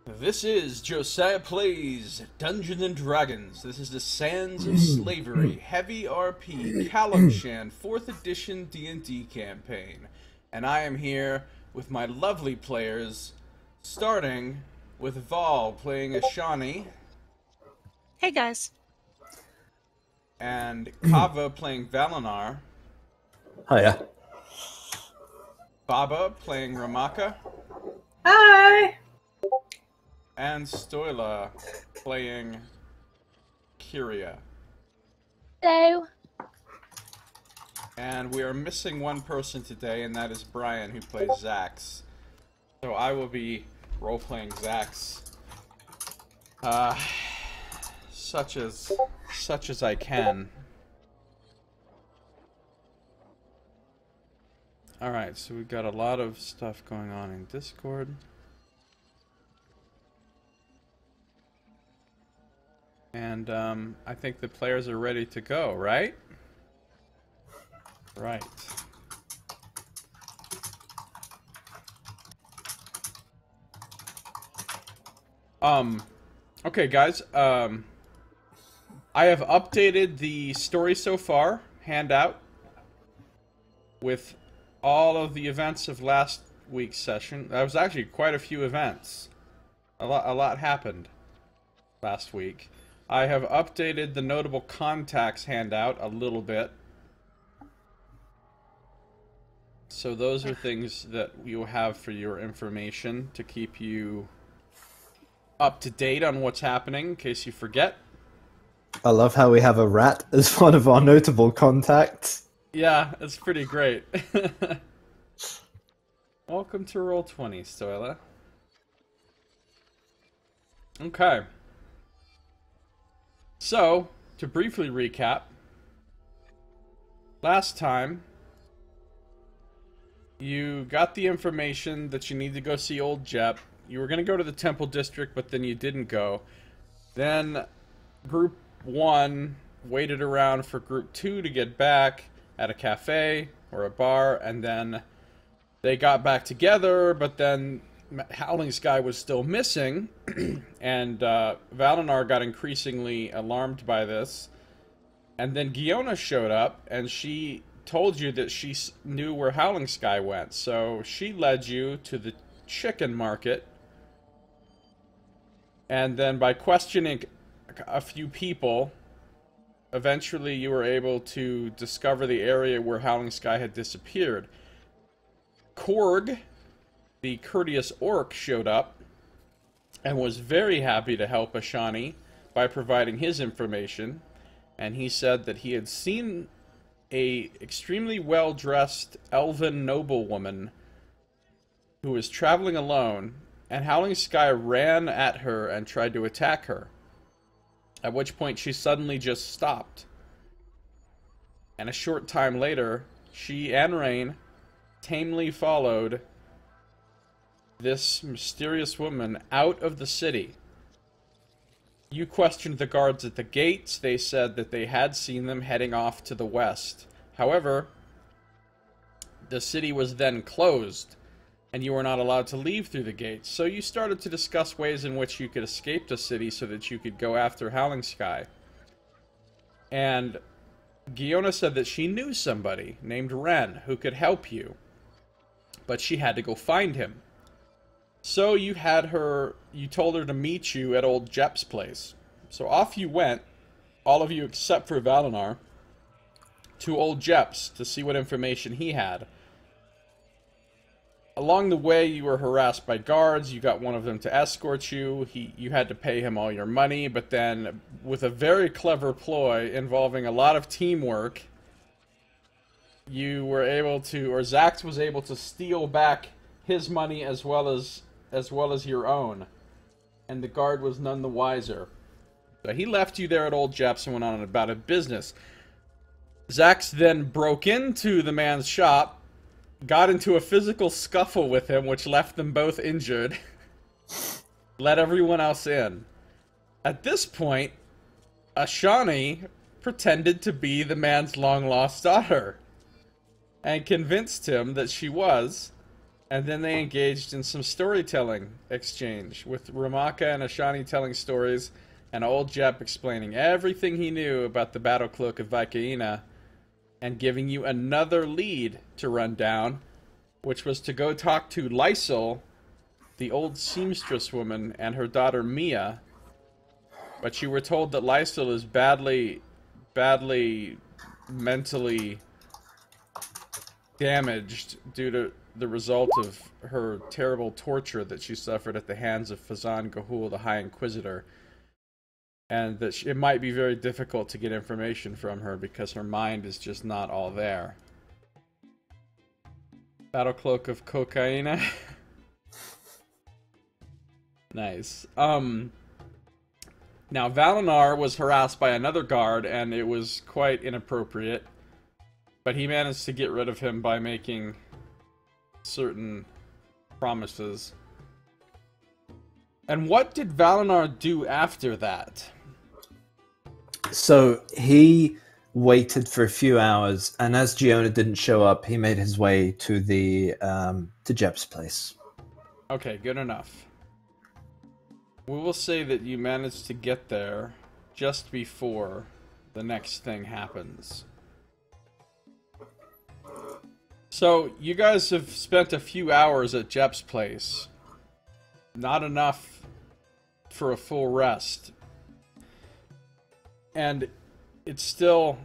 This is Josiah Plays Dungeons and Dragons. This is the Sands of Slavery Heavy RP Calimshan 4th edition D&D campaign. And I am here with my lovely players, starting with Val playing Ashani, Hey guys. and Kava playing Valinar, Hiya. Baba playing Ramaka, Hi! and Stoila playing Kyria. Hello. And we are missing one person today, and that is Brian, who plays Zax. So I will be role-playing Zax. Such as I can. Alright, so we've got a lot of stuff going on in Discord. And, I think the players are ready to go, right? Right. Okay, guys, I have updated the story so far handout with all of the events of last week's session. That was actually quite a few events. A lot happened last week. I have updated the notable contacts handout a little bit. So those are things that you have for your information to keep you up to date on what's happening in case you forget. I love how we have a rat as one of our notable contacts. Yeah, it's pretty great. Welcome to Roll20, Stoila. Okay. So, to briefly recap, last time you got the information that you need to go see Old Jep. You were going to go to the Temple District, but then you didn't go. Then Group 1 waited around for Group 2 to get back at a cafe or a bar, and then they got back together, but then Howling Sky was still missing, and Valinar got increasingly alarmed by this. And then Giona showed up, and she told you that she knew where Howling Sky went, so she led you to the chicken market. And then by questioning a few people, eventually you were able to discover the area where Howling Sky had disappeared. Korg, the courteous orc, showed up and was very happy to help Ashani by providing his information. And he said that he had seen a extremely well-dressed elven noblewoman who was traveling alone, and Howling Sky ran at her and tried to attack her. At which point she suddenly just stopped. And a short time later, she and Rain tamely followed this mysterious woman out of the city. You questioned the guards at the gates. They said that they had seen them heading off to the west. However, the city was then closed, and you were not allowed to leave through the gates. So you started to discuss ways in which you could escape the city so that you could go after Howling Sky. And Giona said that she knew somebody named Ren who could help you, but she had to go find him. So you told her to meet you at Old Jep's place. So off you went, all of you except for Valinar, to Old Jep's to see what information he had. Along the way, you were harassed by guards. You got one of them to escort you. You had to pay him all your money, but then with a very clever ploy involving a lot of teamwork, you were able to, or Zax was able to steal back his money as well as your own, and the guard was none the wiser. So he left you there at Old Jep's and went on about his business. Zax then broke into the man's shop, got into a physical scuffle with him, which left them both injured, let everyone else in. At this point, Ashani pretended to be the man's long-lost daughter, and convinced him that she was, And then they engaged in some storytelling exchange, with Ramaka and Ashani telling stories, and old Jep explaining everything he knew about the battle cloak of Vikaina, and giving you another lead to run down, which was to go talk to Lysel, the old seamstress woman, and her daughter Mia. But you were told that Lysel is badly mentally damaged due to the result of her terrible torture that she suffered at the hands of Fazan Gahul, the High Inquisitor, and that it might be very difficult to get information from her because her mind is just not all there. Battle Cloak of Cocaina. Nice. Now, Valinar was harassed by another guard, and it was quite inappropriate. But he managed to get rid of him by making certain promises. And what did Valinar do after that? So he waited for a few hours, and as Giona didn't show up, he made his way to to Jep's place. Okay, good enough. We will say that you managed to get there just before the next thing happens. So, you guys have spent a few hours at Jep's place. Not enough for a full rest. And it's still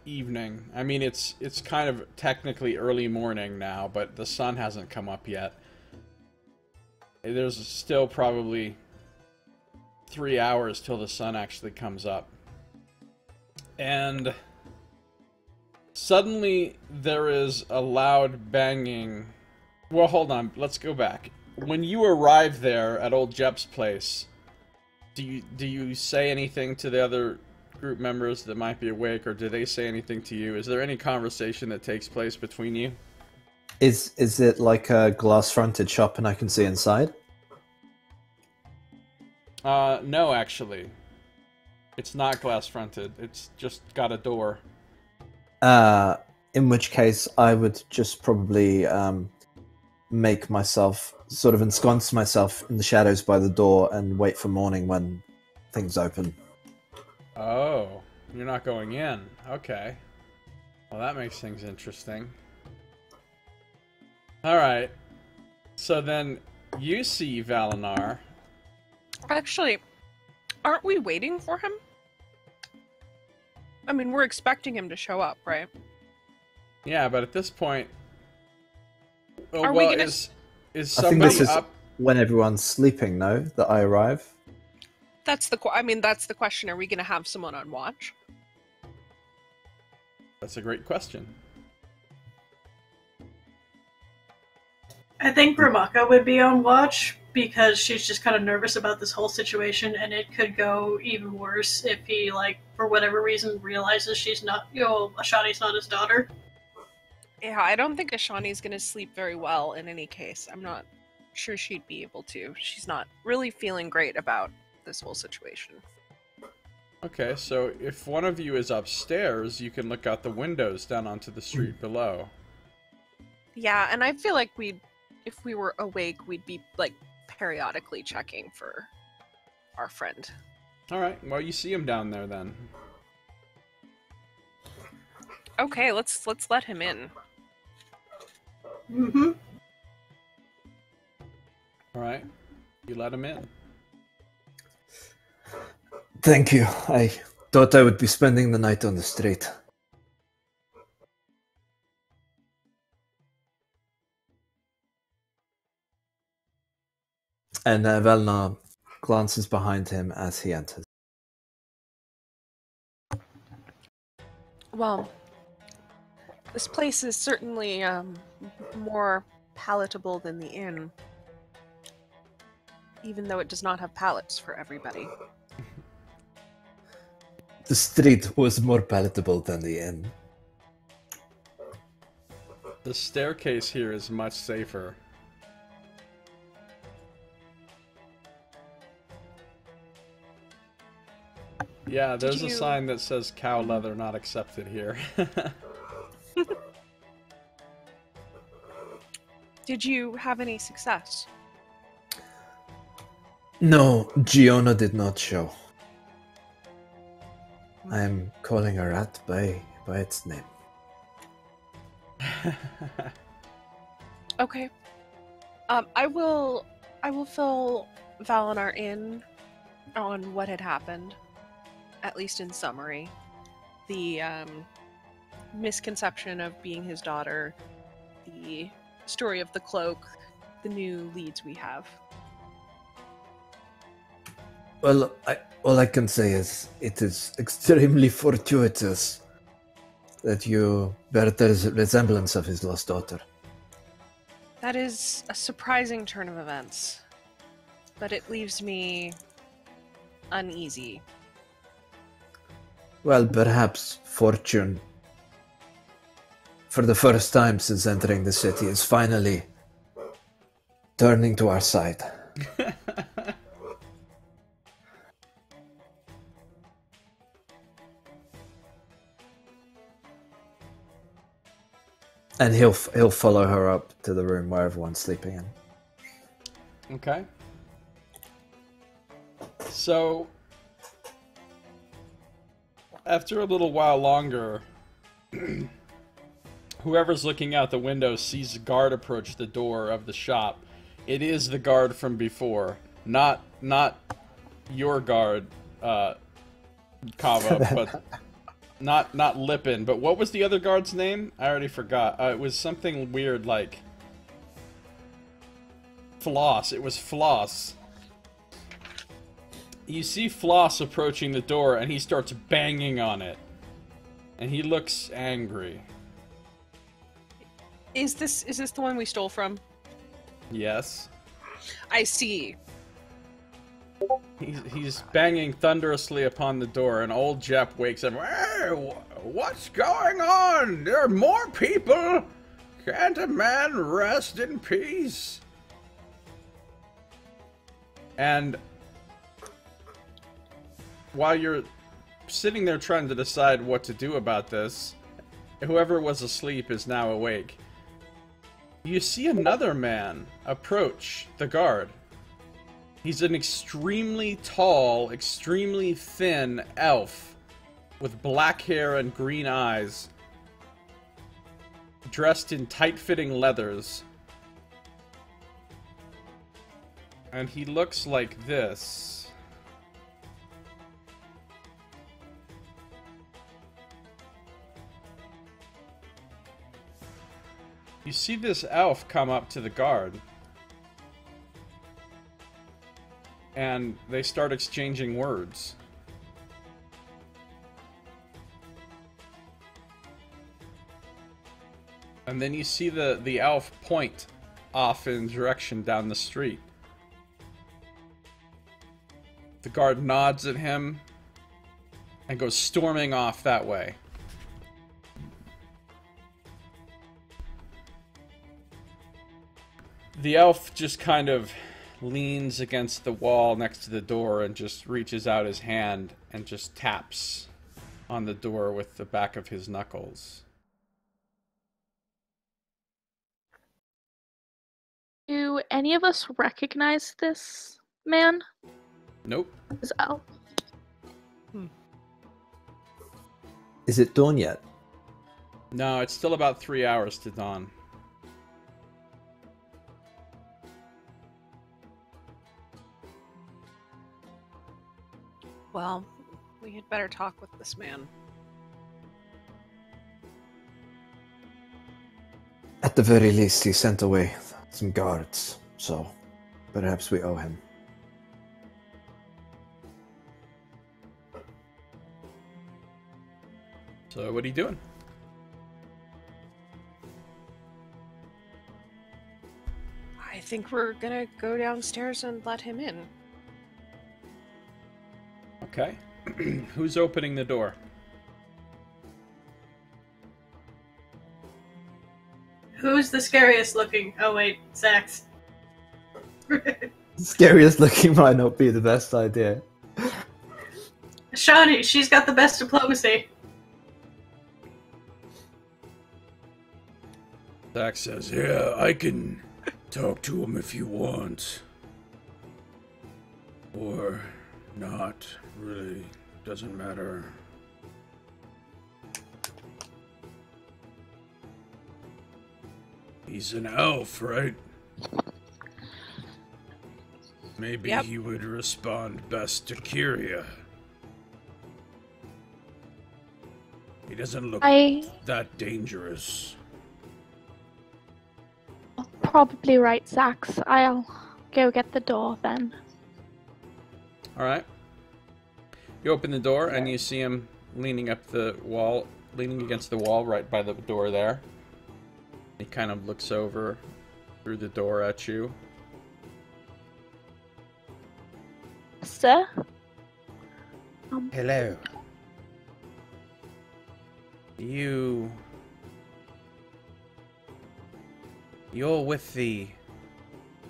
evening. I mean, it's kind of technically early morning now, but the sun hasn't come up yet. There's still probably 3 hours till the sun actually comes up. And suddenly there is a loud banging. Well, hold on, let's go back. When you arrive there at old Jep's place, do you say anything to the other group members that might be awake, or do they say anything to you? Is there any conversation that takes place between you? Is it like a glass-fronted shop and I can see inside? No, actually. It's not glass-fronted. It's just got a door. In which case, I would just probably make myself, sort of ensconce myself in the shadows by the door and wait for morning when things open. Oh, you're not going in. Okay. Well, that makes things interesting. Alright. So then, you see Valinar. Actually, aren't we waiting for him? I mean, we're expecting him to show up, right? Yeah, but at this point... Oh, Are well, we gonna... is I think somebody this is up? when everyone's sleeping, no? That I arrive? That's the question. Are we going to have someone on watch? That's a great question. I think Ramaka would be on watch because she's just kind of nervous about this whole situation, and it could go even worse if he, like, for whatever reason, realizes she's not, Ashani's not his daughter. Yeah, I don't think Ashani's going to sleep very well in any case. I'm not sure she'd be able to. She's not really feeling great about this whole situation. Okay, so if one of you is upstairs, you can look out the windows down onto the street below. Yeah, and I feel like if we were awake, we'd be, like, periodically checking for our friend. Alright, well, you see him down there then. Okay, let's let him in. Mm-hmm. Alright, you let him in. Thank you. I thought I would be spending the night on the street. And Velna glances behind him as he enters. Well, this place is certainly more palatable than the inn, even though it does not have pallets for everybody. The street was more palatable than the inn. The staircase here is much safer. Yeah, there's a sign that says cow leather not accepted here. Did you have any success? No, Giona did not show. I am calling her rat by its name. Okay. I will fill Valinar in on what had happened, at least in summary. The misconception of being his daughter, the story of the cloak, the new leads we have. Well, all I can say is it is extremely fortuitous that you bear the resemblance of his lost daughter. That is a surprising turn of events, but it leaves me uneasy. Well, perhaps fortune, for the first time since entering the city, is finally turning to our side. And he'll follow her up to the room where everyone's sleeping in. Okay. So, after a little while longer, whoever's looking out the window sees a guard approach the door of the shop. It is the guard from before, not your guard, Kava, but not Lippin. But what was the other guard's name? I already forgot. It was something weird like Floss. It was Floss. You see Floss approaching the door, and he starts banging on it, and he looks angry. Is this the one we stole from? Yes. I see. He's banging thunderously upon the door, and old Jep wakes up. Hey, what's going on? There are more people. Can't a man rest in peace? And while you're sitting there trying to decide what to do about this, whoever was asleep is now awake. You see another man approach the guard. He's an extremely tall, extremely thin elf with black hair and green eyes, dressed in tight-fitting leathers. And he looks like this. You see this elf come up to the guard, and they start exchanging words. And then you see the elf point off in direction down the street. The guard nods at him and goes storming off that way. The elf just kind of leans against the wall next to the door and just reaches out his hand and just taps on the door with the back of his knuckles. Do any of us recognize this man? Nope. This elf? Is it dawn yet? No, it's still about 3 hours to dawn. Well, we had better talk with this man. At the very least, he sent away some guards, so perhaps we owe him. So what are you doing? I think we're gonna go downstairs and let him in. Okay. Who's opening the door? Who's the scariest looking? Oh wait, Zax. Scariest looking might not be the best idea. Shawnee, she's got the best diplomacy. Zach says, yeah, I can Talk to him if you want. Or not, really. Doesn't matter. He's an elf, right? Maybe Yep. he would respond best to Kyria. He doesn't look that dangerous. Probably right, Zax. I'll go get the door then. Alright. You open the door and you see him leaning up the wall, leaning against the wall right by the door there. He kind of looks over through the door at you. Sir? Hello. You're with the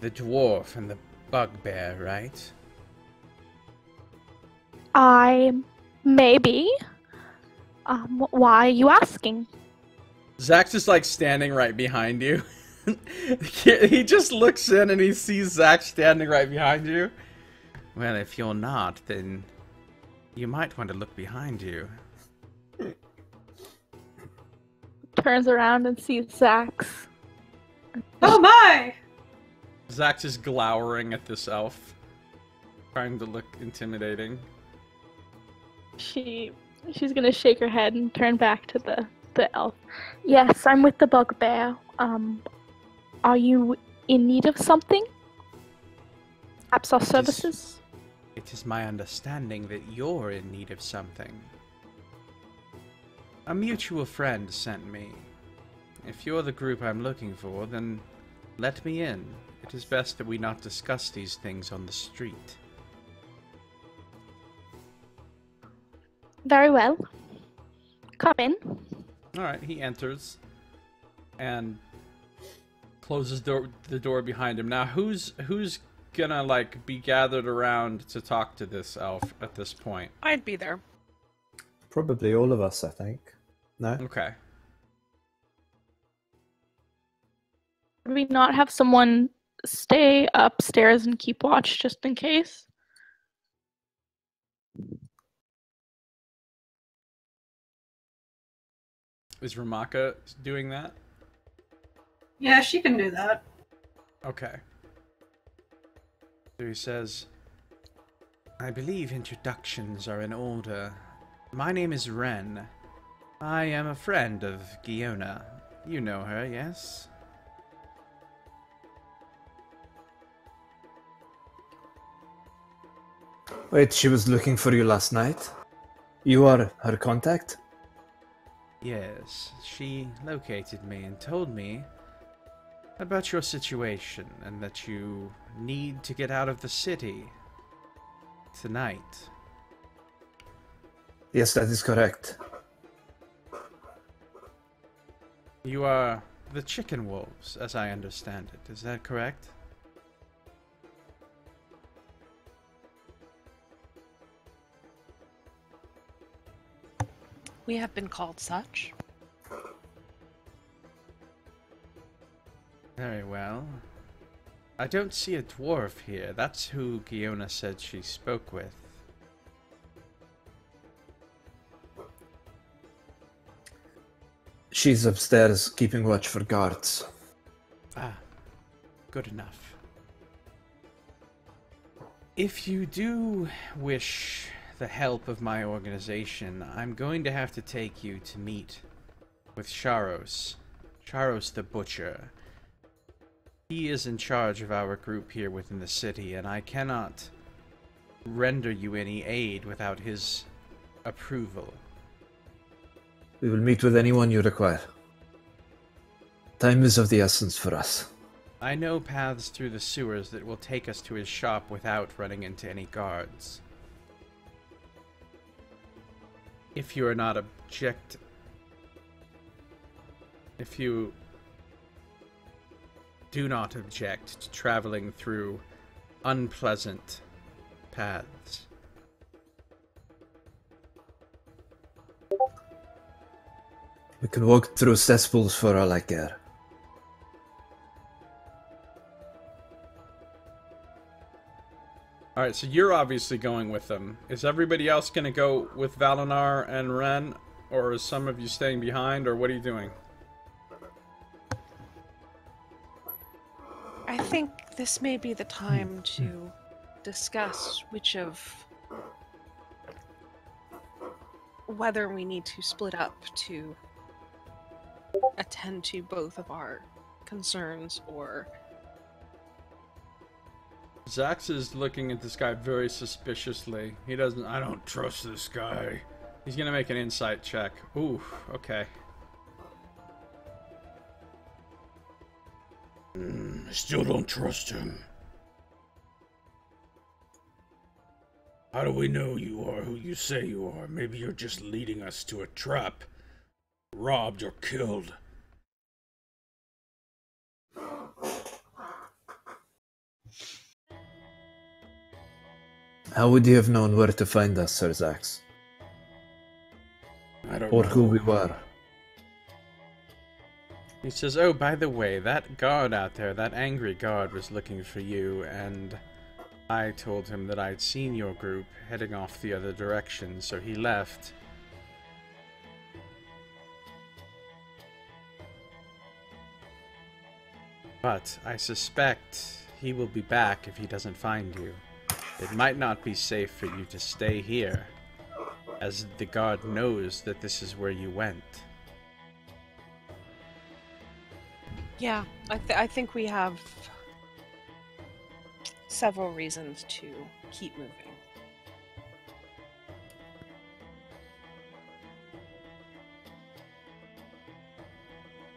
dwarf and the bugbear, right? Maybe. Why are you asking? Zach's just like standing right behind you. He just looks in and he sees Zach standing right behind you. Well, if you're not, then you might want to look behind you. Turns around and sees Zax. Oh my! Zach's just glowering at this elf, trying to look intimidating. She's gonna shake her head and turn back to the elf. Yes, I'm with the bugbear. Are you in need of something? Perhaps our services? It is my understanding that you're in need of something. A mutual friend sent me. If you're the group I'm looking for, then let me in. It is best that we not discuss these things on the street. Very well. Come in. Alright, he enters and closes the door behind him. Now, who's gonna, like, be gathered around to talk to this elf at this point? I'd be there. Probably all of us, I think. No? Okay. Would we not have someone stay upstairs and keep watch just in case? Is Ramaka doing that? Yeah, she can do that. Okay. So he says, I believe introductions are in order. My name is Ren. I am a friend of Giona. You know her, yes? Wait, she was looking for you last night? You are her contact? Yes, she located me and told me about your situation and that you need to get out of the city tonight. Yes, that is correct. You are the chicken wolves, as I understand it. Is that correct? We have been called such. Very well. I don't see a dwarf here. That's who Giona said she spoke with. She's upstairs keeping watch for guards. Ah, good enough. If you do wish the help of my organization, I'm going to have to take you to meet with Sharos. Sharos the Butcher. He is in charge of our group here within the city, and I cannot render you any aid without his approval. We will meet with anyone you require. Time is of the essence for us. I know paths through the sewers that will take us to his shop without running into any guards. If you are not if you do not object to traveling through unpleasant paths. We can walk through cesspools for all I care. Alright, so you're obviously going with them. Is everybody else going to go with Valinar and Ren? Or is some of you staying behind? Or what are you doing? I think this may be the time to discuss whether we need to split up to attend to both of our concerns, or... Zax is looking at this guy very suspiciously. I don't trust this guy. He's gonna make an insight check. Ooh, okay. I still don't trust him. How do we know you are who you say you are? Maybe you're just leading us to a trap. Robbed or killed. How would you have known where to find us, Sir Zax? I don't Or know. who we were? He says, oh, by the way, that guard out there, that angry guard was looking for you, and I told him that I'd seen your group heading off the other direction, so he left. But I suspect he will be back if he doesn't find you. It might not be safe for you to stay here, as the guard knows that this is where you went. Yeah, I think we have several reasons to keep moving.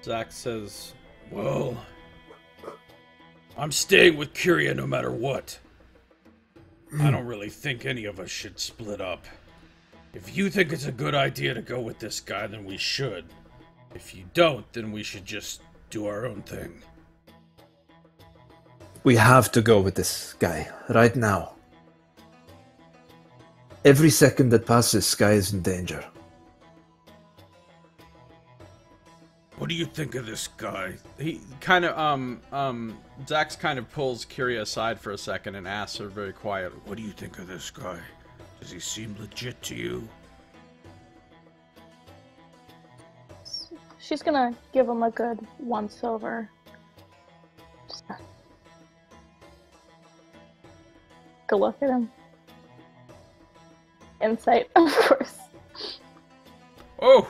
Zax says, Well, I'm staying with Kyria no matter what. I don't really think any of us should split up. If you think it's a good idea to go with this guy, then we should. If you don't, then we should just do our own thing. We have to go with this guy, right now. Every second that passes, Sky is in danger. What do you think of this guy? he kind of, Zax kind of pulls Kyria aside for a second and asks her very quietly, What do you think of this guy? Does he seem legit to you? She's gonna give him a good once over. Just go look at him. Insight, of course. oh!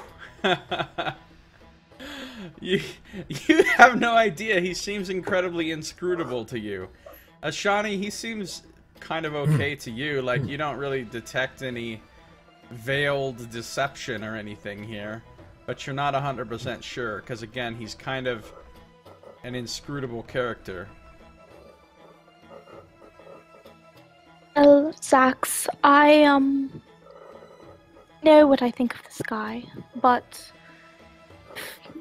You have no idea. He seems incredibly inscrutable to you. Ashani, he seems kind of okay to you. Like, you don't really detect any veiled deception or anything here. But you're not 100% sure, because again, he's kind of an inscrutable character. Well, Zax, I know what I think of this guy, but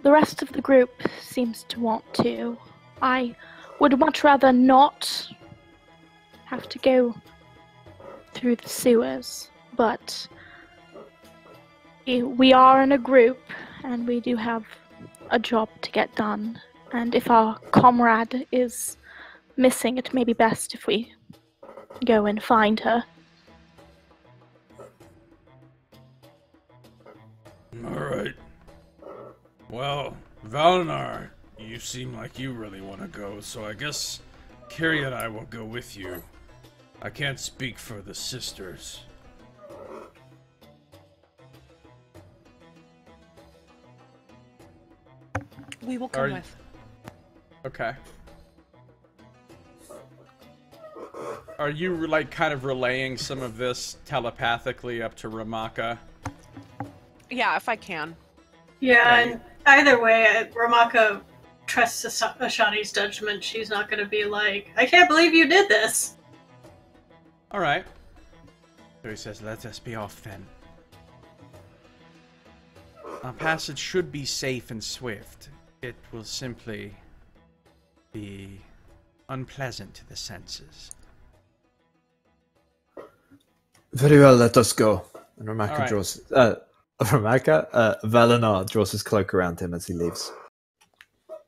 the rest of the group seems to want to. I would much rather not have to go through the sewers, but we are in a group and we do have a job to get done. And if our comrade is missing, it may be best if we go and find her. Alright. Well, Valinar, you seem like you really want to go, so I guess Kyria and I will go with you. I can't speak for the sisters. We will come Are you- with. Okay. Are you, like, kind of relaying some of this telepathically up to Ramaka? Yeah, if I can. Yeah, and either way, Ramaka trusts Ashani's judgment. She's not going to be like, I can't believe you did this. Alright. So he says, let us be off then. Our passage should be safe and swift. It will simply be unpleasant to the senses. Very well, let us go. And Ramaka Alright. Valinar draws his cloak around him as he leaves.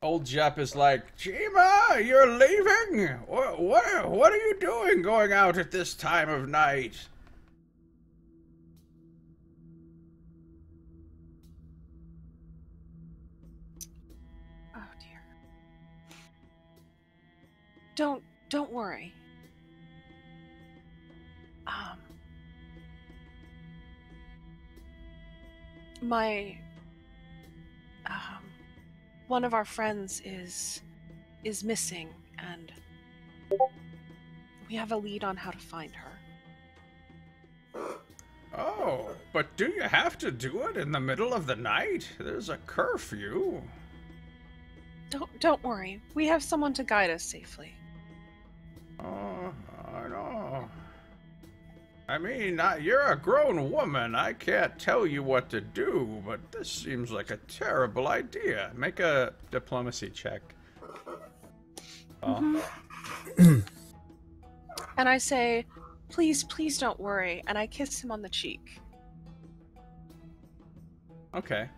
Old Jep is like, Chima, you're leaving? What are you doing going out at this time of night? Oh dear. Don't worry. My one of our friends is missing, and we have a lead on how to find her. Oh, but do you have to do it in the middle of the night? There's a curfew. Don't worry. We have someone to guide us safely. Oh, I know. I mean, you're a grown woman. I can't tell you what to do, but this seems like a terrible idea. Make a diplomacy check. And I say, please don't worry, and I kiss him on the cheek. Okay.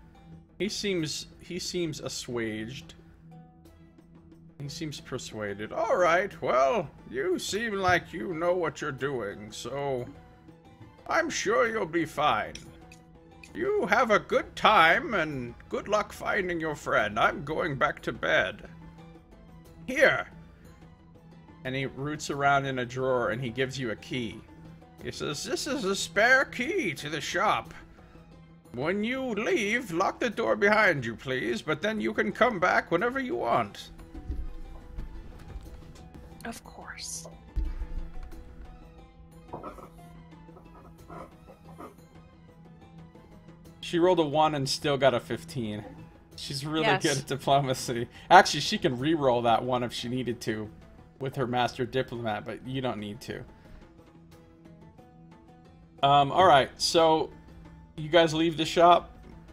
He seems assuaged. He seems persuaded. All right, well, you seem like you know what you're doing, so I'm sure you'll be fine. You have a good time, and good luck finding your friend. I'm going back to bed. Here. And he roots around in a drawer, and he gives you a key. He says, this is a spare key to the shop. When you leave, lock the door behind you, please, but then you can come back whenever you want. Of course. She rolled a 1 and still got a 15. She's really Yes. good at diplomacy. Actually, she can re-roll that one if she needed to with her master diplomat, but you don't need to. Alright, so you guys leave the shop.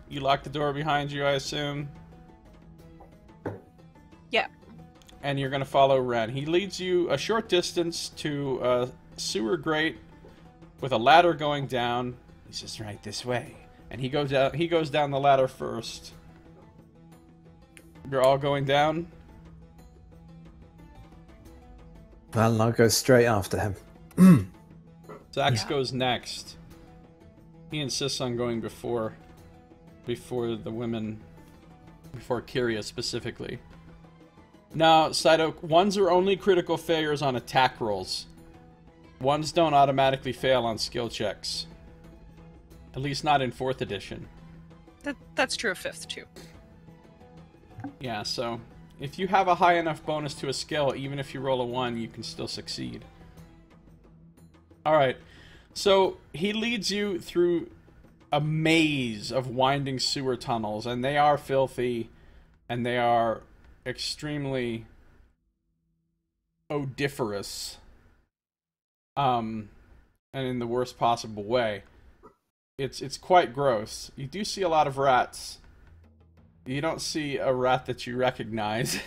You lock the door behind you, I assume. Yeah. And you're going to follow Ren. He leads you a short distance to a sewer grate with a ladder going down. He says, right this way. And he goes down the ladder first. You're all going down? Well, I'll go straight after him. Zax goes next. He insists on going before the women, before Kyria specifically. Now, Side Oak, ones are only critical failures on attack rolls. Ones don't automatically fail on skill checks. At least not in 4th edition. That's true of 5th, too. Yeah, so if you have a high enough bonus to a skill, even if you roll a 1, you can still succeed. Alright, so he leads you through a maze of winding sewer tunnels, and they are filthy, and they are extremely odoriferous. And in the worst possible way. It's quite gross. You do see a lot of rats. You don't see a rat that you recognize.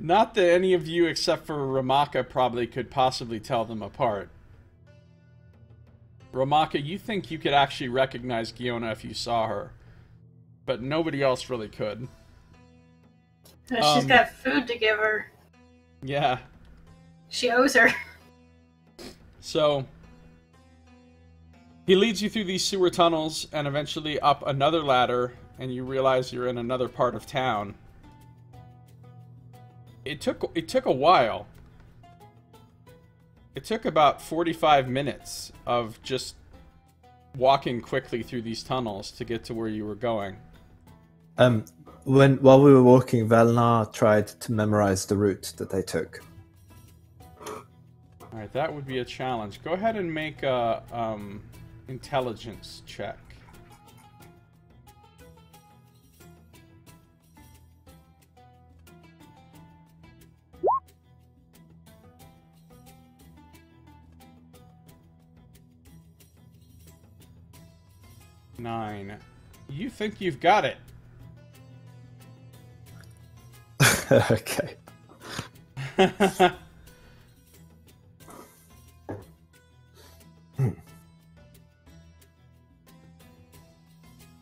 Not that any of you except for Ramaka probably could possibly tell them apart. Ramaka, you think you could actually recognize Giona if you saw her. But nobody else really could. She's got food to give her. Yeah. She owes her. So he leads you through these sewer tunnels and eventually up another ladder, and you realize you're in another part of town. It took a while. It took about 45 minutes of just walking quickly through these tunnels to get to where you were going. While we were walking, Valnar tried to memorize the route that they took. Alright, that would be a challenge. Go ahead and make a intelligence check. Nine. You think you've got it. Okay.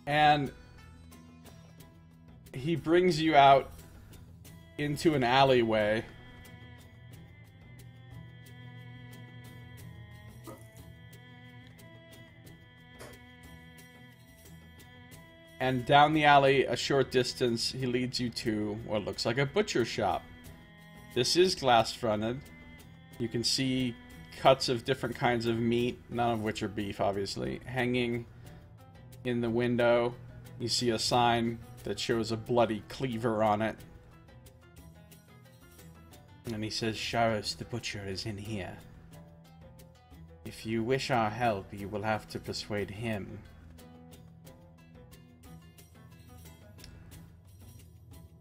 And he brings you out into an alleyway. And down the alley, a short distance, he leads you to what looks like a butcher shop. This is glass-fronted. You can see cuts of different kinds of meat, none of which are beef, obviously, hanging in the window. You see a sign that shows a bloody cleaver on it. And he says, Sharos the butcher is in here. If you wish our help, you will have to persuade him.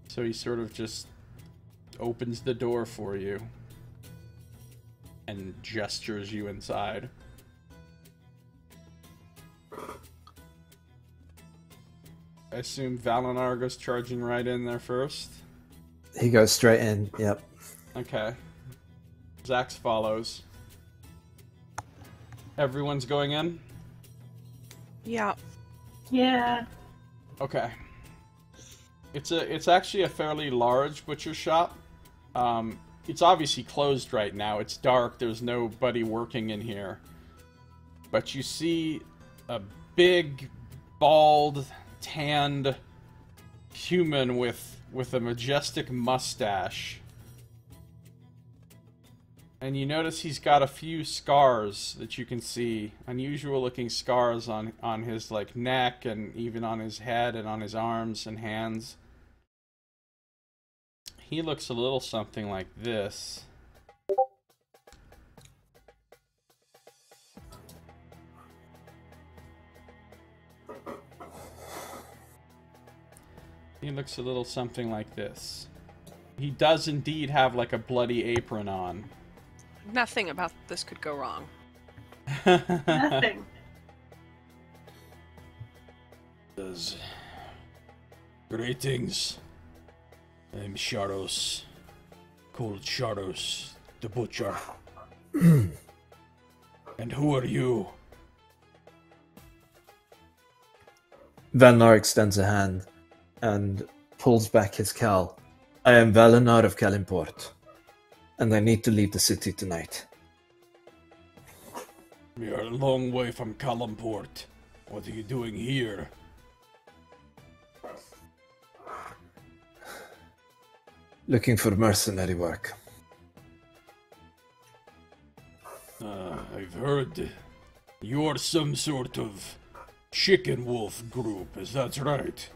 So he sort of just opens the door for you and gestures you inside. I assume Valinar goes charging right in there first. He goes straight in, yep. Okay. Zax follows. Everyone's going in? Yeah. Yeah. Okay. It's actually a fairly large butcher shop. It's obviously closed right now. It's dark. There's nobody working in here. But you see a big, bald, tanned human with a majestic mustache. And you notice he's got a few scars that you can see. Unusual looking scars on his like neck and even on his head and on his arms and hands. He looks a little something like this. He looks a little something like this. He does indeed have like a bloody apron on. Nothing about this could go wrong. Nothing. Greetings. I'm Sharos. Called Sharos, the butcher. And who are you? Valinar extends a hand and pulls back his cowl. I am Valinar of Calimport, and I need to leave the city tonight. We are a long way from Calimport. What are you doing here? Looking for mercenary work. I've heard you are some sort of chicken wolf group, is that right?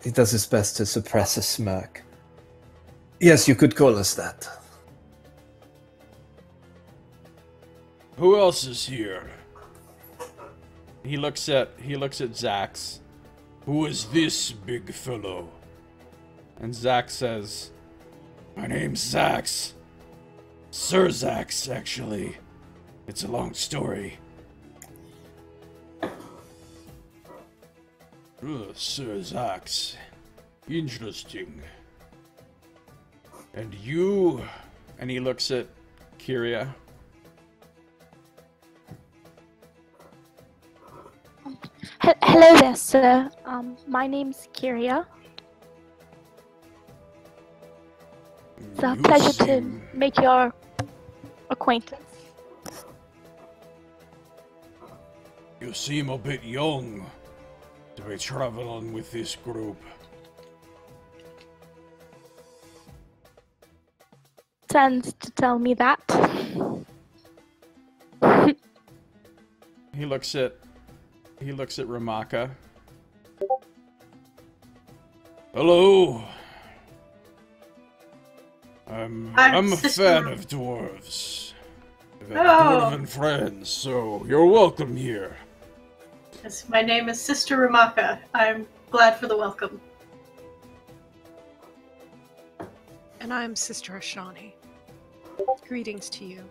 He does his best to suppress a smirk. Yes, you could call us that. Who else is here? He looks at Zax. Who is this big fellow? And Zax says, My name's Zax. Sir Zax, actually. It's a long story. Sir Zax. Interesting. and you... And he looks at Kyria. Hello there, sir. My name's Kyria. It's a You pleasure seem- to make your acquaintance. You seem a bit young to be traveling with this group. Tends to tell me that. He looks at Ramaka. Hello. I'm a Sister- fan of dwarves. I've had Oh. dwarven friends, so you're welcome here. Yes, my name is Sister Ramaka. I'm glad for the welcome. And I'm Sister Ashani. Greetings to you.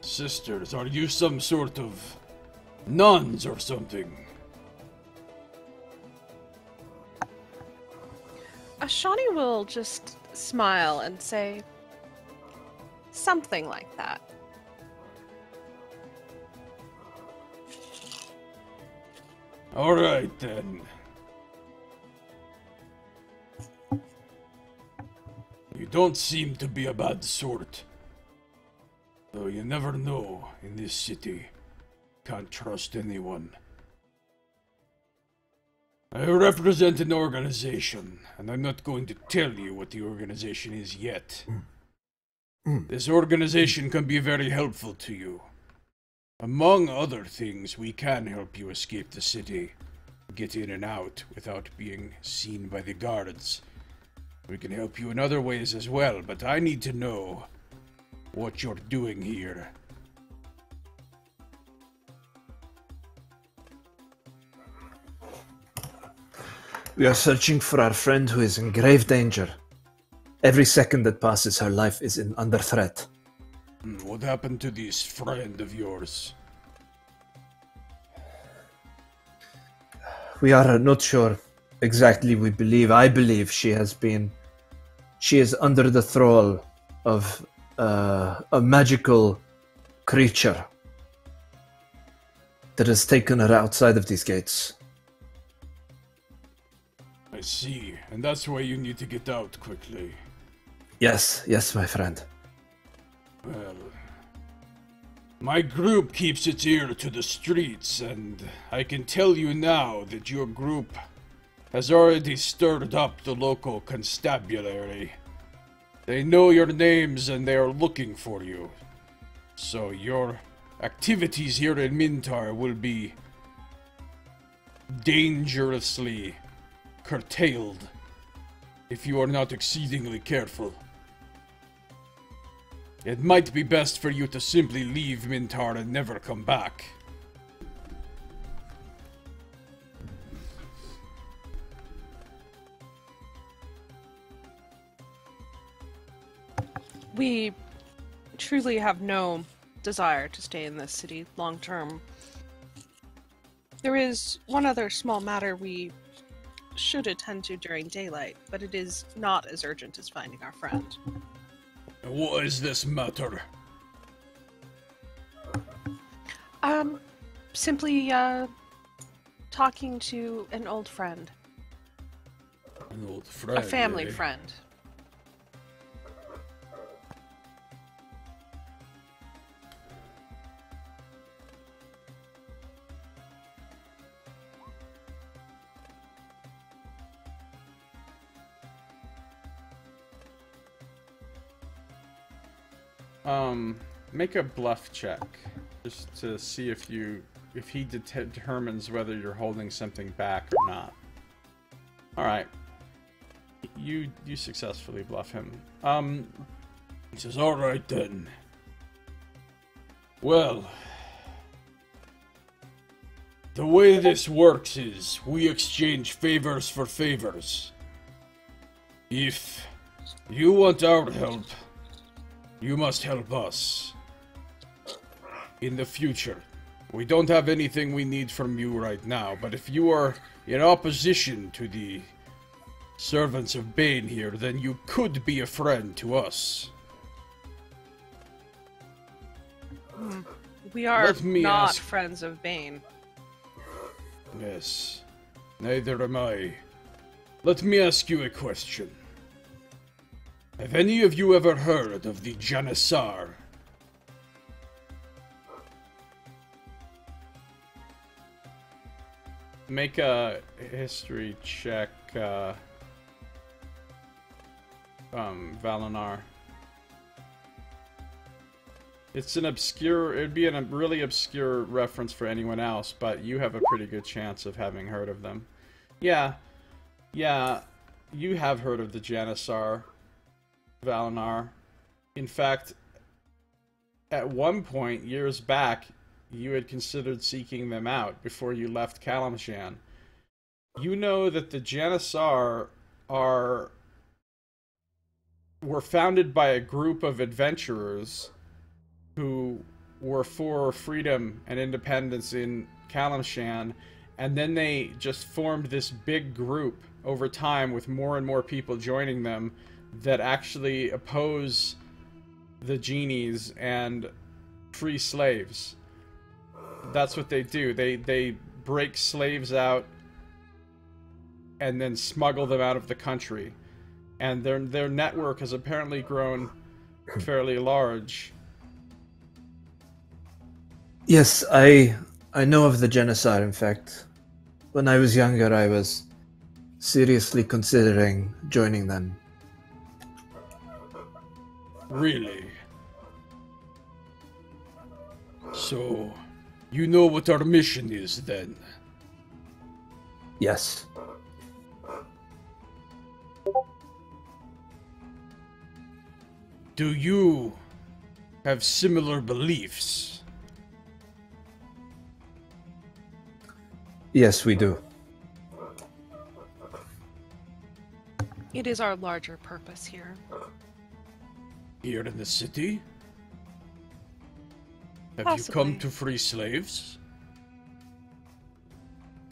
Sisters, are you some sort of nuns or something? Ashani will just smile and say something like that. Alright then. You don't seem to be a bad sort. Though you never know in this city. Can't trust anyone. I represent an organization, and I'm not going to tell you what the organization is yet. This organization can be very helpful to you. Among other things, we can help you escape the city, get in and out without being seen by the guards. We can help you in other ways as well, but I need to know what you're doing here. We are searching for our friend who is in grave danger. Every second that passes, her life is under threat. What happened to this friend of yours? We are not sure exactly. I believe she is under the thrall of a magical creature that has taken her outside of these gates. I see, and that's why you need to get out quickly. Yes, my friend. Well, my group keeps its ear to the streets, and I can tell you now that your group has already stirred up the local constabulary. They know your names and they are looking for you. So your activities here in Mintar will be dangerously curtailed if you are not exceedingly careful. It might be best for you to simply leave Mintar and never come back. We truly have no desire to stay in this city long term. There is one other small matter we should attend to during daylight, but it is not as urgent as finding our friend. What is this matter? Simply, talking to an old friend. An old friend? A family eh? friend. Make a bluff check, just to see if he determines whether you're holding something back or not. Alright. You successfully bluff him. He says, alright then. Well, the way this works is we exchange favors for favors. If you want our help, you must help us. In the future. We don't have anything we need from you right now, but if you are in opposition to the servants of Bane here, then you could be a friend to us. We are not ask... friends of Bane. Yes, neither am I. Let me ask you a question. Have any of you ever heard of the Janissar? Make a history check, Valinar. It's an obscure, it'd be a really obscure reference for anyone else, but you have a pretty good chance of having heard of them. Yeah, you have heard of the Janissar, Valinar. In fact, at one point, years back, you had considered seeking them out before you left Calimshan. You know that the Janissar were founded by a group of adventurers who were for freedom and independence in Calimshan, and then they just formed this big group over time with more and more people joining them that actually oppose the genies and free slaves. That's what they do. They break slaves out and then smuggle them out of the country. And their network has apparently grown fairly large. Yes, I know of the genocide, in fact. When I was younger, I was seriously considering joining them. Really? So, you know what our mission is, then? Yes. Do you have similar beliefs? Yes, we do. It is our larger purpose here. Here in the city? Have Possibly. you come to free slaves?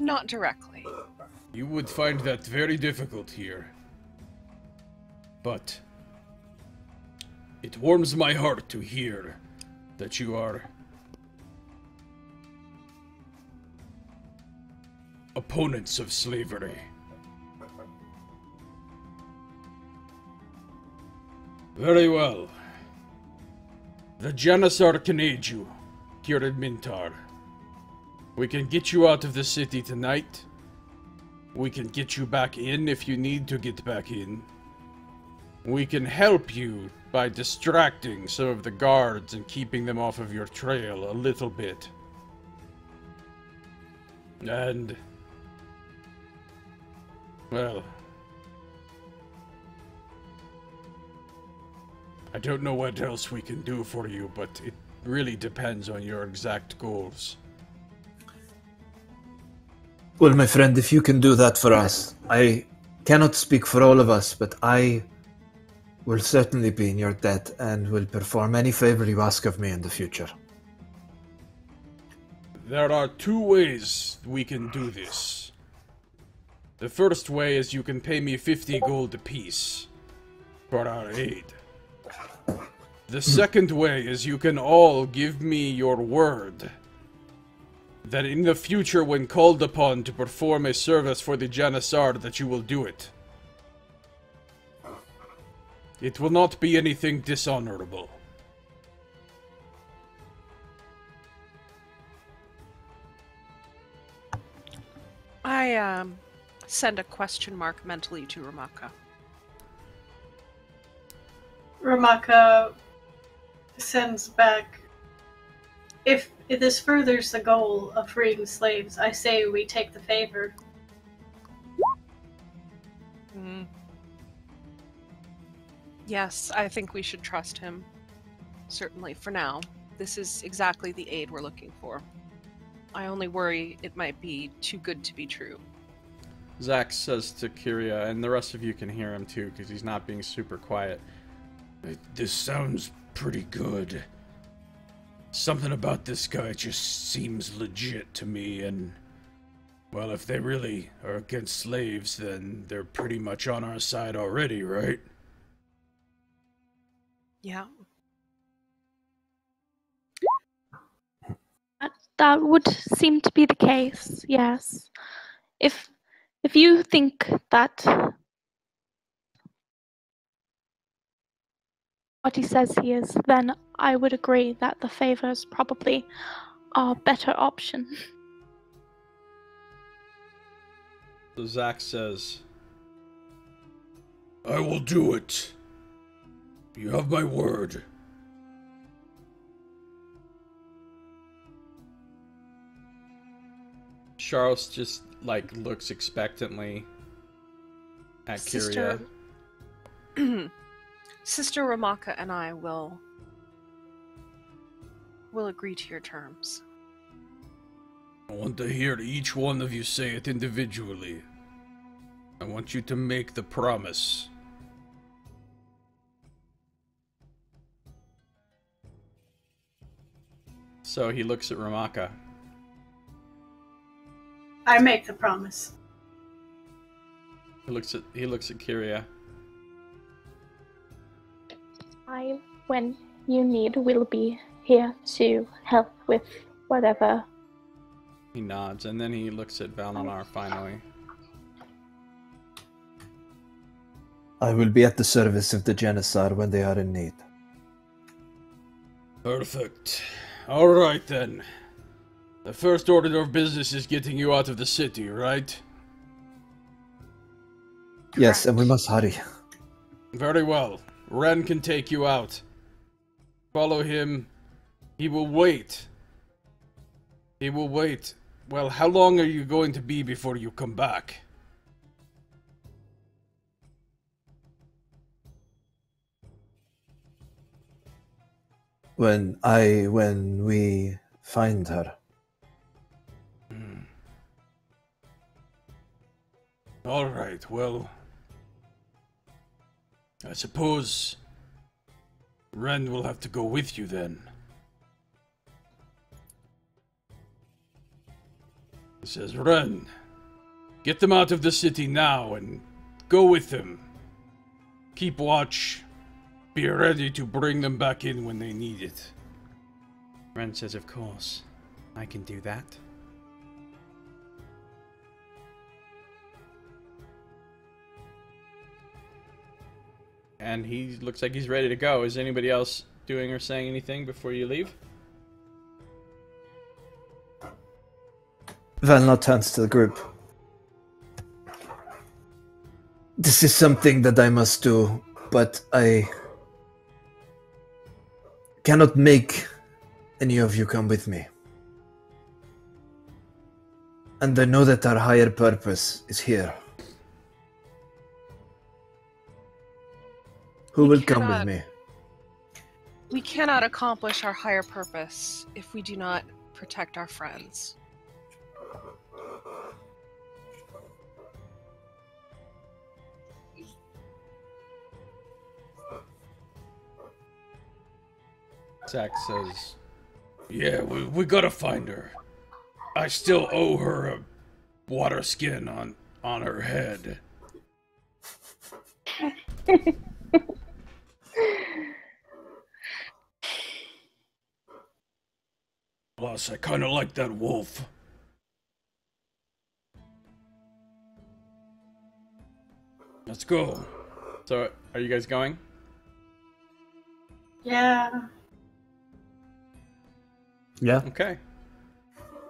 Not directly. You would find that very difficult here. But it warms my heart to hear that you are opponents of slavery. Very well. The Janissar can aid you here in Mintar. We can get you out of the city tonight. We can get you back in if you need to get back in. We can help you by distracting some of the guards and keeping them off of your trail a little bit. And, well, I don't know what else we can do for you, but it really depends on your exact goals. Well, my friend, if you can do that for us, I cannot speak for all of us, but I will certainly be in your debt and will perform any favor you ask of me in the future. There are two ways we can do this. The first way is you can pay me 50 gold apiece for our aid. The second way is you can all give me your word that in the future, when called upon to perform a service for the Janissar, that you will do it. It will not be anything dishonorable. I send a question mark mentally to Ramaka. Ramaka sends back, if this furthers the goal of freeing slaves, I say we take the favor. Yes, I think we should trust him. Certainly, for now. This is exactly the aid we're looking for. I only worry it might be too good to be true. Zach says to Kyria, and the rest of you can hear him too, because he's not being super quiet. This sounds pretty good. Something about this guy just seems legit to me, and, well, if they really are against slaves, then they're pretty much on our side already, right? Yeah. That would seem to be the case, yes. If you think that what he says he is, then I would agree that the favor is probably our better option. So Zach says, I will do it. You have my word. Charles just, like, looks expectantly at Kyria. Sister Ramaka and I will agree to your terms. I want to hear each one of you say it individually. I want you to make the promise. So he looks at Ramaka. I make the promise. He looks at Kyria. When you need, will be here to help with whatever He nods, and then he looks at Valinar finally. I will be at the service of the Janissar when they are in need. Perfect. Alright then. The first order of business is getting you out of the city, right? Yes, and we must hurry. Very well. Ren can take you out. Follow him. He will wait. He will wait. Well, how long are you going to be before you come back? When we find her. Alright, well... I suppose... Ren will have to go with you then. He says, Ren, get them out of the city now and go with them. Keep watch. Be ready to bring them back in when they need it. Ren says, of course. I can do that. And he looks like he's ready to go. Is anybody else doing or saying anything before you leave? Valnar turns to the group. This is something that I must do, but I cannot make any of you come with me. And I know that our higher purpose is here. Who will come with me? We cannot accomplish our higher purpose if we do not protect our friends. Zach says, Yeah, we gotta find her. I still owe her a water skin on her head. Plus, I kinda like that wolf. Let's go. so are you guys going? Yeah. Yeah. Okay.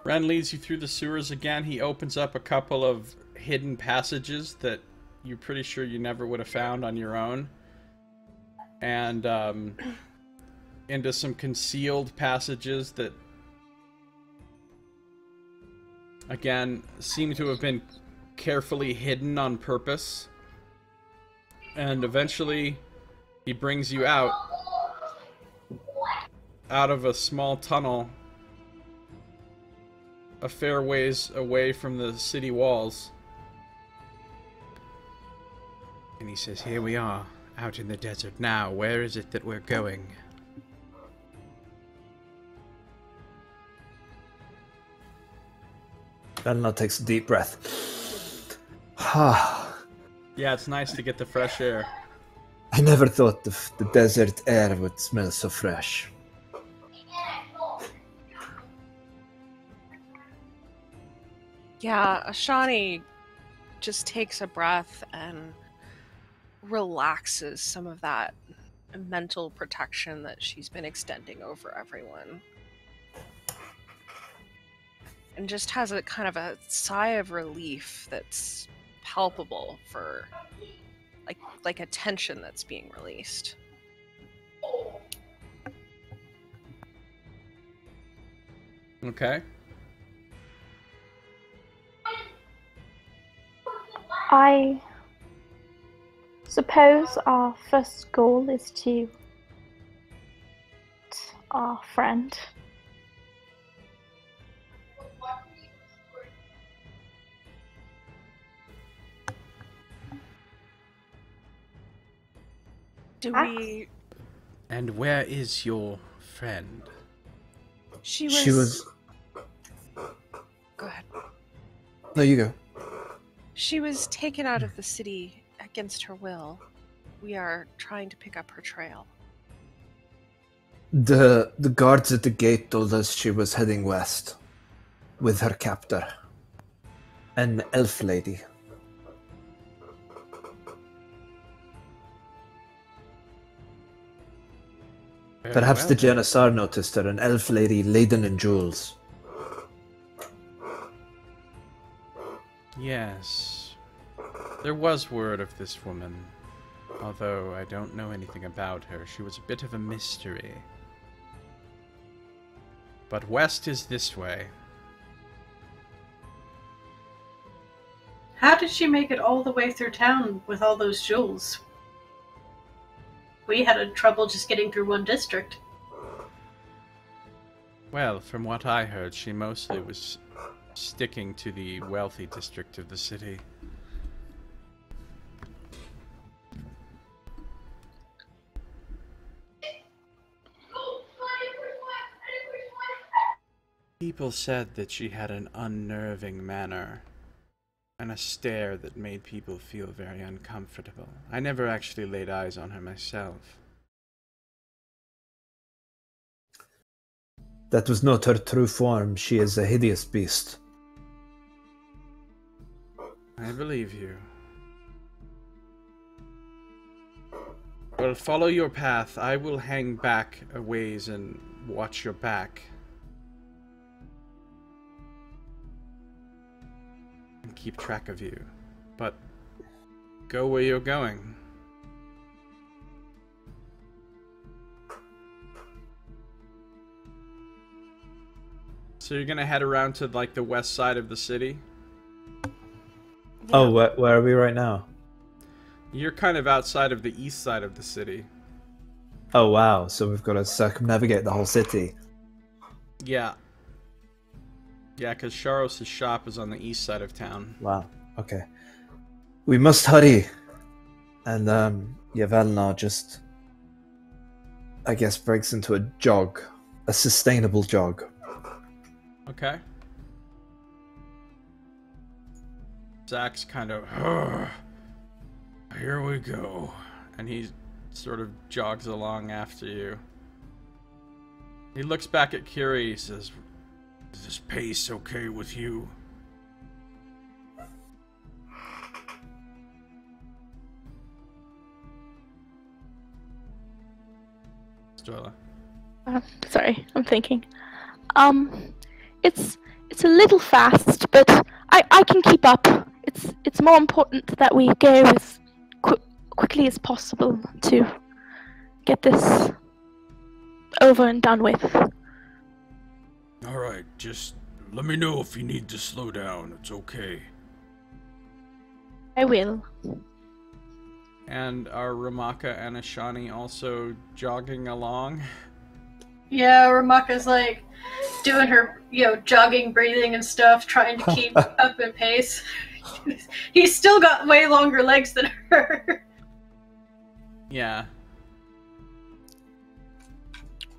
Ren leads you through the sewers again. He opens up a couple of hidden passages that you're pretty sure you never would have found on your own. And into some concealed passages that, again, seem to have been carefully hidden on purpose. And eventually, he brings you out of a small tunnel a fair ways away from the city walls. And he says, here we are, out in the desert now. Where is it that we're going? Valnar takes a deep breath. Yeah, it's nice to get the fresh air. I never thought the desert air would smell so fresh. Yeah, Ashani just takes a breath and relaxes some of that mental protection that she's been extending over everyone. And just has a kind of a sigh of relief that's palpable for like a tension that's being released. Okay. I suppose our first goal is to our friend. Do we... And where is your friend? She was... She was... Go ahead. No, you go. She was taken out of the city against her will. We are trying to pick up her trail. The guards at the gate told us she was heading west. with her captor, an elf lady. Perhaps well the then. Janissar noticed her, an elf lady laden in jewels. Yes. There was word of this woman, although I don't know anything about her. She was a bit of a mystery. But west is this way. How did she make it all the way through town with all those jewels? We had trouble just getting through one district. Well, from what I heard, she mostly was sticking to the wealthy district of the city. People said that she had an unnerving manner, and a stare that made people feel very uncomfortable. I never actually laid eyes on her myself. That was not her true form. She is a hideous beast. I believe you. Well, follow your path. I will hang back a ways and watch your back. And keep track of you. But go where you're going. So you're gonna head around to like the west side of the city? Oh, where are we right now? You're kind of outside of the east side of the city. Oh, wow. So we've got to circumnavigate the whole city. Yeah. Yeah, because Sharos' shop is on the east side of town. Wow. Okay. We must hurry. And, Yavelna just, I guess, breaks into a jog. A sustainable jog. Okay. Zach's kind of, here we go. And he sort of jogs along after you. He looks back at Kiri, he says, is this pace okay with you? Stoila. Sorry, I'm thinking. It's a little fast, but I can keep up. It's more important that we go as quickly as possible to get this over and done with. Alright, just let me know if you need to slow down. It's okay. I will. And are Ramaka and Ashani also jogging along? Yeah, Ramaka's like doing her, jogging, breathing and stuff, trying to keep up in pace. He's still got way longer legs than her. Yeah.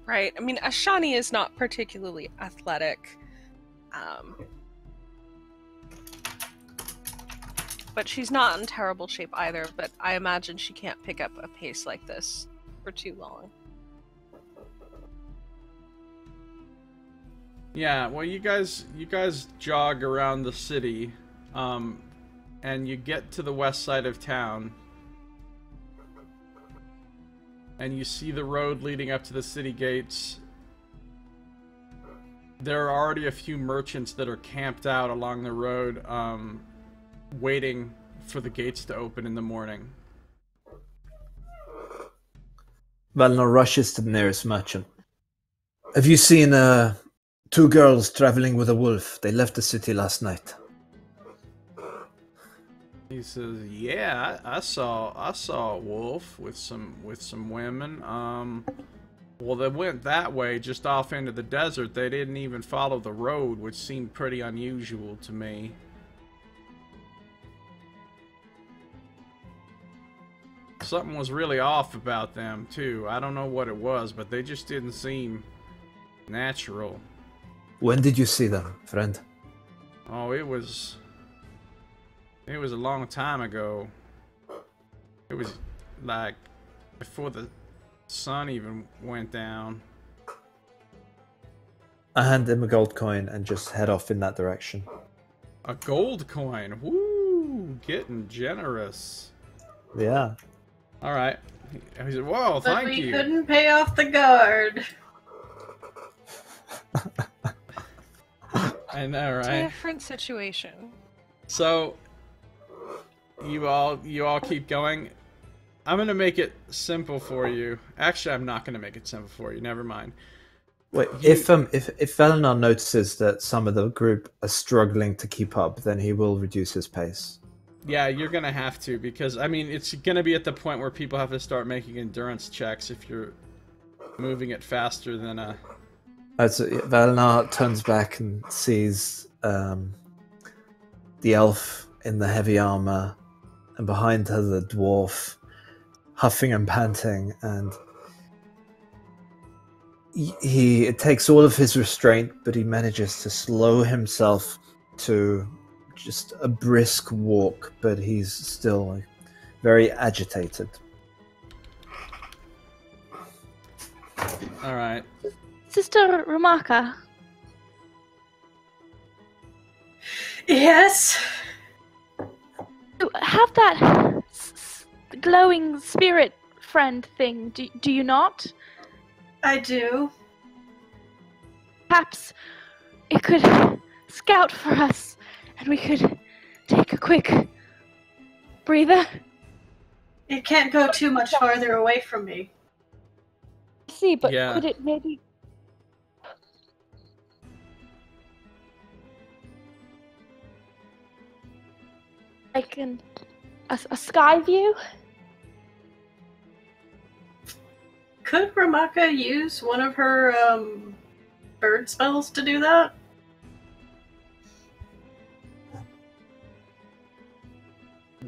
Right. I mean, Ashani is not particularly athletic. But she's not in terrible shape either, but I imagine she can't pick up a pace like this for too long. Yeah, well, you guys jog around the city, and you get to the west side of town, and you see the road leading up to the city gates. There are already a few merchants that are camped out along the road, waiting for the gates to open in the morning. Valnor rushes to the nearest merchant. Have you seen, two girls traveling with a wolf? They left the city last night. He says, "Yeah, I saw a wolf with some women. Well, they went that way, just off into the desert. They didn't even follow the road, which seemed pretty unusual to me." Something was really off about them, too. I don't know what it was, but they just didn't seem natural. When did you see them, friend? Oh, it was a long time ago. It was like before the sun even went down. I hand him a gold coin and just head off in that direction. A gold coin. Woo! Getting generous. Yeah. All right. He said, "Whoa, But thank we you." couldn't pay off the guard. I know, right? Different situation. So you all keep going. I'm gonna make it simple for you. Actually, I'm not gonna make it simple for you. Never mind. Wait, if Velenar notices that some of the group are struggling to keep up, then he will reduce his pace. Yeah, you're gonna have to, because I mean it's gonna be at the point where people have to start making endurance checks if you're moving it faster than a. As Velenar turns back and sees the elf in the heavy armor, and behind her the dwarf, huffing and panting, and he takes all of his restraint, but he manages to slow himself to just a brisk walk, but he's still very agitated. All right. Sister Ramaka, Yes. you have that glowing spirit friend thing, do you not? I do. Perhaps it could scout for us, and we could take a quick breather. It can't go too much farther away from me. I see, but Yeah. could it maybe... like a sky view? Could Ramaka use one of her bird spells to do that?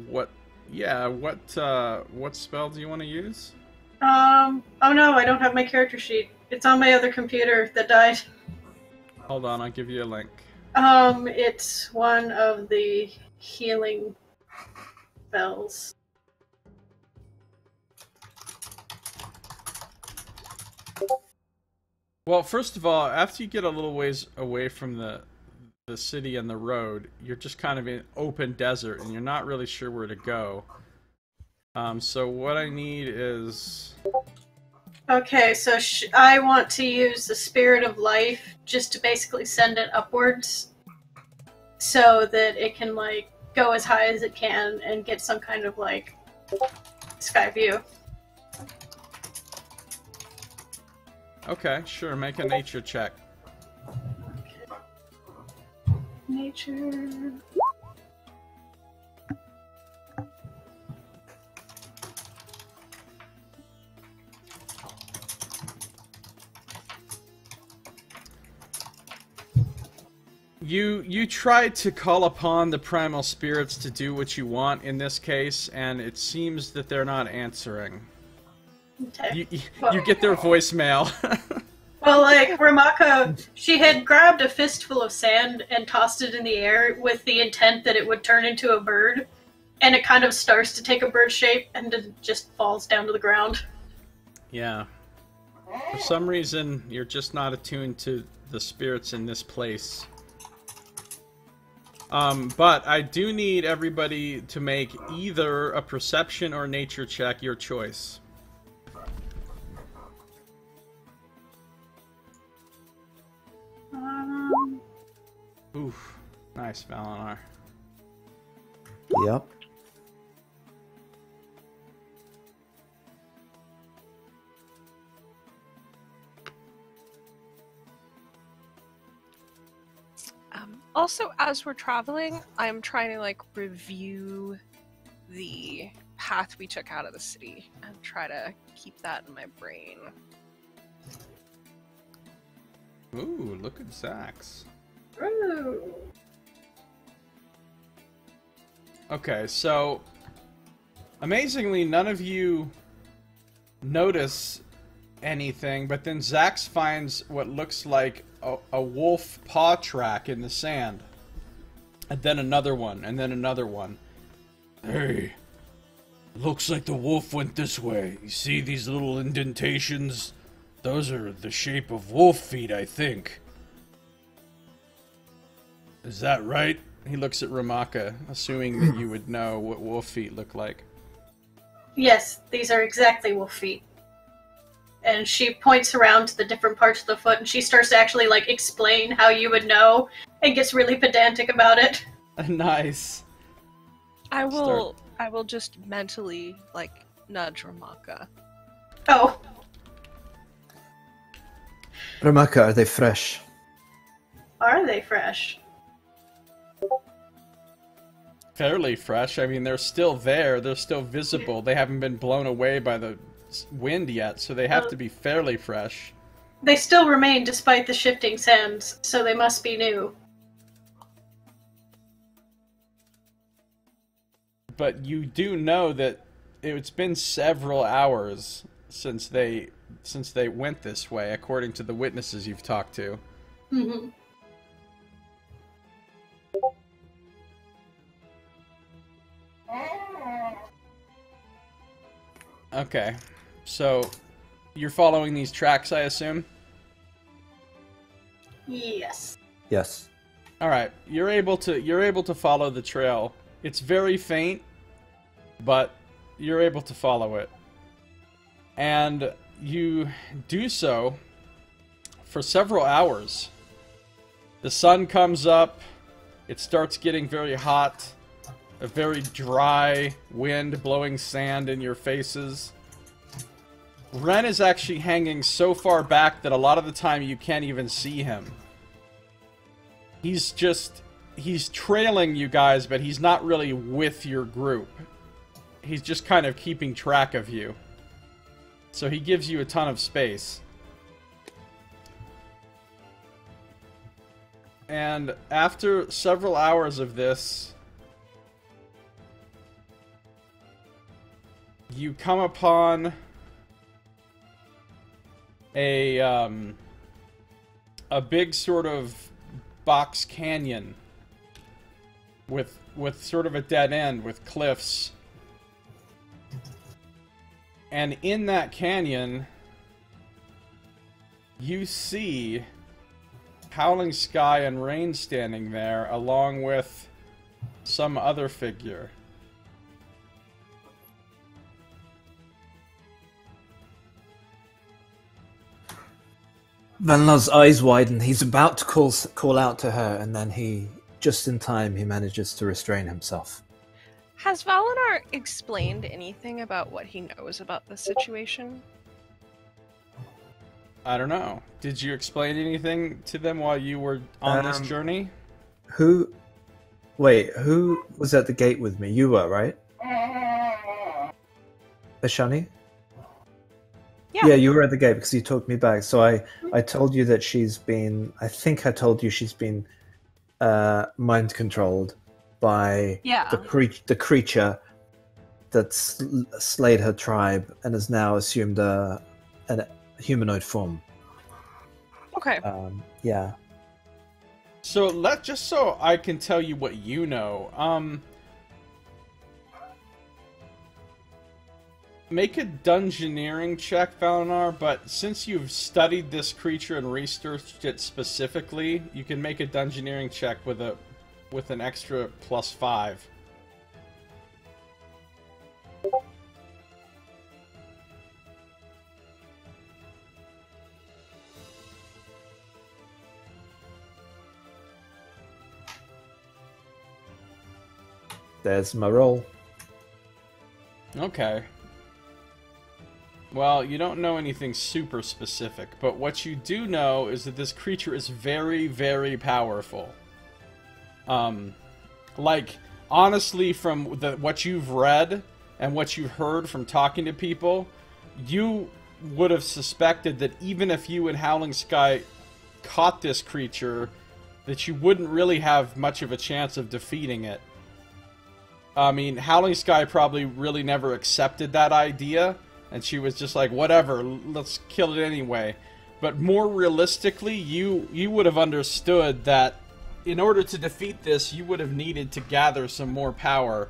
What? Yeah. What spell do you want to use? Oh no, I don't have my character sheet. It's on my other computer that died. Hold on, I'll give you a link. It's one of the healing spells. Well, first of all, after you get a little ways away from the city and the road, you're just kind of in open desert, and you're not really sure where to go. So what I need is... Okay, so I want to use the Spirit of Life just to basically send it upwards so that it can, like, go as high as it can and get some kind of, like, sky view. Okay, sure, make a nature check. Nature... You try to call upon the primal spirits to do what you want in this case, and it seems that they're not answering. Okay. You get their voicemail. Well, like, Ramaka, she had grabbed a fistful of sand and tossed it in the air with the intent that it would turn into a bird, and it kind of starts to take a bird shape and then just falls down to the ground. Yeah. For some reason, you're just not attuned to the spirits in this place. But I do need everybody to make either a perception or nature check, your choice. Oof. Nice, Valenar. Yep. Also, as we're traveling, I'm trying to, like, review the path we took out of the city and try to keep that in my brain. Ooh, look at Zax. Ooh. Okay, so amazingly, none of you notice anything, but then Zax finds what looks like a wolf paw track in the sand. And then another one, and then another one. Hey, looks like the wolf went this way. You see these little indentations? Those are the shape of wolf feet, I think. Is that right? He looks at Ramaka, assuming that you would know what wolf feet look like. Yes, these are exactly wolf feet. And she points around to the different parts of the foot, and she starts to actually, like, explain how you would know, and gets really pedantic about it. Nice. I will just mentally, like, nudge Ramaka. Oh. Ramaka, are they fresh? Are they fresh? Fairly fresh. I mean, they're still there. They're still visible. They haven't been blown away by the wind yet, so they have to be fairly fresh. They still remain despite the shifting sands, so they must be new. But you do know that it's been several hours since they went this way, according to the witnesses you've talked to. Mm-hmm. Okay, so you're following these tracks, I assume? Yes. Yes. All right, you're able to follow the trail. It's very faint, but you're able to follow it. And you do so for several hours. The sun comes up, it starts getting very hot, a very dry wind blowing sand in your faces. Ren is actually hanging so far back that a lot of the time you can't even see him. He's trailing you guys, but he's not really with your group. He's just kind of keeping track of you. So he gives you a ton of space. And after several hours of this, you come upon a big sort of box canyon with sort of a dead end with cliffs. And in that canyon, you see Howling Sky and Rain standing there, along with some other figure. Vanla's eyes widen. He's about to call out to her, and then just in time, he manages to restrain himself. Has Valinar explained anything about what he knows about the situation? I don't know. Did you explain anything to them while you were on this journey? Who was at the gate with me? You were, right? Ashani? Yeah, you were at the gate because you took me back. So I told you that I think I told you she's been mind controlled by the creature that slayed her tribe and has now assumed a humanoid form. Okay. Yeah. So just so I can tell you what you know, make a dungeoneering check, Valinar, but since you've studied this creature and researched it specifically, you can make a dungeoneering check with an extra +5. There's my roll. Okay. Well, you don't know anything super specific, but what you do know is that this creature is very, very powerful. Like, honestly, from what you've read and what you've heard from talking to people, you would have suspected that even if you and Howling Sky caught this creature, that you wouldn't really have much of a chance of defeating it. I mean, Howling Sky probably really never accepted that idea, and she was just like, whatever, let's kill it anyway. But more realistically, you would have understood that in order to defeat this, you would have needed to gather some more power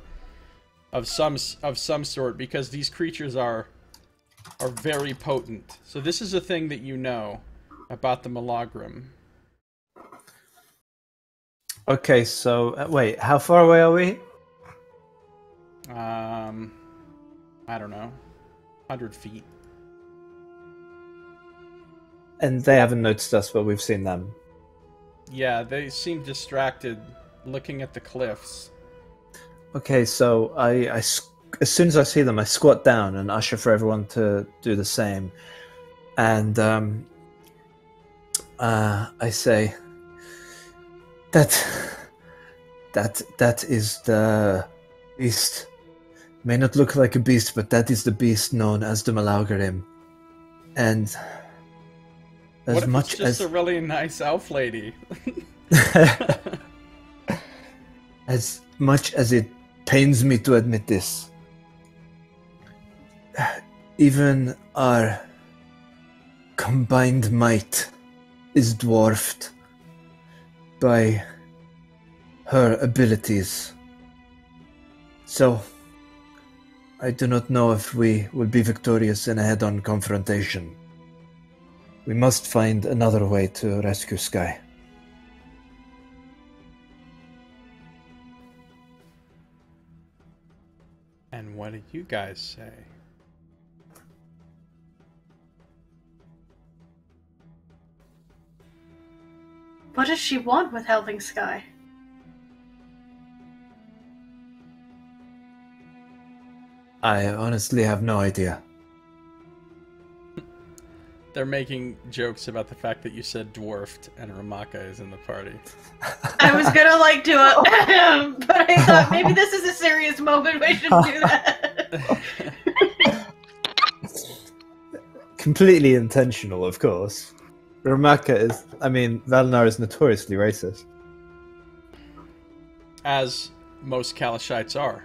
of some sort, because these creatures are very potent. So this is a thing that you know about the Milagrum. Okay, so wait, how far away are we? I don't know, 100 feet. And they haven't noticed us, but we've seen them. Yeah, they seem distracted, looking at the cliffs. Okay, so as soon as I see them, I squat down and usher for everyone to do the same. And I say, that is the beast. May not look like a beast, but that is the beast known as the Malaugarim. And as What if much it's just as a really nice elf lady? as much as it pains me to admit this, even our combined might is dwarfed by her abilities. So, I do not know if we will be victorious in a head-on confrontation. We must find another way to rescue Sky. And what do you guys say? What does she want with Howling Sky? I honestly have no idea. They're making jokes about the fact that you said dwarfed and Ramaka is in the party. I was gonna like do a but I thought maybe this is a serious moment, we shouldn't do that. Completely intentional, of course. Ramaka is, Valinar is notoriously racist. As most Kalashites are.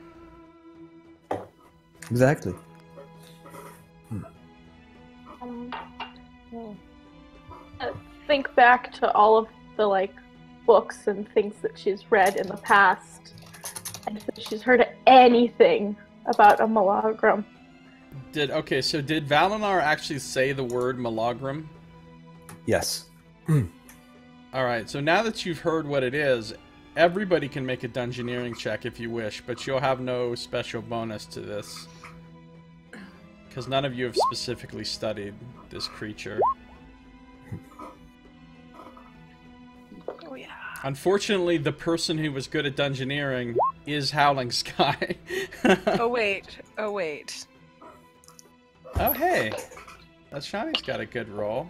Exactly. Think back to all of the books and things that she's read in the past, and if she's heard anything about a Malagram. Did Valinar actually say the word Malagrim? Yes. Alright, so now that you've heard what it is, everybody can make a dungeoneering check if you wish, but you'll have no special bonus to this. Because none of you have specifically studied this creature. Oh yeah. Unfortunately, the person who was good at dungeoneering is Howling Sky. Oh wait. Oh hey. Shani's got a good roll.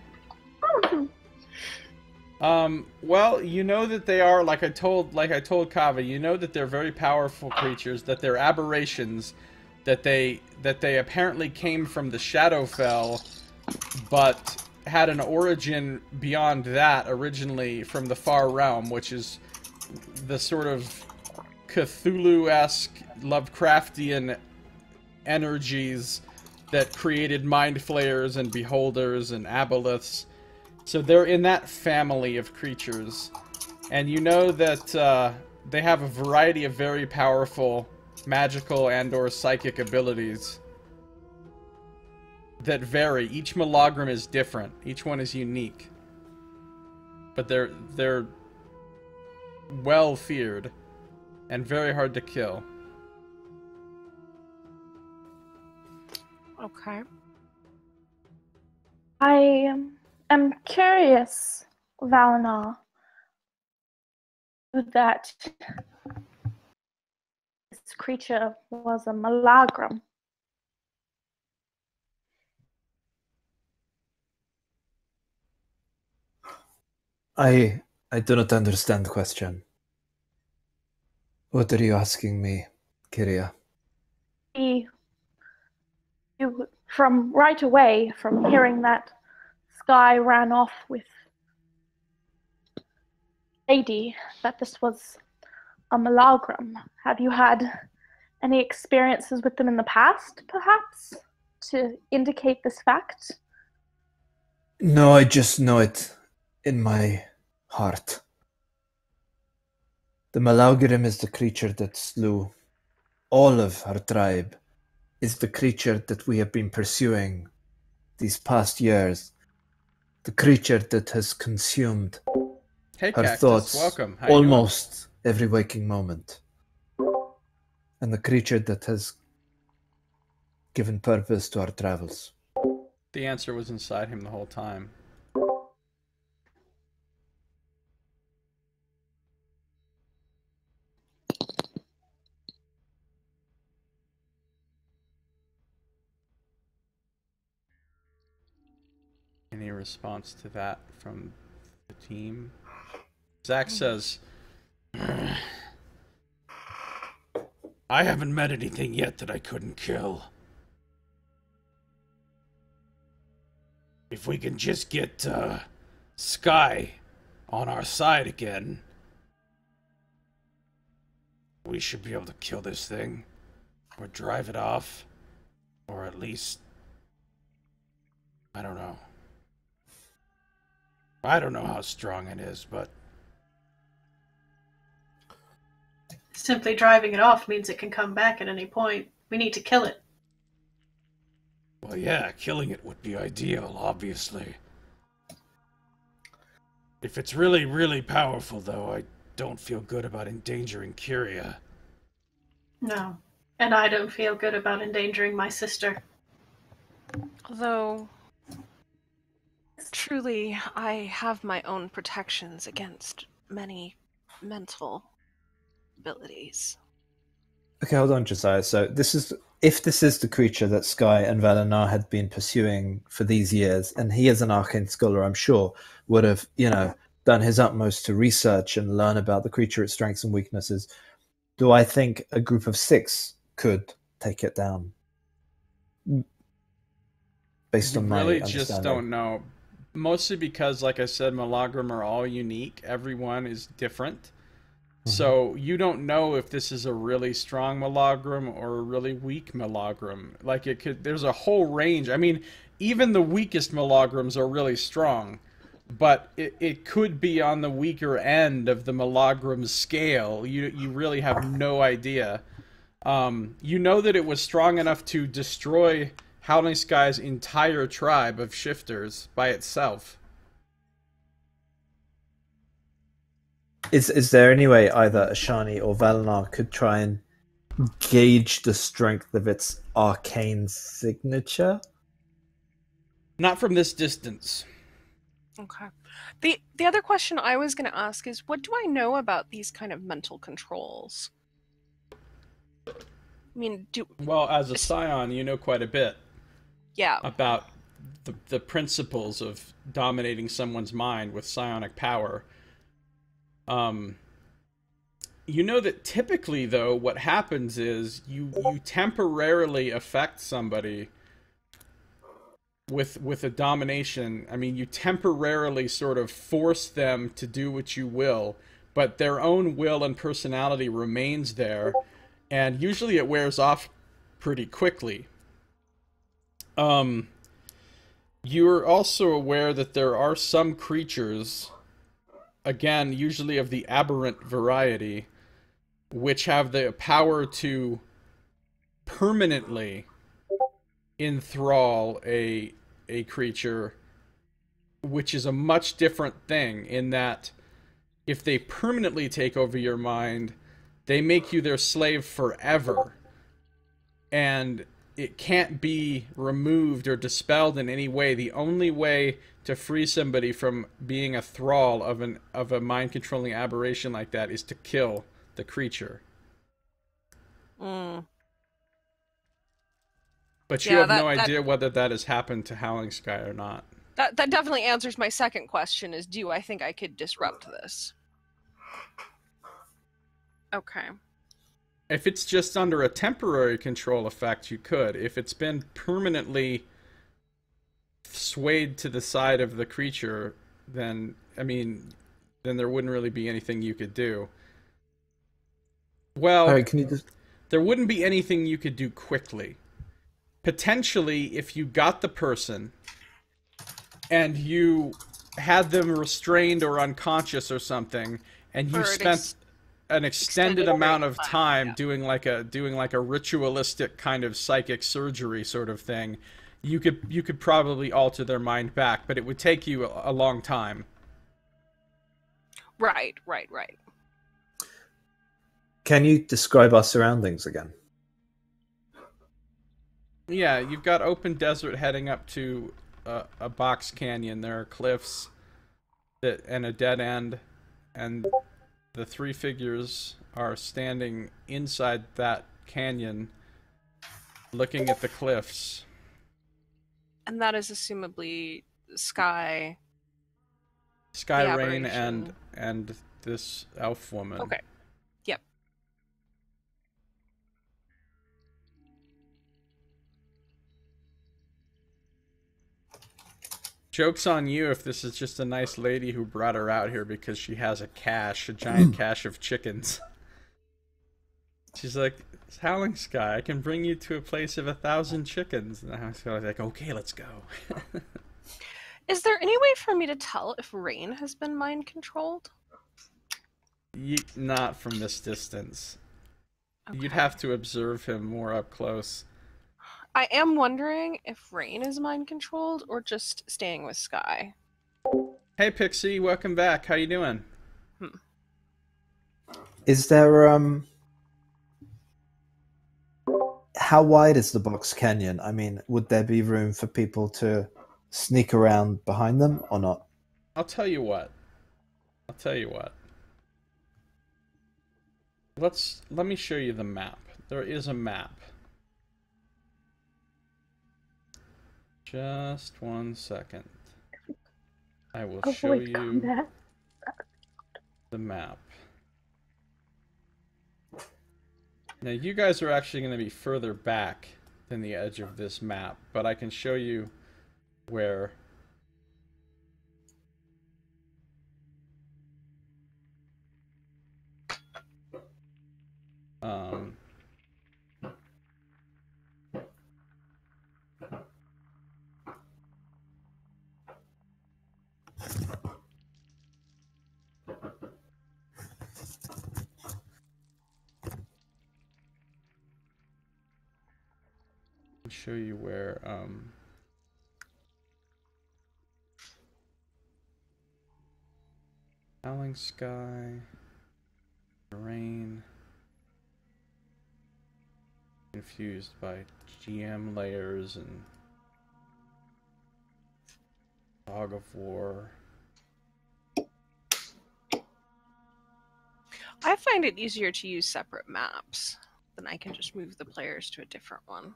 Well, you know that they are, like I told Kava, you know that they're very powerful creatures, that they're aberrations, that they apparently came from the Shadowfell, but had an origin beyond that, originally from the Far Realm, which is the sort of Cthulhu-esque, Lovecraftian energies that created Mind Flayers and Beholders and Aboleths. So they're in that family of creatures. And you know that they have a variety of very powerful magical and or psychic abilities that vary. Each Malagrim is different. Each one is unique. But they're well feared and very hard to kill. Okay. I am curious, Valinor, that this creature was a Malagrim. I do not understand the question. What are you asking me, Kiria? You, from right away, from hearing that Sky ran off with Lady, that this was a Malagrim. Have you had any experiences with them in the past, perhaps, to indicate this fact? No, I just know it in my heart. The Malaugarim is the creature that slew all of our tribe. Is the creature that we have been pursuing these past years. The creature that has consumed Hey, her Cactus, thoughts welcome. How you almost every waking moment. And the creature that has given purpose to our travels. The answer was inside him the whole time. Any response to that from the team? Zach says, I haven't met anything yet that I couldn't kill. If we can just get Sky on our side again, we should be able to kill this thing, or drive it off, or at least, I don't know. I don't know how strong it is, but Simply driving it off means it can come back at any point. We need to kill it. well, yeah, killing it would be ideal, obviously. If it's really, really powerful, though, I don't feel good about endangering Curia. No. And I don't feel good about endangering my sister. Although, truly, I have my own protections against many mental abilities. Okay, hold on, Josiah. So if this is the creature that Sky and Valinar had been pursuing for these years, and he as an arcane scholar, I'm sure, would have, done his utmost to research and learn about the creature, its strengths and weaknesses. Do I think a group of 6 could take it down? Based on my really understanding. just don't know. Mostly because, like I said, Malagrim are all unique. Everyone is different. So you don't know if this is a really strong Malagrim or a really weak Malagrim. Like, there's a whole range. I mean, even the weakest Malagrims are really strong, but it could be on the weaker end of the Malagrim scale. You really have no idea. You know that it was strong enough to destroy Howling Sky's entire tribe of shifters by itself. Is there any way either Ashani or Valinar could try and gauge the strength of its arcane signature? Not from this distance. Okay. The other question I was going to ask is, what do I know about these kind of mental controls? I mean, Well, as a scion, you know quite a bit. Yeah. About the principles of dominating someone's mind with psionic power. You know that typically, though, what happens is you temporarily affect somebody with a domination. I mean, you temporarily sort of force them to do what you will, but their own will and personality remains there, and usually it wears off pretty quickly. You're also aware that there are some creatures, again, usually of the aberrant variety, which have the power to permanently enthrall a creature, which is a much different thing in that if they permanently take over your mind, they make you their slave forever. And it can't be removed or dispelled in any way. The only way to free somebody from being a thrall of a mind-controlling aberration like that is to kill the creature. But you have no idea whether that has happened to Howling Sky or not. That definitely answers my second question, is do I think I could disrupt this? Okay. If it's just under a temporary control effect, you could. If it's been permanently swayed to the side of the creature, then, I mean, then there wouldn't really be anything you could do. Well, Alright, can you just... there wouldn't be anything you could do quickly. Potentially, if you got the person and you had them restrained or unconscious or something, and you spent an extended amount of time doing like a ritualistic kind of psychic surgery sort of thing, you could probably alter their mind back, but it would take you a long time. Right. Can you describe our surroundings again? Yeah, you've got open desert heading up to a box canyon. There are cliffs and a dead end, and the three figures are standing inside that canyon, looking at the cliffs. And that is assumably Sky. Sky, The Rain, aberration. and this elf woman. Okay. Yep. Joke's on you if this is just a nice lady who brought her out here because she has a giant cache of chickens. She's like, Howling Sky, I can bring you to a place of 1,000 chickens. And I was like, okay, let's go. Is there any way for me to tell if Rain has been mind controlled? Not from this distance. Okay. You'd have to observe him more up close. I am wondering if Rain is mind controlled or just staying with Sky. Hey Pixie, welcome back. How you doing? Is there how wide is the box canyon? I mean, would there be room for people to sneak around behind them or not? I'll tell you what. Let me show you the map. There is a map. Just 1 second. I will show you the map. Now you guys are actually going to be further back than the edge of this map, but I can show you where show you where Howling Sky, Rain, confused by GM layers and Fog of War. I find it easier to use separate maps. Then I can just move the players to a different one.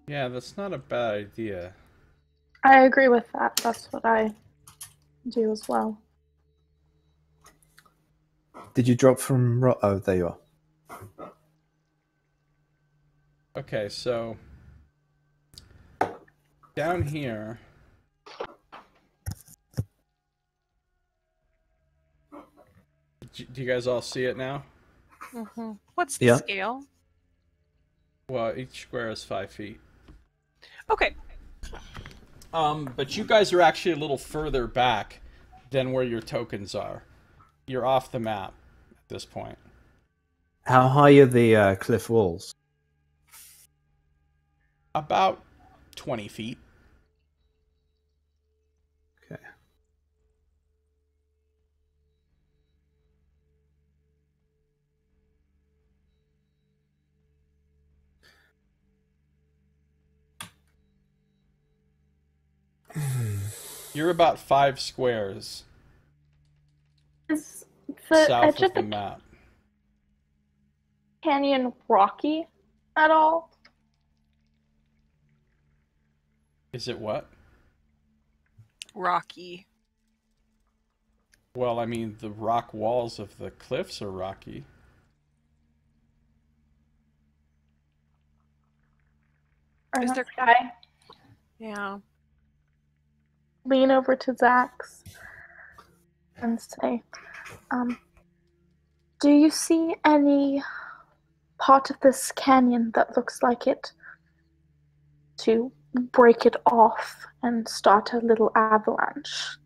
Yeah, that's not a bad idea. I agree with that. That's what I do as well. Did you drop from... Oh, there you are. Okay, so down here, do you guys all see it now? Mm-hmm. What's the Yeah. scale? Well, each square is 5 feet. Okay. But you guys are actually a little further back than where your tokens are. You're off the map at this point. How high are the cliff walls? About 20 feet. Okay. You're about 5 squares Is the south edge of of the the map. canyon rocky at all? Is it what? Rocky. Well, I mean, the rock walls of the cliffs are rocky. Or Is not there- Sky? Yeah. Lean over to Zax and say, do you see any part of this canyon that looks like it to break it off and start a little avalanche?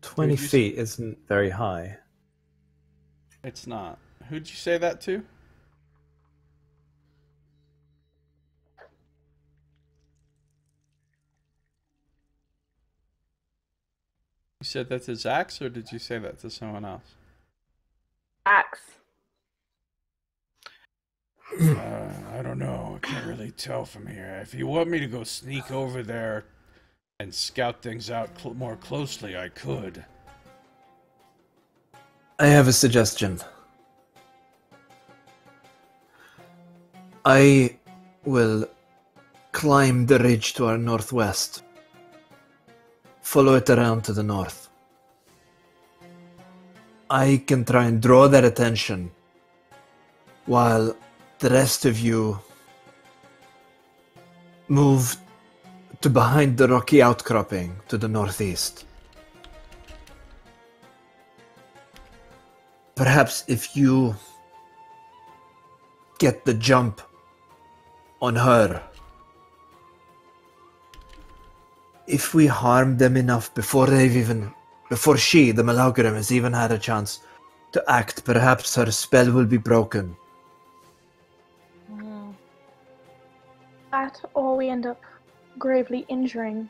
Twenty Who'd you feet isn't very high. It's not. Who'd you say that to? said that to Zax, or did you say that to someone else? Axe. I don't know. I can't really tell from here. If you want me to go sneak over there and scout things out more closely, I could. I have a suggestion. I will climb the ridge to our northwest. Follow it around to the north. I can try and draw their attention while the rest of you move to behind the rocky outcropping to the northeast. Perhaps if you get the jump on her, if we harm them enough before she, the Malogrim, has even had a chance to act, perhaps her spell will be broken. That, or we end up gravely injuring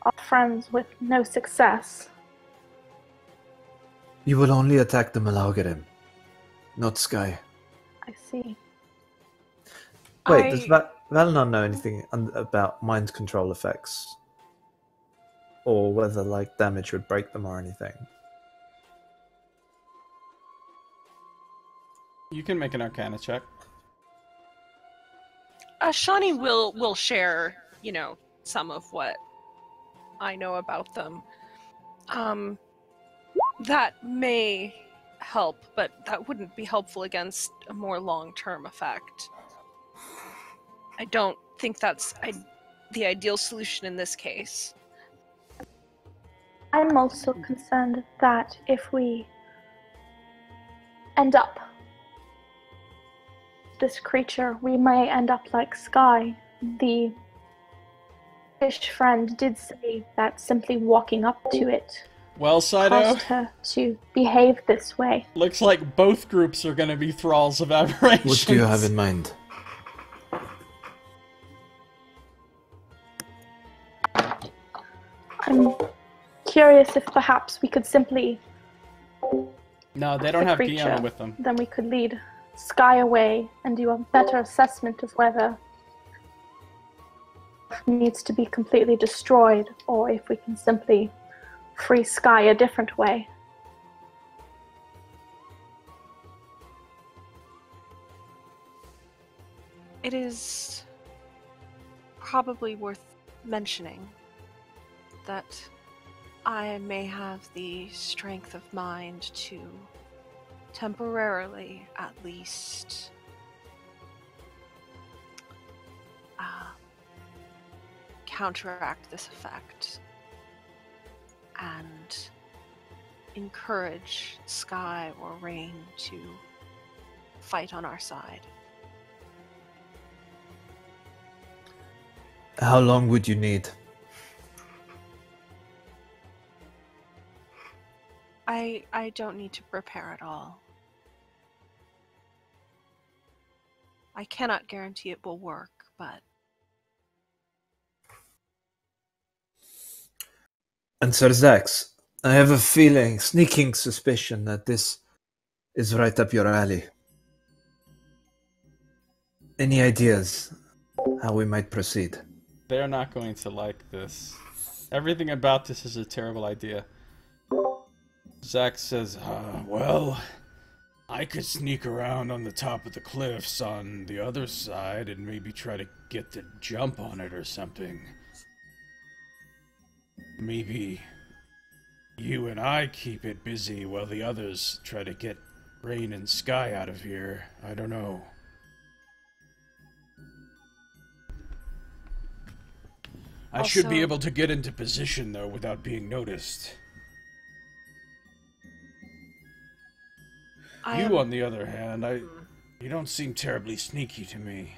our friends with no success. You will only attack the Malogrim, not Sky. I see. Wait, does Val not know anything about mind control effects? Or whether, like, damage would break them or anything? You can make an Arcana check. Shawnee will share, some of what I know about them. That may help, but that wouldn't be helpful against a more long-term effect. I don't think that's the ideal solution in this case. I'm also concerned that if we end up this creature, we may end up like Sky. The fish friend did say that simply walking up to it Well, Saito, caused her to behave this way. looks like both groups are going to be thralls of aberrations. What do you have in mind? I'm curious if perhaps we could simply No, they don't have creature, Fiona with them. then we could lead Sky away and do a better assessment of whether it needs to be completely destroyed or if we can simply free Sky a different way. It is probably worth mentioning that I may have the strength of mind to temporarily, at least, counteract this effect and encourage Sky or Rain to fight on our side. How long would you need? I don't need to prepare at all. I cannot guarantee it will work, but... And Sir Zax, I have a sneaking suspicion that this is right up your alley. Any ideas how we might proceed? They're not going to like this. Everything about this is a terrible idea. Zack says, Well, I could sneak around on the top of the cliffs on the other side and maybe try to get the jump on it or something. Maybe you and I keep it busy while the others try to get Rain and Sky out of here. I don't know. I should be able to get into position, though, without being noticed. You, on the other hand, you don't seem terribly sneaky to me.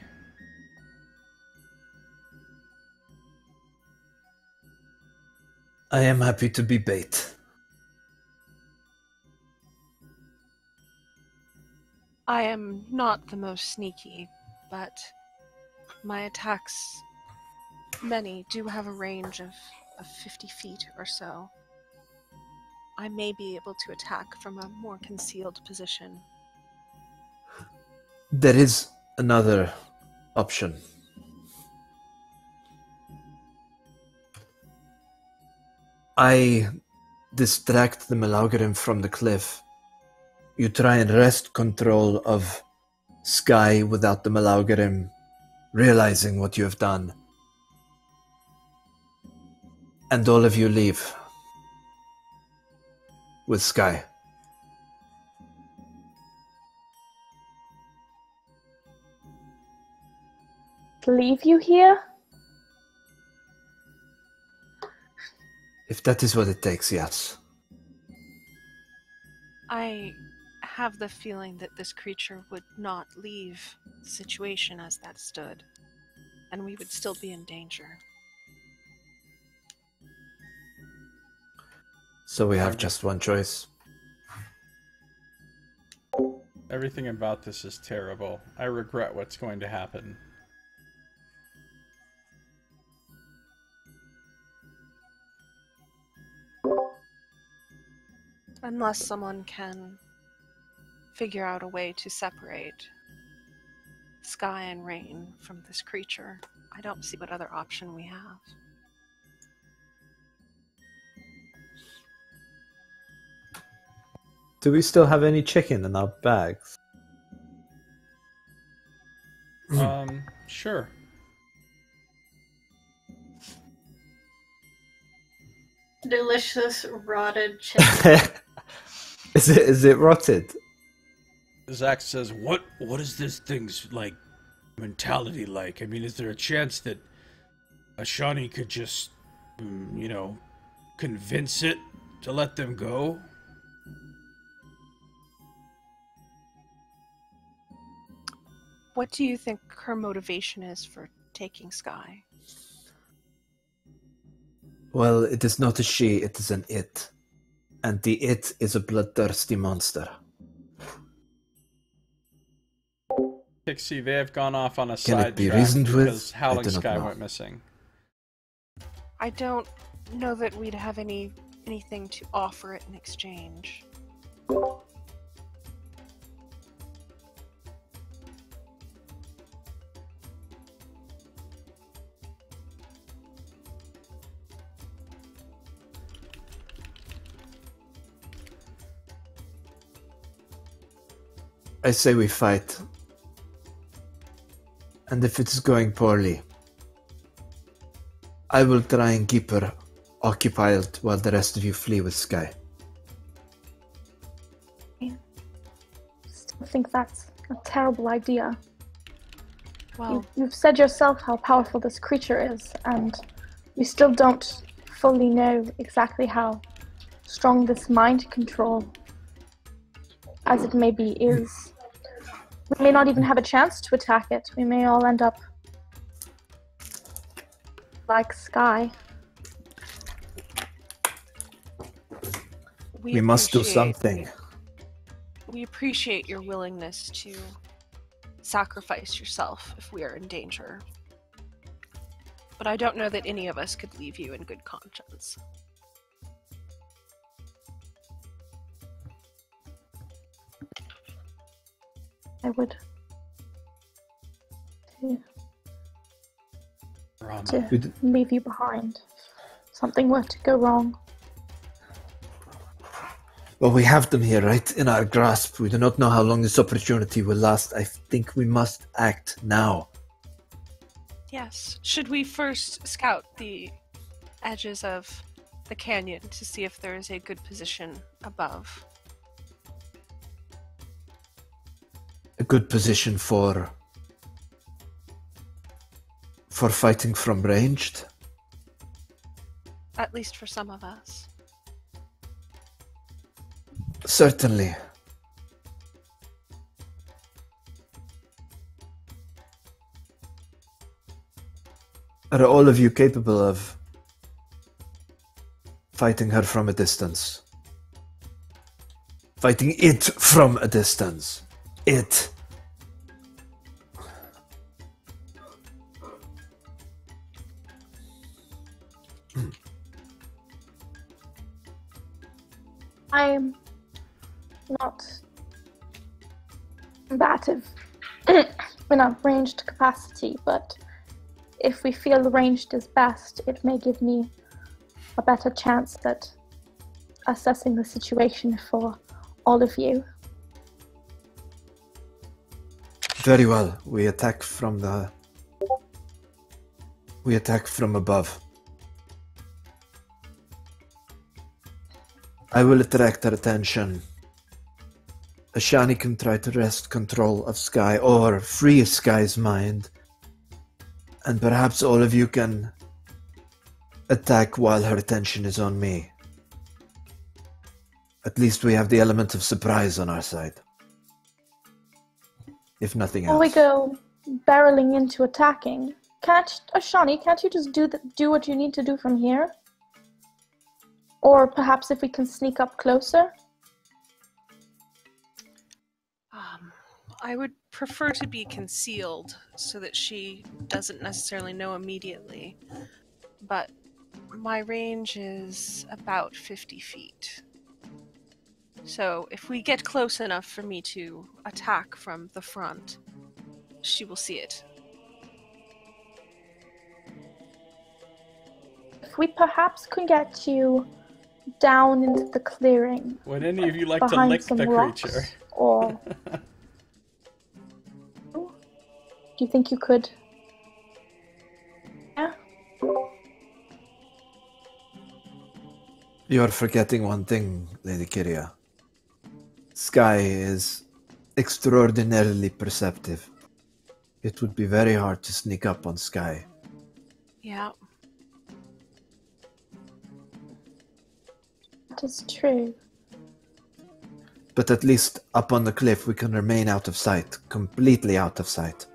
I am happy to be bait. I am not the most sneaky, but my attacks, many, do have a range of of 50 feet or so, I may be able to attack from a more concealed position. There is another option. I distract the Malaugarim from the cliff. You try and wrest control of Sky without the Malaugarim realizing what you have done. And all of you leave with Sky. Leave you here? If that is what it takes, yes. I have the feeling that this creature would not leave the situation as that stood, and we would still be in danger. So we have just one choice. Everything about this is terrible. I regret what's going to happen. Unless someone can figure out a way to separate Sky and Rain from this creature, I don't see what other option we have. Do we still have any chicken in our bags? Sure. Delicious rotted chicken. Is it rotted? Zach says, what is this thing's, like, mentality like? I mean, is there a chance that Ashani could just, convince it to let them go? What do you think her motivation is for taking Sky? Well, it is not a she, it is an it. And the it is a bloodthirsty monster. Pixie, they have gone off on a Can it be sidetrack reasoned with? because Howling I do not Sky know. went missing. I don't know that we'd have anything to offer it in exchange. I say we fight. And if it is going poorly, I will try and keep her occupied while the rest of you flee with Sky. I still think that's a terrible idea. Well, You've said yourself how powerful this creature is, and we still don't fully know exactly how strong this mind control, as it maybe is. We may not even have a chance to attack it. We may all end up like Sky. We must do appreciate- something. We appreciate your willingness to sacrifice yourself if we are in danger. But I don't know that any of us could leave you in good conscience. I would. To We d- leave you behind. If something were to go wrong. Well, we have them here, right, in our grasp. We do not know how long this opportunity will last. I think we must act now. Yes. Should we first scout the edges of the canyon to see if there is a good position above? A good position for fighting from ranged. At least for some of us. Certainly. Are all of you capable of fighting her from a distance? Fighting it from a distance. It. I'm not combative in a ranged capacity, but if we feel ranged is best, it may give me a better chance at assessing the situation for all of you. Very well. We attack from above. I will attract their attention. Ashani can try to wrest control of Sky or free Sky's mind. And perhaps all of you can attack while her attention is on me. At least we have the element of surprise on our side. If nothing else. Before we go barreling into attacking, Ashani, can't you just do what you need to do from here? Or perhaps if we can sneak up closer? I would prefer to be concealed so that she doesn't necessarily know immediately. But my range is about 50 feet. So if we get close enough for me to attack from the front, she will see it. If we perhaps can get you down into the clearing. Would any of you like to lick the creature? Or do you think you could? Yeah. You're forgetting one thing, Lady Kyria. Sky is extraordinarily perceptive. It would be very hard to sneak up on Sky. Yeah. That is true. But at least up on the cliff we can remain out of sight, completely out of sight.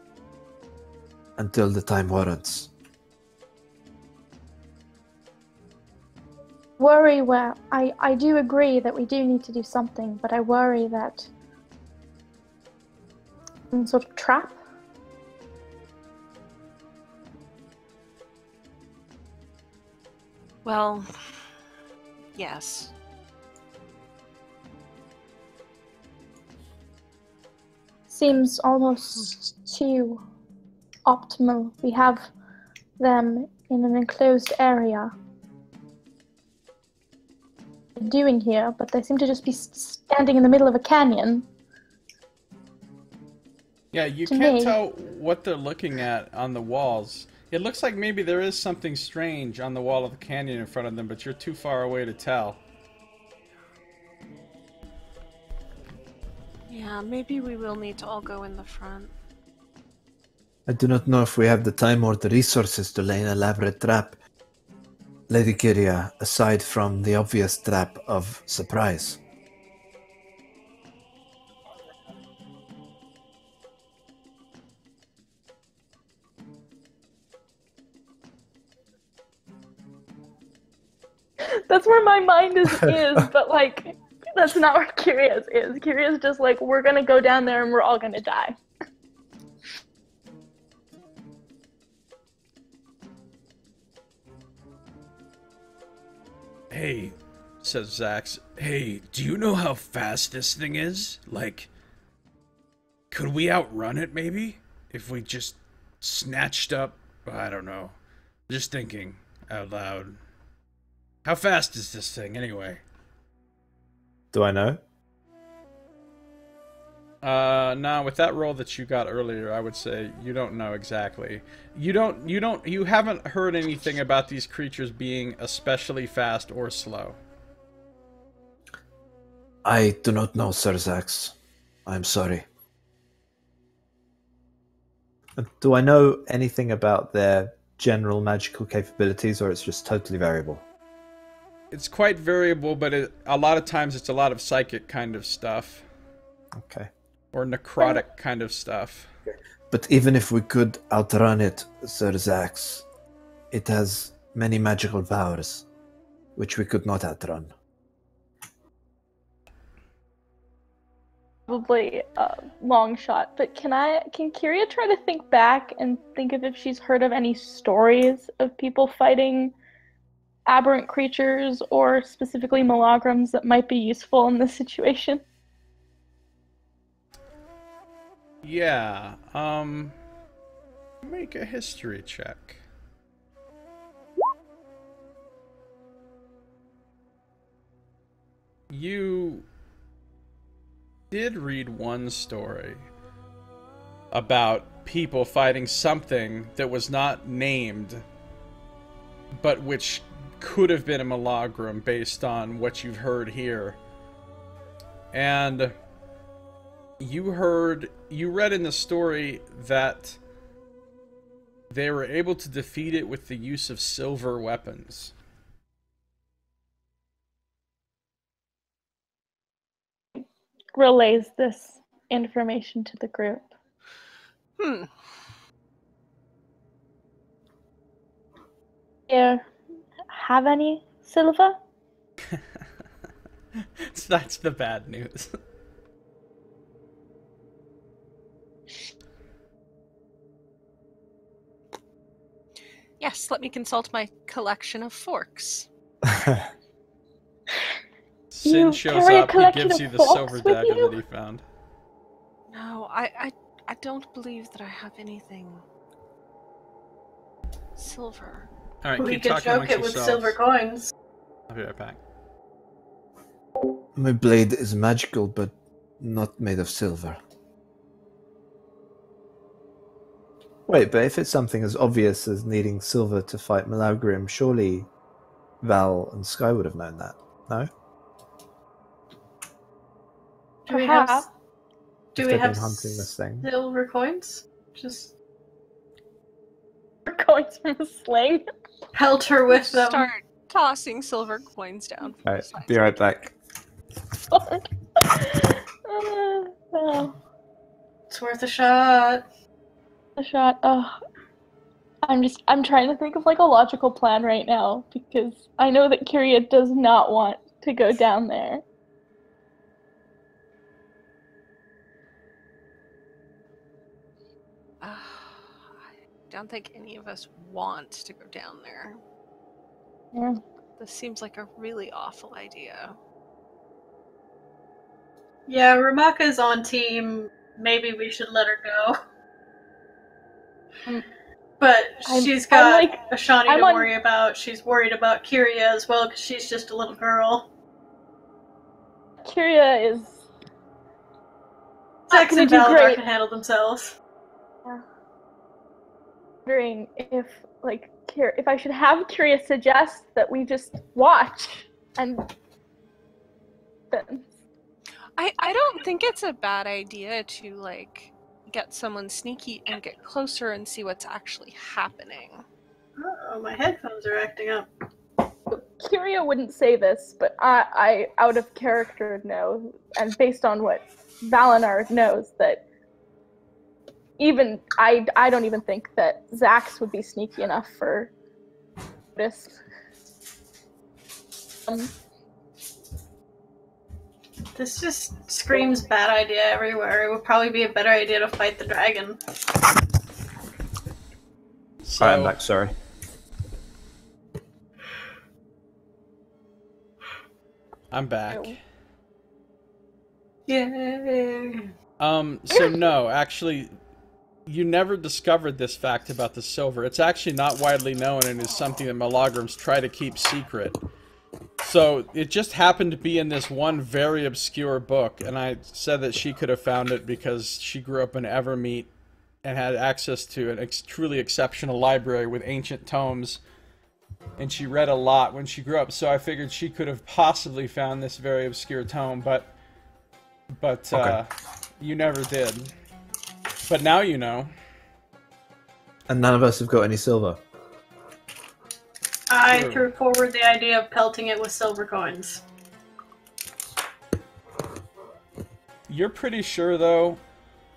Until the time warrants. Worry where I do agree that we do need to do something, but I worry that some sort of trap. Well, yes. Seems almost too optimal. We have them in an enclosed area. Doing here, but they seem to just be standing in the middle of a canyon. Yeah, you can't tell what they're looking at on the walls. It looks like maybe there is something strange on the wall of the canyon in front of them, but you're too far away to tell. Yeah, maybe we will need to all go in the front. I do not know if we have the time or the resources to lay an elaborate trap. Lady Kyria, aside from the obvious trap of surprise. That's where my mind is, but like, that's not where Kyria's is. Kyria's just like, we're gonna go down there and we're all gonna die. Hey, says Zax. Hey, do you know how fast this thing is? Like, could we outrun it maybe? If we just snatched up, I don't know. Just thinking out loud. How fast is this thing anyway? Do I know? No, with that roll that you got earlier, I would say you don't know exactly. You haven't heard anything about these creatures being especially fast or slow. I do not know, Sir Zax. I'm sorry. Do I know anything about their general magical capabilities, or it's just totally variable? It's quite variable, but a lot of times it's a lot of psychic kind of stuff. Okay. Or necrotic kind of stuff. But even if we could outrun it, Sir Zax, it has many magical powers, which we could not outrun. Probably a long shot, but can Kyria try to think back and think of if she's heard of any stories of people fighting aberrant creatures or specifically Malagrams that might be useful in this situation? Yeah, make a history check. You did read one story about people fighting something that was not named, but which could have been a Malagram based on what you've heard here. And you read in the story that they were able to defeat it with the use of silver weapons. Relays this information to the group. You have any silver? That's the bad news. Yes, let me consult my collection of forks. Sin You shows carry a up, he collection gives of you the forks silver with dagger you? that he found. No, I don't believe that I have anything silver. Alright, We keep could talking choke amongst it with yourselves. silver coins. I'll be right back. My blade is magical, but not made of silver. Wait, but if it's something as obvious as needing silver to fight Malagrim, surely Val and Sky would have known that, no? Do we have Perhaps. do If we they've have been hunting this thing. silver coins? Just Coins from a sling. pelt her with them. Start tossing silver coins down. From the Alright, sides. be right back. Oh, It's worth a shot. a shot. Oh, I'm trying to think of like a logical plan right now because I know that Kyria does not want to go down there. I don't think any of us want to go down there. Yeah. This seems like a really awful idea. Yeah, Ramaka's on team. Maybe we should let her go. But she's got Ashani to worry about. She's worried about Kyria as well because she's just a little girl. Kyria is Zex and gonna do Valadar great. can handle themselves. Yeah. Wondering if if I should have Kyria suggest that we just watch and then. I don't think it's a bad idea to like get someone sneaky and get closer and see what's actually happening. Uh-oh, my headphones are acting up. Kyria wouldn't say this, but I out of character know, and based on what Valinar knows, that even I don't even think that Zax would be sneaky enough for this. This just screams bad idea everywhere. It would probably be a better idea to fight the dragon. So, I'm back, sorry. I'm back. Yay! So no, actually, you never discovered this fact about the silver. It's actually not widely known and is something that Malagrams try to keep secret. So it just happened to be in this one very obscure book, and I said that she could have found it because she grew up in Evermeet and had access to an truly exceptional library with ancient tomes, and she read a lot when she grew up. So I figured she could have possibly found this very obscure tome, but Okay. You never did. But now you know. And none of us have got any silver. I True. threw forward the idea of pelting it with silver coins. You're pretty sure, though,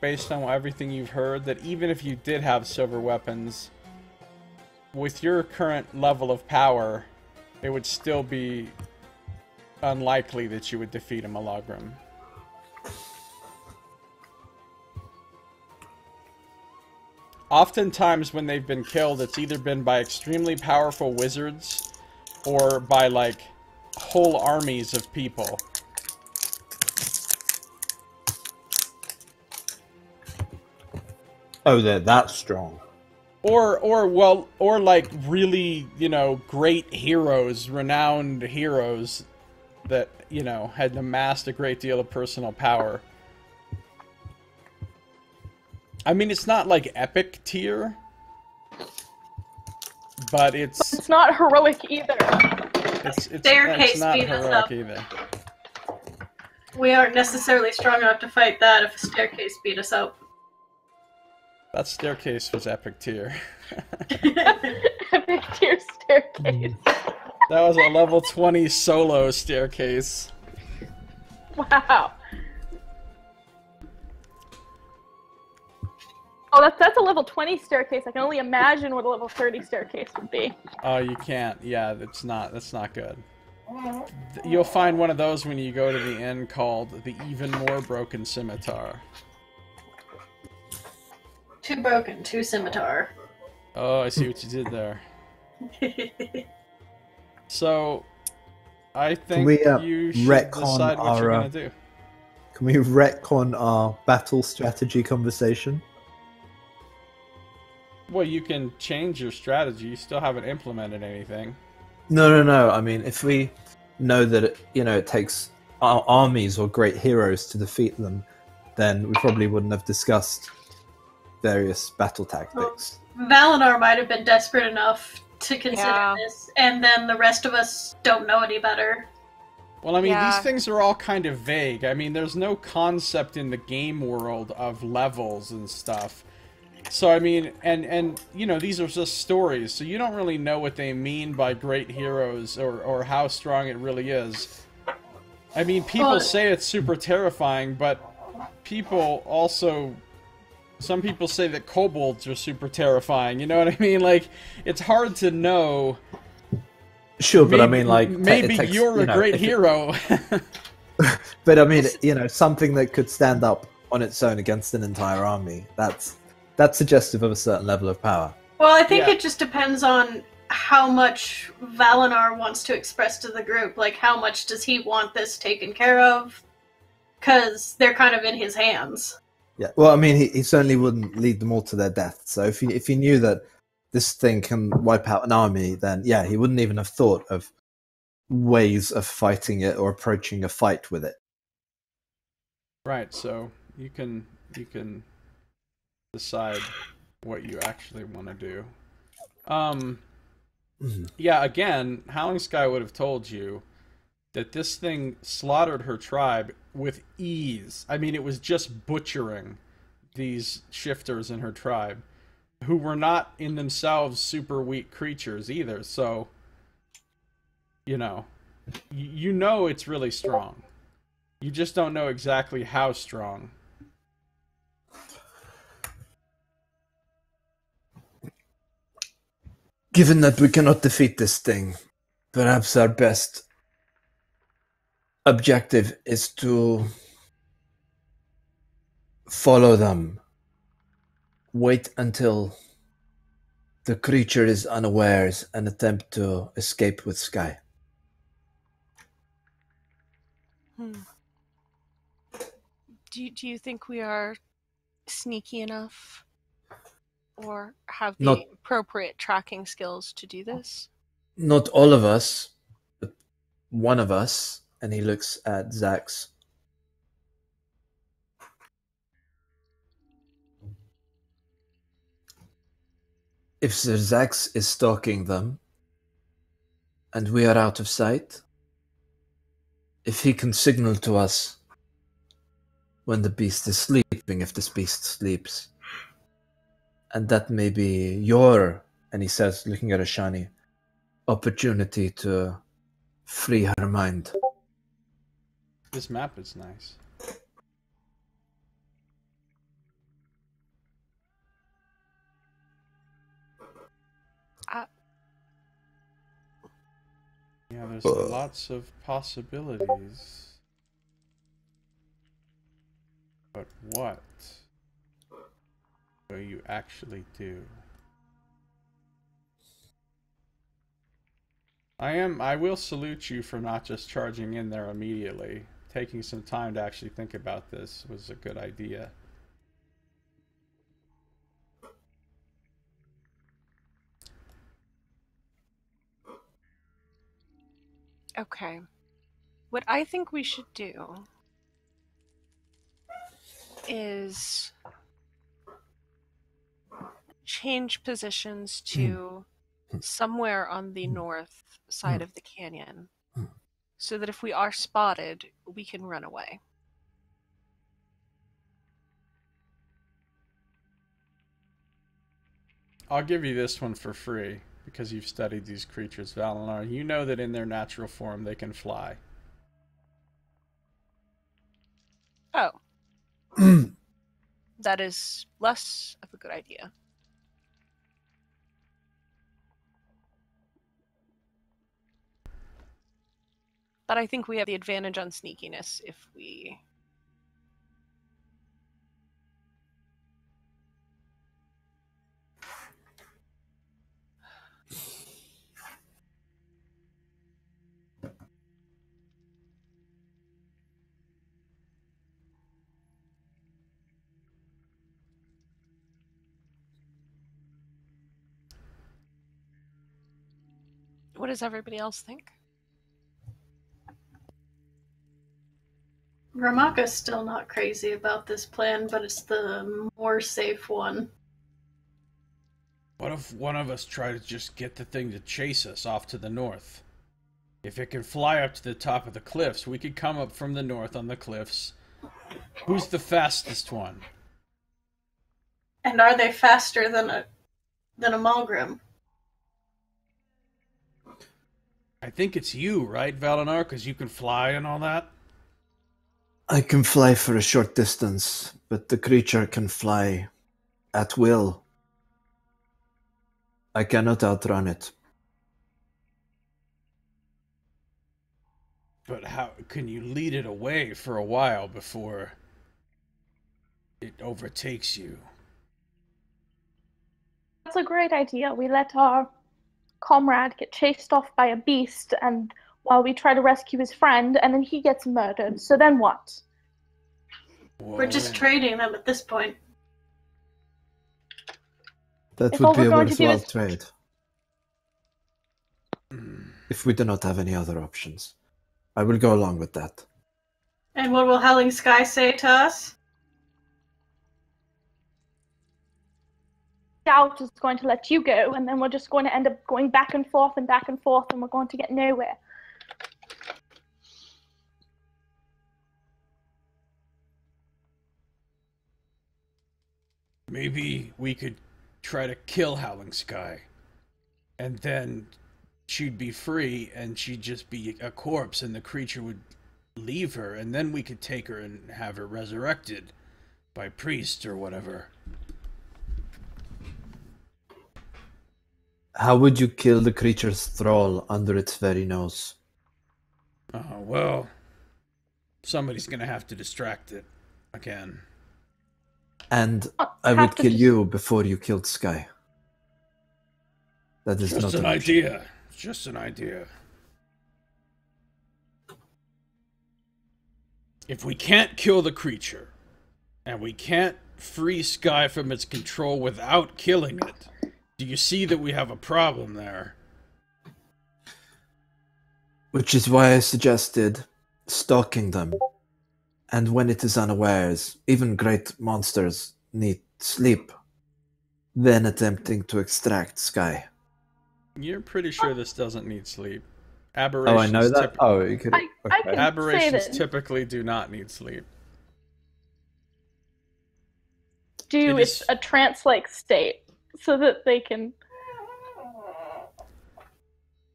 based on everything you've heard, that even if you did have silver weapons, with your current level of power, it would still be unlikely that you would defeat a Malagram. Oftentimes when they've been killed, it's either been by extremely powerful wizards or by, like, whole armies of people. Oh, they're that strong. Or like really, you know, great heroes, renowned heroes that, you know, had amassed a great deal of personal power. I mean, it's not like epic tier, but It's not heroic either. Staircase not beat us heroic up. either. We aren't necessarily strong enough to fight that if a staircase beat us up. That staircase was epic tier. Epic tier staircase. That was a level 20 solo staircase. Wow. Oh, that's a level 20 staircase. I can only imagine what a level 30 staircase would be. Oh, you can't. Yeah, that's not good. You'll find one of those when you go to the inn called the Even More Broken Scimitar. Too broken, too scimitar. Oh, I see what you did there. So, I think we, you should retcon decide what you're our, gonna do. Can we retcon our battle strategy conversation? Well, you can change your strategy. You still haven't implemented anything. No. I mean, if we know that it takes armies or great heroes to defeat them, then we probably wouldn't have discussed various battle tactics. Valinor might have been desperate enough to consider this, and then the rest of us don't know any better. Well, I mean, these things are all kind of vague. I mean, there's no concept in the game world of levels and stuff. So, I mean, and you know, these are just stories, so you don't really know what they mean by great heroes or how strong it really is. I mean, people say it's super terrifying, but people also... Some people say that kobolds are super terrifying, you know what I mean? Like, it's hard to know. Sure, but I mean, like... Maybe you're a great hero. But I mean, something that could stand up on its own against an entire army, that's suggestive of a certain level of power. Well, I think it just depends on how much Valinor wants to express to the group. Like, how much does he want this taken care of? Because they're kind of in his hands. Yeah, well, I mean, he certainly wouldn't lead them all to their death. So if he knew that this thing can wipe out an army, then yeah, he wouldn't even have thought of ways of fighting it or approaching a fight with it. Right, so you can decide what you actually want to do. Yeah, again, Howling Sky would have told you that this thing slaughtered her tribe with ease. I mean, it was just butchering these shifters in her tribe, who were not in themselves super weak creatures either, so, you know it's really strong. You just don't know exactly how strong. Given that we cannot defeat this thing, perhaps our best objective is to follow them. Wait until the creature is unawares and attempt to escape with Sky. Do you think we are sneaky enough or have the appropriate tracking skills to do this? Not all of us, but one of us, and he looks at Zax. If Sir Zax is stalking them, and we are out of sight, if he can signal to us when the beast is sleeping, if this beast sleeps, and that may be your, and he says, looking at Ashani, opportunity to free her mind. This map is nice. Yeah, there's lots of possibilities. But what will you actually do? I will salute you for not just charging in there immediately. Taking some time to actually think about this was a good idea. Okay. What I think we should do is change positions to somewhere on the north side of the canyon, so that if we are spotted, we can run away. I'll give you this one for free, because you've studied these creatures, Valinar. You know that in their natural form they can fly. Oh. That is less of a good idea. But I think we have the advantage on sneakiness if we... What does everybody else think? Ramaka's still not crazy about this plan, but it's the more safe one. What if one of us try to just get the thing to chase us off to the north? If it can fly up to the top of the cliffs, we could come up from the north on the cliffs. Who's the fastest one? And are they faster than a Malgrim? I think it's you, right, Valinar? Because you can fly and all that? I can fly for a short distance, but the creature can fly at will. I cannot outrun it. But how can you lead it away for a while before it overtakes you? That's a great idea. We let our comrade get chased off by a beast, and while we try to rescue his friend, and then he gets murdered. So then what? Whoa. We're just trading them at this point. That If would all be we're a going to do worthwhile is- trade. If we do not have any other options. I will go along with that. And what will Howling Sky say to us? Doubt is going to let you go, and then we're just going to end up going back and forth, and we're going to get nowhere. Maybe we could try to kill Howling Sky. And then she'd be free, and she'd just be a corpse, and the creature would leave her, and then we could take her and have her resurrected by priest or whatever. How would you kill the creature's thrall under its very nose? Well, somebody's gonna have to distract it again. And I would kill you before you killed Sky. That is Just not an an option. idea. Just an idea. If we can't kill the creature, and we can't free Sky from its control without killing it, do you see that we have a problem there? Which is why I suggested stalking them. And when it is unawares, even great monsters need sleep. Then attempting to extract Sky. You're pretty sure this doesn't need sleep. Oh, Aberrations I know that? Oh, you could... I okay. can Aberrations say that. typically do not need sleep. Do It it's is- a trance-like state, so that they can.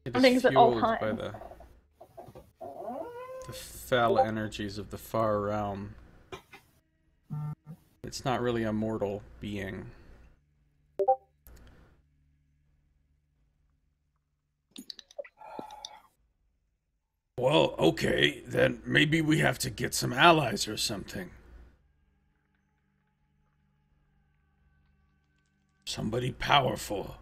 It Something is is at all fueled by times. the foul energies of the far realm. It's not really a mortal being. Well, okay, then maybe we have to get some allies or something. Somebody powerful.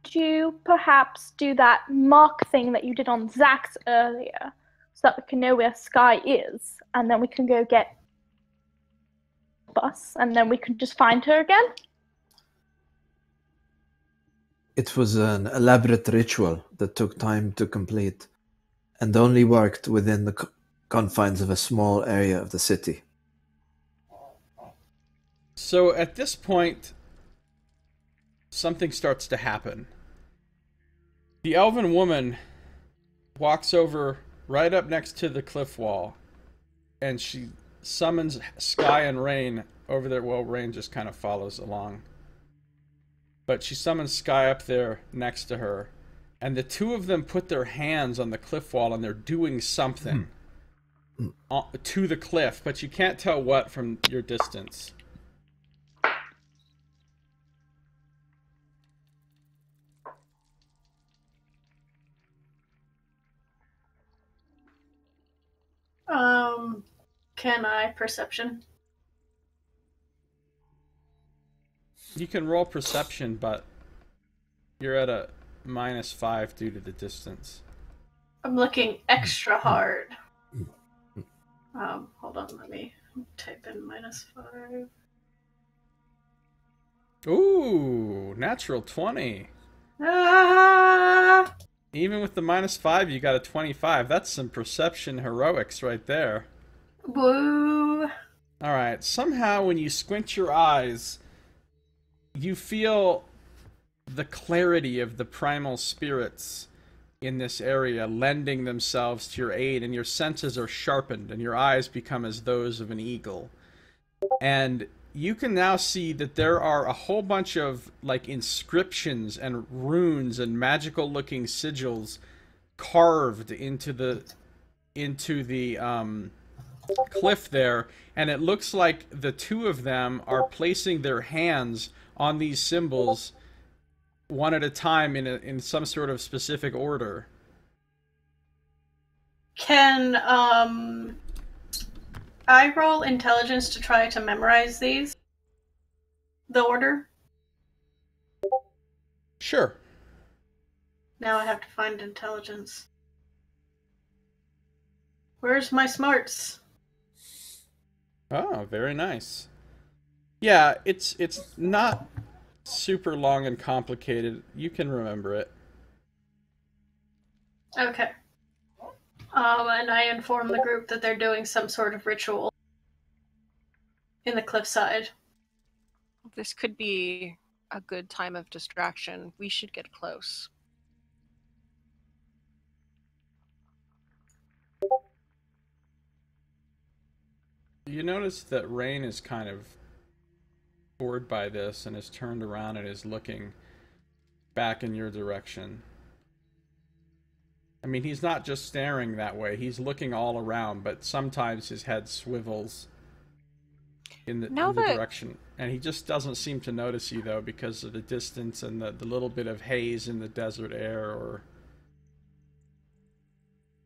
Do you perhaps do that mark thing that you did on Zax earlier, so that we can know where Sky is, and then we can go get bus, and then we can just find her again? It was an elaborate ritual that took time to complete, and only worked within the confines of a small area of the city. So at this point, something starts to happen. The elven woman walks over right up next to the cliff wall, and she summons Sky and Rain over there. Well, Rain just kind of follows along. But she summons Sky up there next to her, and the two of them put their hands on the cliff wall, and they're doing something to the cliff, but you can't tell what from your distance. Can I perception? You can roll perception, but you're at a -5 due to the distance. I'm looking extra hard. Hold on, let me type in -5. Ooh, natural 20. Ah! Even with the -5, you got a 25. That's some perception heroics right there. Woo! Alright, somehow when you squint your eyes, you feel the clarity of the primal spirits in this area lending themselves to your aid, and your senses are sharpened, and your eyes become as those of an eagle. And you can now see that there are a whole bunch of like inscriptions and runes and magical looking sigils carved into the cliff there, and it looks like the two of them are placing their hands on these symbols one at a time in some sort of specific order. Can I roll intelligence to try to memorize these? The order? Sure. Now I have to find intelligence. Where's my smarts? Oh, very nice. Yeah, it's not super long and complicated. You can remember it. Okay. And I inform the group that they're doing some sort of ritual in the cliffside. This could be a good time of distraction. We should get close. You notice that Rain is kind of bored by this and is turned around and is looking back in your direction. I mean, he's not just staring that way, he's looking all around, but sometimes his head swivels in the direction. And he just doesn't seem to notice you, though, because of the distance and the little bit of haze in the desert air, or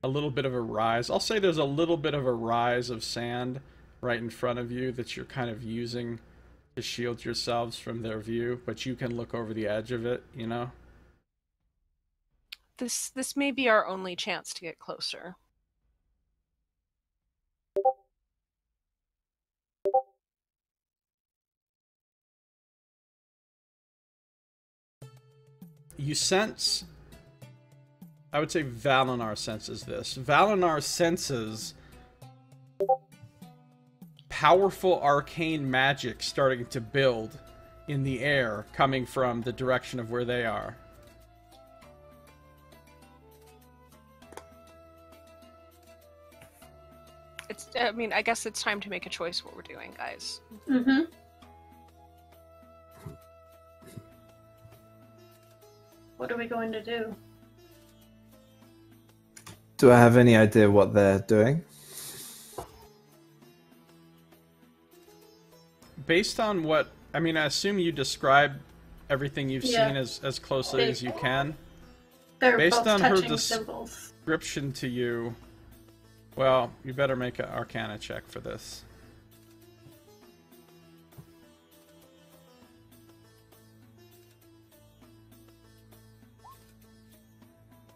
a little bit of a rise. I'll say there's a little bit of a rise of sand right in front of you that you're kind of using to shield yourselves from their view, but you can look over the edge of it, you know? This may be our only chance to get closer. You sense... I would say Valinar senses this. Valinar senses powerful arcane magic starting to build in the air coming from the direction of where they are. I guess it's time to make a choice what we're doing, guys. Mm-hmm. What are we going to do? Do I have any idea what they're doing? Based on what... I mean, I assume you describe everything you've seen as closely as you can. They're Based both on her touching symbols. description to you... Well, you better make an Arcana check for this.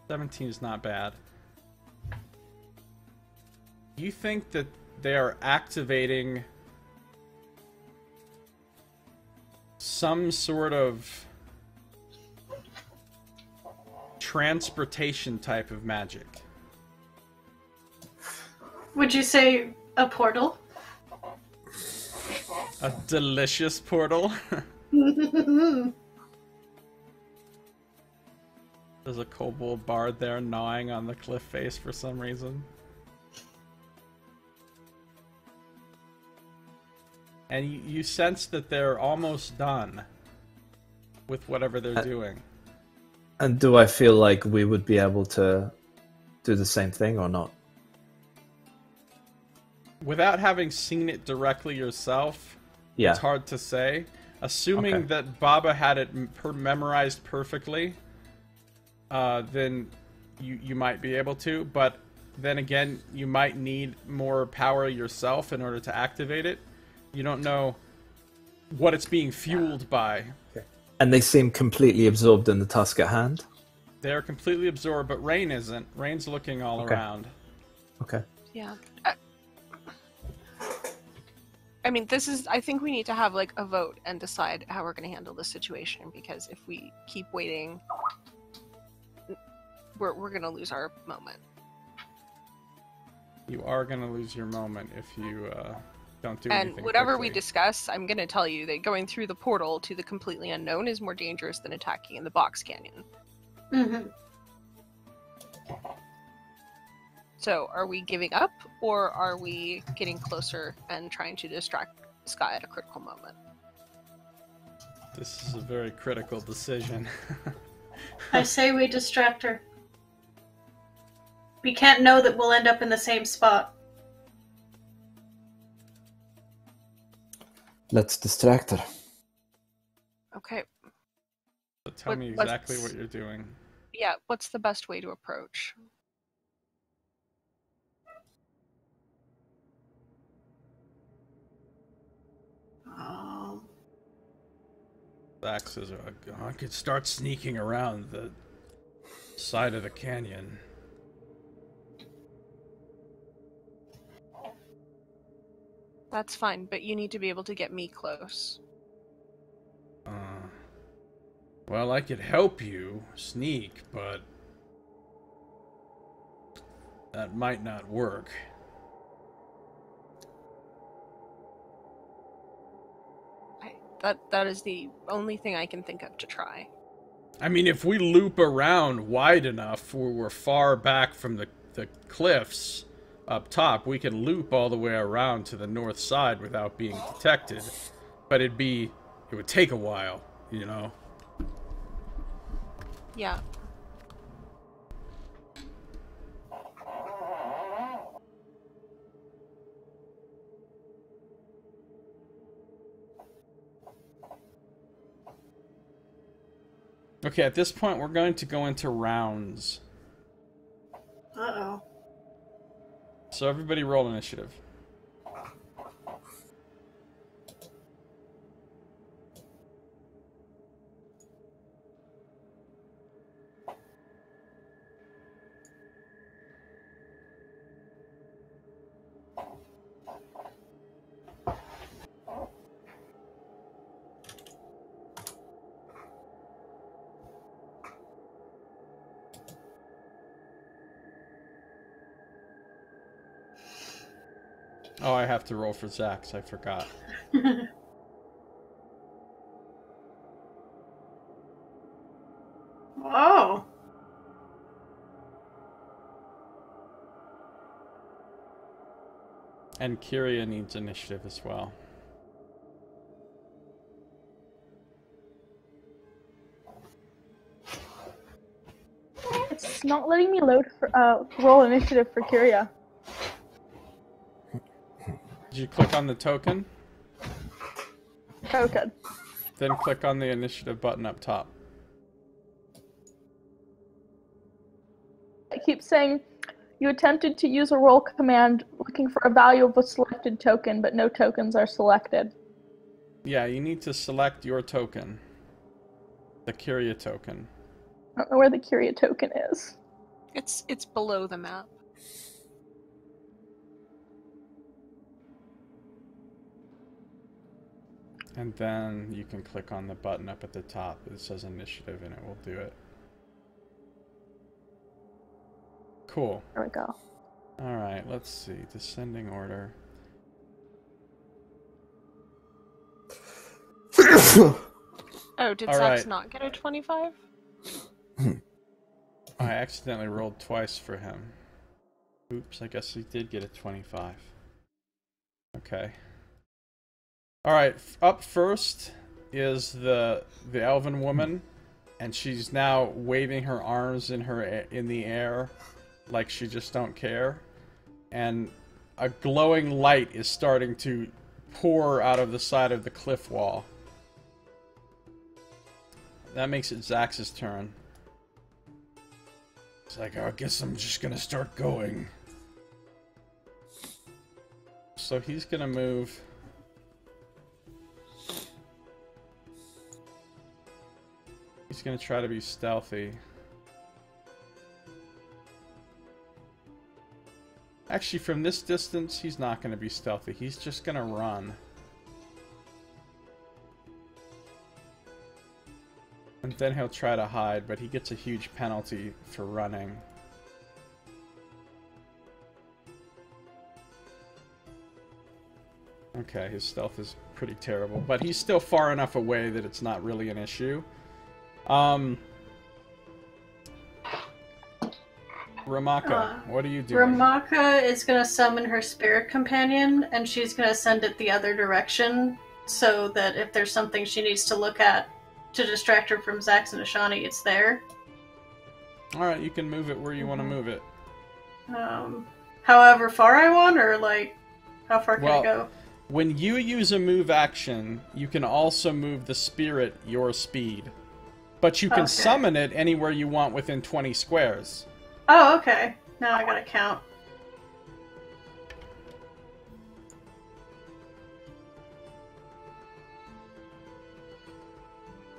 17 is not bad. You think that they are activating some sort of transportation type of magic. Would you say a portal? A delicious portal? There's a kobold bard there gnawing on the cliff face for some reason. And you sense that they're almost done with whatever they're doing. And do I feel like we would be able to do the same thing or not? Without having seen it directly yourself, Yeah. it's hard to say. Assuming that Baba had it memorized perfectly, then you might be able to. But then again, you might need more power yourself in order to activate it. You don't know what it's being fueled by. Okay. And they seem completely absorbed in the task at hand? They're completely absorbed, but Rain isn't. Rain's looking all around. Okay. Yeah. I mean, I think we need to have, like, a vote and decide how we're going to handle this situation, because if we keep waiting, we're going to lose our moment. You are going to lose your moment if you don't do anything And whatever quickly. we discuss, I'm going to tell you that going through the portal to the completely unknown is more dangerous than attacking in the box canyon. Mm-hmm. So, are we giving up, or are we getting closer and trying to distract Sky at a critical moment? This is a very critical decision. I say we distract her. We can't know that we'll end up in the same spot. Let's distract her. Okay. So tell me exactly what you're doing. Yeah, what's the best way to approach? Zach says, I could start sneaking around the side of the canyon. That's fine, but you need to be able to get me close. Well, I could help you sneak, but that might not work. That is the only thing I can think of to try. I mean, if we loop around wide enough where we're far back from the cliffs up top, we can loop all the way around to the north side without being detected. But it would take a while, you know? Yeah. Okay, at this point, we're going to go into rounds. Uh-oh. So everybody roll initiative. Oh, I have to roll for Zach's. I forgot. Oh. And Kyria needs initiative as well. It's not letting me roll initiative for Kyria. Did you click on the token? Token. Then click on the initiative button up top. It keeps saying you attempted to use a roll command looking for a value of a selected token, but no tokens are selected. Yeah, you need to select your token. The Kyria token. I don't know where the Kyria token is. It's below the map. And then you can click on the button up at the top that says initiative and it will do it. Cool. There we go. Alright, let's see. Descending order. Oh, did All Zax right. not get a 25? I accidentally rolled twice for him. Oops, I guess he did get a 25. Okay. Alright, up first is the elven woman, and she's now waving her arms in the air like she just don't care. And a glowing light is starting to pour out of the side of the cliff wall. That makes it Zax's turn. It's like, oh, I guess I'm just gonna start going. So he's gonna move. He's gonna try to be stealthy. Actually, from this distance, he's not gonna be stealthy. He's just gonna run. And then he'll try to hide, but he gets a huge penalty for running. Okay, his stealth is pretty terrible, but he's still far enough away that it's not really an issue. Ramaka, what are you doing? Ramaka is going to summon her spirit companion, and she's going to send it the other direction, so that if there's something she needs to look at to distract her from Zax and Ashani, it's there. Alright, you can move it where you want to move it. However far I want, or like, how far can I go? When you use a move action, you can also move the spirit your speed. But you can summon it anywhere you want within 20 squares. Oh, okay. Now I gotta count.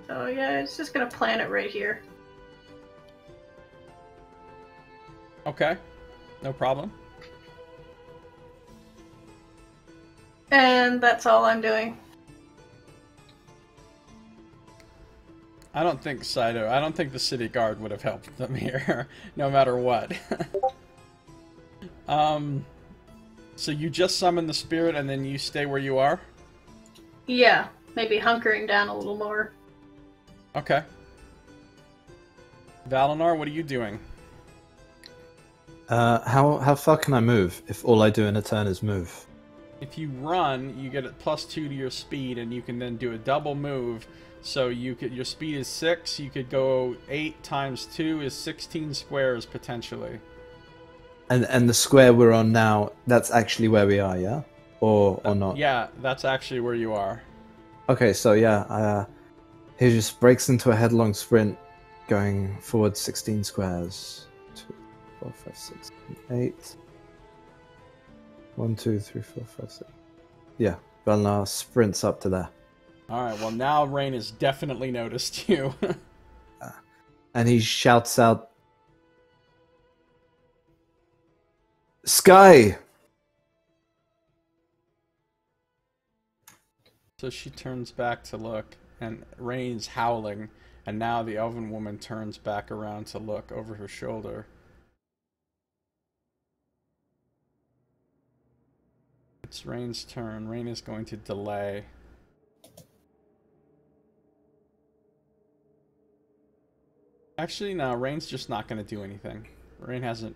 So yeah, it's just gonna plant it right here. Okay. No problem. And that's all I'm doing. I don't think the city guard would have helped them here, no matter what. So you just summon the spirit and then you stay where you are? Yeah, maybe hunkering down a little more. Okay. Valinar, what are you doing? How far can I move if all I do in a turn is move? If you run, you get a +2 to your speed, and you can then do a double move. So your speed is 6. You could go 8 times 2 is 16 squares potentially. And the square we're on now, that's actually where we are, yeah, or not? Yeah, that's actually where you are. Okay, so yeah, he just breaks into a headlong sprint, going forward 16 squares. 2, 4, 5, 6, 8. 1, 2, 3, 4, 5, 6. Yeah, Valnar sprints up to there. Alright, well now Rain has definitely noticed you. And he shouts out, Sky! So she turns back to look, and Rain's howling, and now the elven woman turns back around to look over her shoulder. It's Rain's turn. Rain is going to delay. Actually, no, Rain's just not going to do anything. Rain hasn't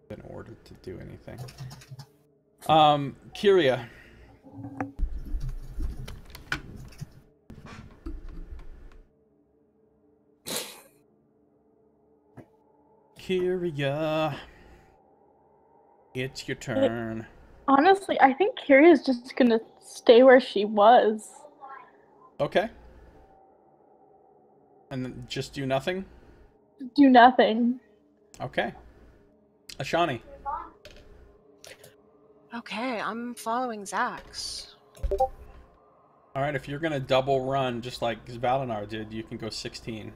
been ordered to do anything. Kyria. Kyria. It's your turn. Honestly, I think Kiria's just gonna stay where she was. Okay. And then just do nothing? Do nothing. Okay. Ashani. Okay, I'm following Zax. Alright, if you're gonna double run, just like Valinar did, you can go 16.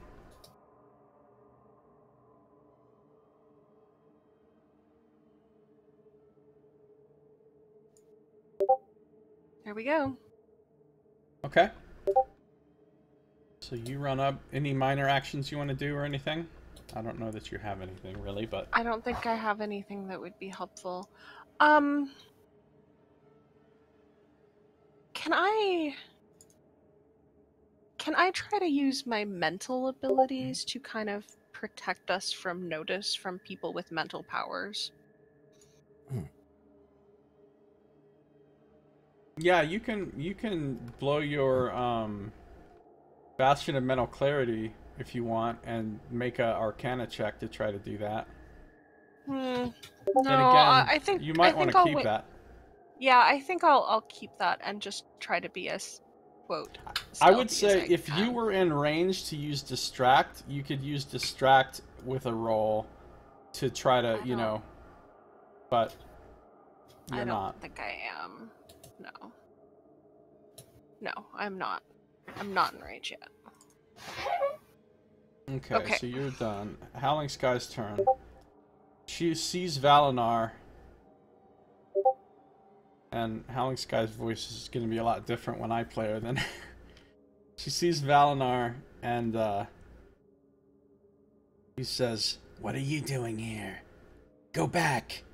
Here we go. Okay. So you run up. Any minor actions you want to do or anything? I don't know that you have anything really, but I don't think I have anything that would be helpful. Can I try to use my mental abilities to kind of protect us from notice from people with mental powers? yeah, you can blow your Bastion of Mental Clarity if you want, and make a Arcana check to try to do that. No, Then again, I think you might want to keep that. Yeah, I think I'll keep that and just try to be as quote. I would stealthy say as I if can. you were in range to use distract, you could use distract with a roll to try to, you know, but you're not. I don't think I am. No. No, I'm not. I'm not in range yet. Okay, so you're done. Howling Sky's turn. She sees Valinar, and Howling Sky's voice is going to be a lot different when I play her than... She sees Valinar, and he says, "What are you doing here? Go back.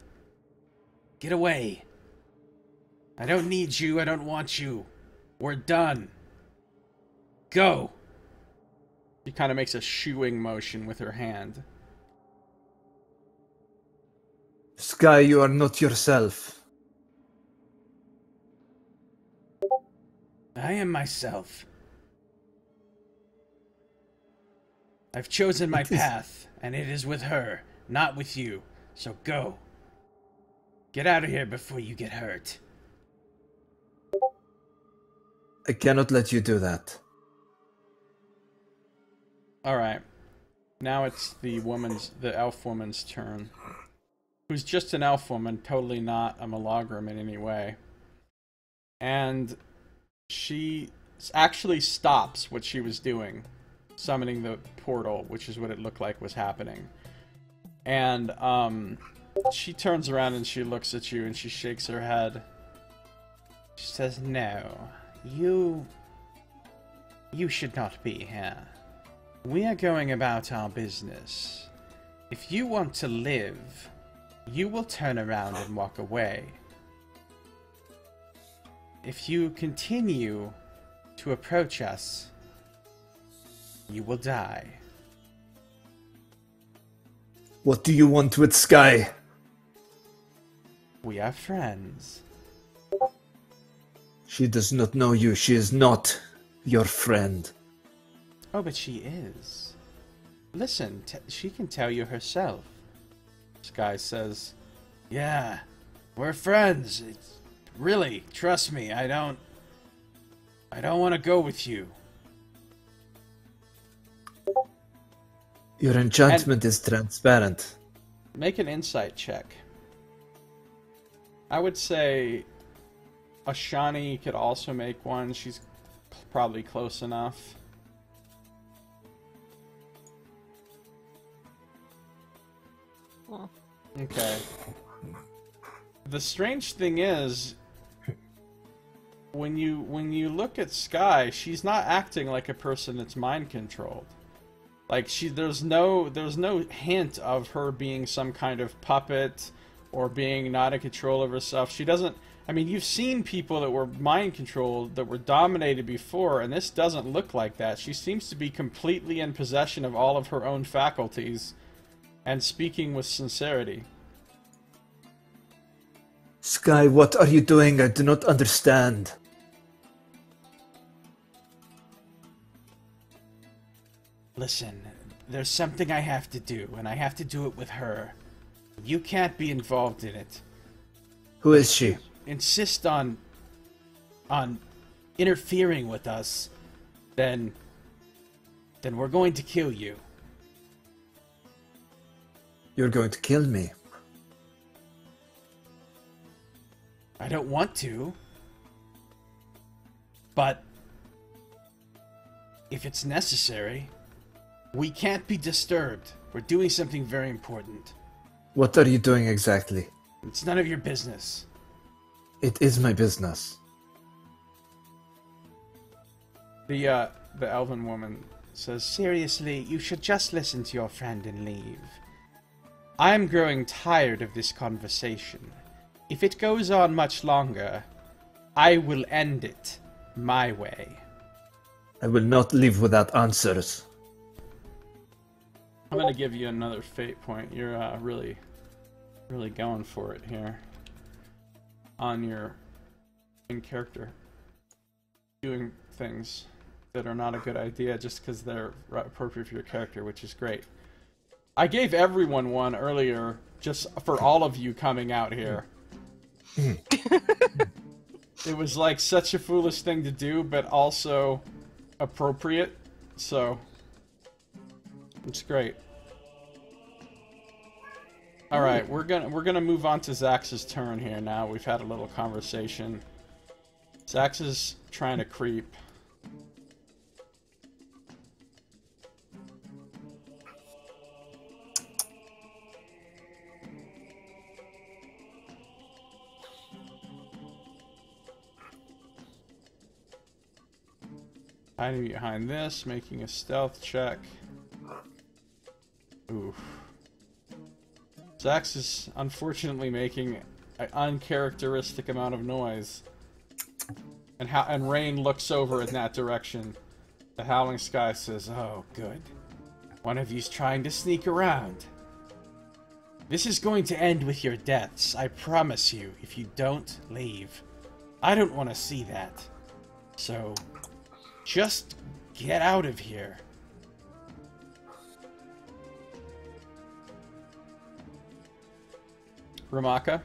Get away. I don't need you. I don't want you. We're done. Go." She kind of makes a shooing motion with her hand. Sky, you are not yourself. I am myself. I've chosen my path, and it is with her, not with you. So go. Get out of here before you get hurt. I cannot let you do that. Alright. Now it's the elf woman's turn. Who's just an elf woman, totally not a Milagrum in any way. And she actually stops what she was doing, summoning the portal, which is what it looked like was happening. And she turns around and she looks at you and she shakes her head. She says, "No, you should not be here. We are going about our business. If you want to live, you will turn around and walk away. If you continue to approach us, you will die." What do you want with Sky? We are friends. She does not know you. She is not your friend. Oh, but she is. Listen, she can tell you herself. Sky says, "Yeah, we're friends. Really, trust me, I don't want to go with you." Your enchantment is transparent. make an insight check. I would say Ashani could also make one. She's probably close enough. Well. Okay. The strange thing is, when you look at Sky, she's not acting like a person that's mind controlled. Like there's no hint of her being some kind of puppet or being not in control of herself. She doesn't. I mean, you've seen people that were mind controlled, that were dominated before, and this doesn't look like that. She seems to be completely in possession of all of her own faculties and speaking with sincerity. Sky, what are you doing? I do not understand. Listen, there's something I have to do, and I have to do it with her. You can't be involved in it. Who is she? Insist on interfering with us, then we're going to kill you. You're going to kill me. I don't want to, but if it's necessary, we can't be disturbed. We're doing something very important. What are you doing exactly? It's none of your business. It is my business. The elven woman says, "Seriously, you should just listen to your friend and leave. I'm growing tired of this conversation. If it goes on much longer, I will end it my way." I will not leave without answers. I'm gonna give you another fate point. You're really going for it here on your in character, doing things that are not a good idea just because they're appropriate for your character, which is great. I gave everyone one earlier just for all of you coming out here. It was like such a foolish thing to do, but also appropriate, so it's great. All right, we're gonna move on to Zax's turn here now. We've had a little conversation. Zax is trying to creep. Hiding behind this, making a stealth check. Oof. Zax is unfortunately making an uncharacteristic amount of noise. And Rain looks over in that direction. The Howling Sky says, "Oh, good. One of you's trying to sneak around. This is going to end with your deaths, I promise you, if you don't leave. I don't want to see that. So, just get out of here." Ramaka?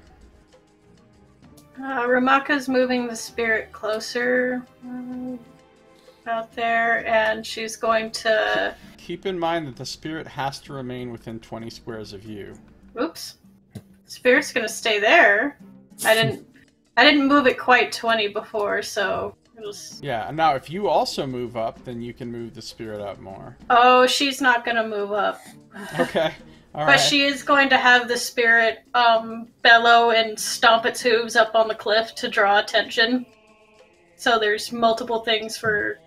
Ramaka's moving the spirit closer out there, and she's going to... Keep in mind that the spirit has to remain within 20 squares of you. Oops. Spirit's gonna stay there. I didn't move it quite 20 before, so... Yeah, now if you also move up, then you can move the spirit up more. Oh, she's not gonna move up. Okay, alright. But she is going to have the spirit bellow and stomp its hooves up on the cliff to draw attention. So there's multiple things for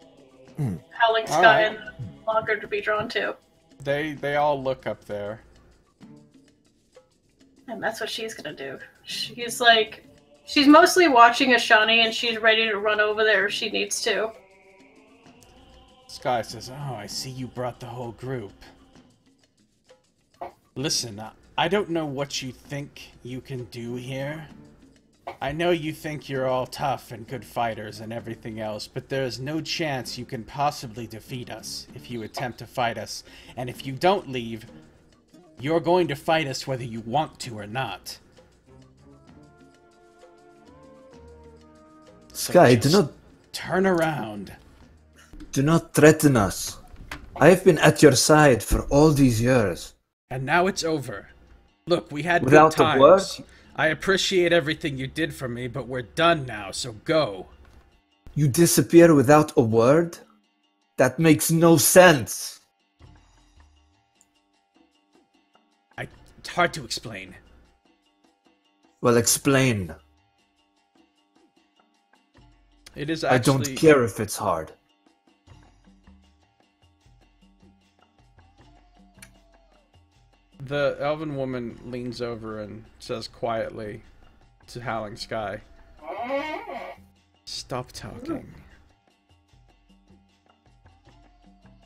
Howling Sky and the Logger to be drawn to. They all look up there. And that's what she's gonna do. She's mostly watching Ashani, and she's ready to run over there if she needs to. Sky says, "Oh, I see you brought the whole group. Listen, I don't know what you think you can do here. I know you think you're all tough and good fighters and everything else, but there's no chance you can possibly defeat us if you attempt to fight us. And if you don't leave, you're going to fight us whether you want to or not. Sky, do not turn around. Do not threaten us. I have been at your side for all these years. And now it's over. Look, we had Without good times. a word? I appreciate everything you did for me, but we're done now, so go." You disappear without a word? That makes no sense. It's hard to explain. Well, explain. It is actually... I don't care if it's hard. The elven woman leans over and says quietly to Howling Sky, "Stop talking."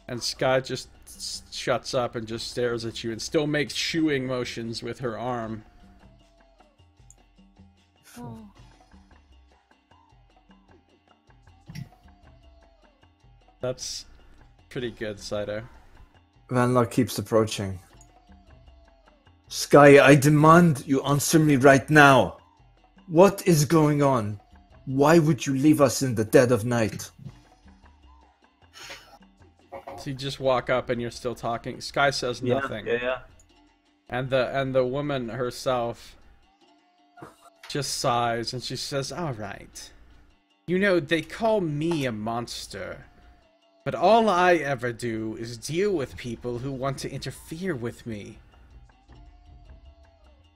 And Sky just shuts up and just stares at you and still makes shooing motions with her arm. Oh. That's pretty good, Saito. Vanlock keeps approaching. Sky, I demand you answer me right now. What is going on? Why would you leave us in the dead of night? So you just walk up and you're still talking. Sky says nothing. Yeah. And the woman herself just sighs and she says, "All right. You know, they call me a monster. But all I ever do is deal with people who want to interfere with me.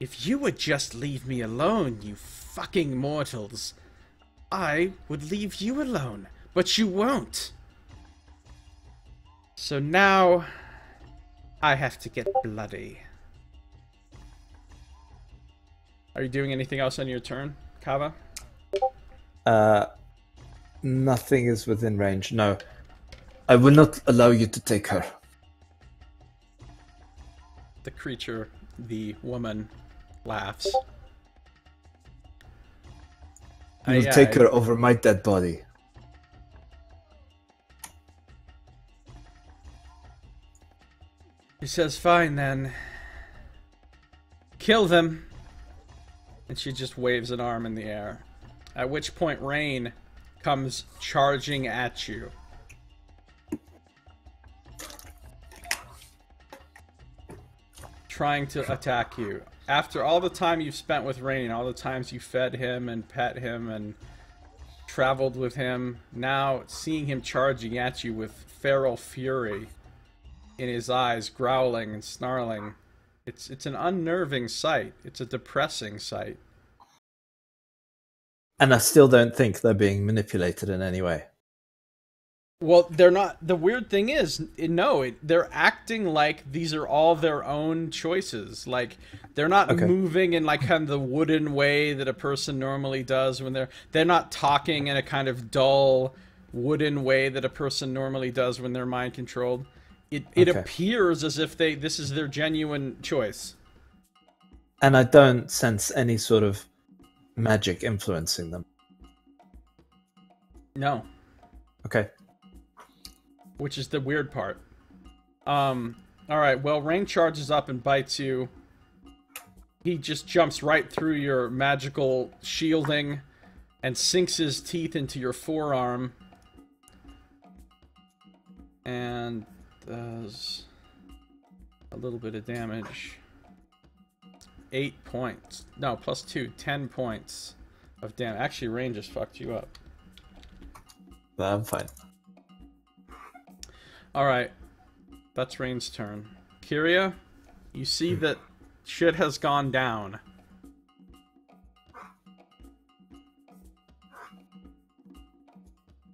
If you would just leave me alone, you fucking mortals, I would leave you alone. But you won't. So now I have to get bloody. Are you doing anything else on your turn, Kava? Nothing is within range. No, I will not allow you to take her. The creature, the woman, laughs. You will take her over my dead body. He says, fine then. Kill them. And she just waves an arm in the air. At which point Rain comes charging at you. Trying to attack you. After all the time you've spent with Rain, all the times you fed him and pet him and traveled with him, now seeing him charging at you with feral fury in his eyes, growling and snarling, it's an unnerving sight. It's a depressing sight. And I still don't think they're being manipulated in any way. Well, they're not. The weird thing is, no, they're acting like these are all their own choices. Like, they're not moving in like kind of the wooden way that a person normally does when they're not talking in a kind of dull wooden way that a person normally does when they're mind controlled. It appears as if this is their genuine choice. And I don't sense any sort of magic influencing them. No. Okay. Which is the weird part. Alright, well, Rain charges up and bites you. He just jumps right through your magical shielding and sinks his teeth into your forearm. And does a little bit of damage. 8 points. No, plus 2. 10 points of damage. Actually, Rain just fucked you up. But I'm fine. Alright. That's Rain's turn. Kyria, you see that shit has gone down.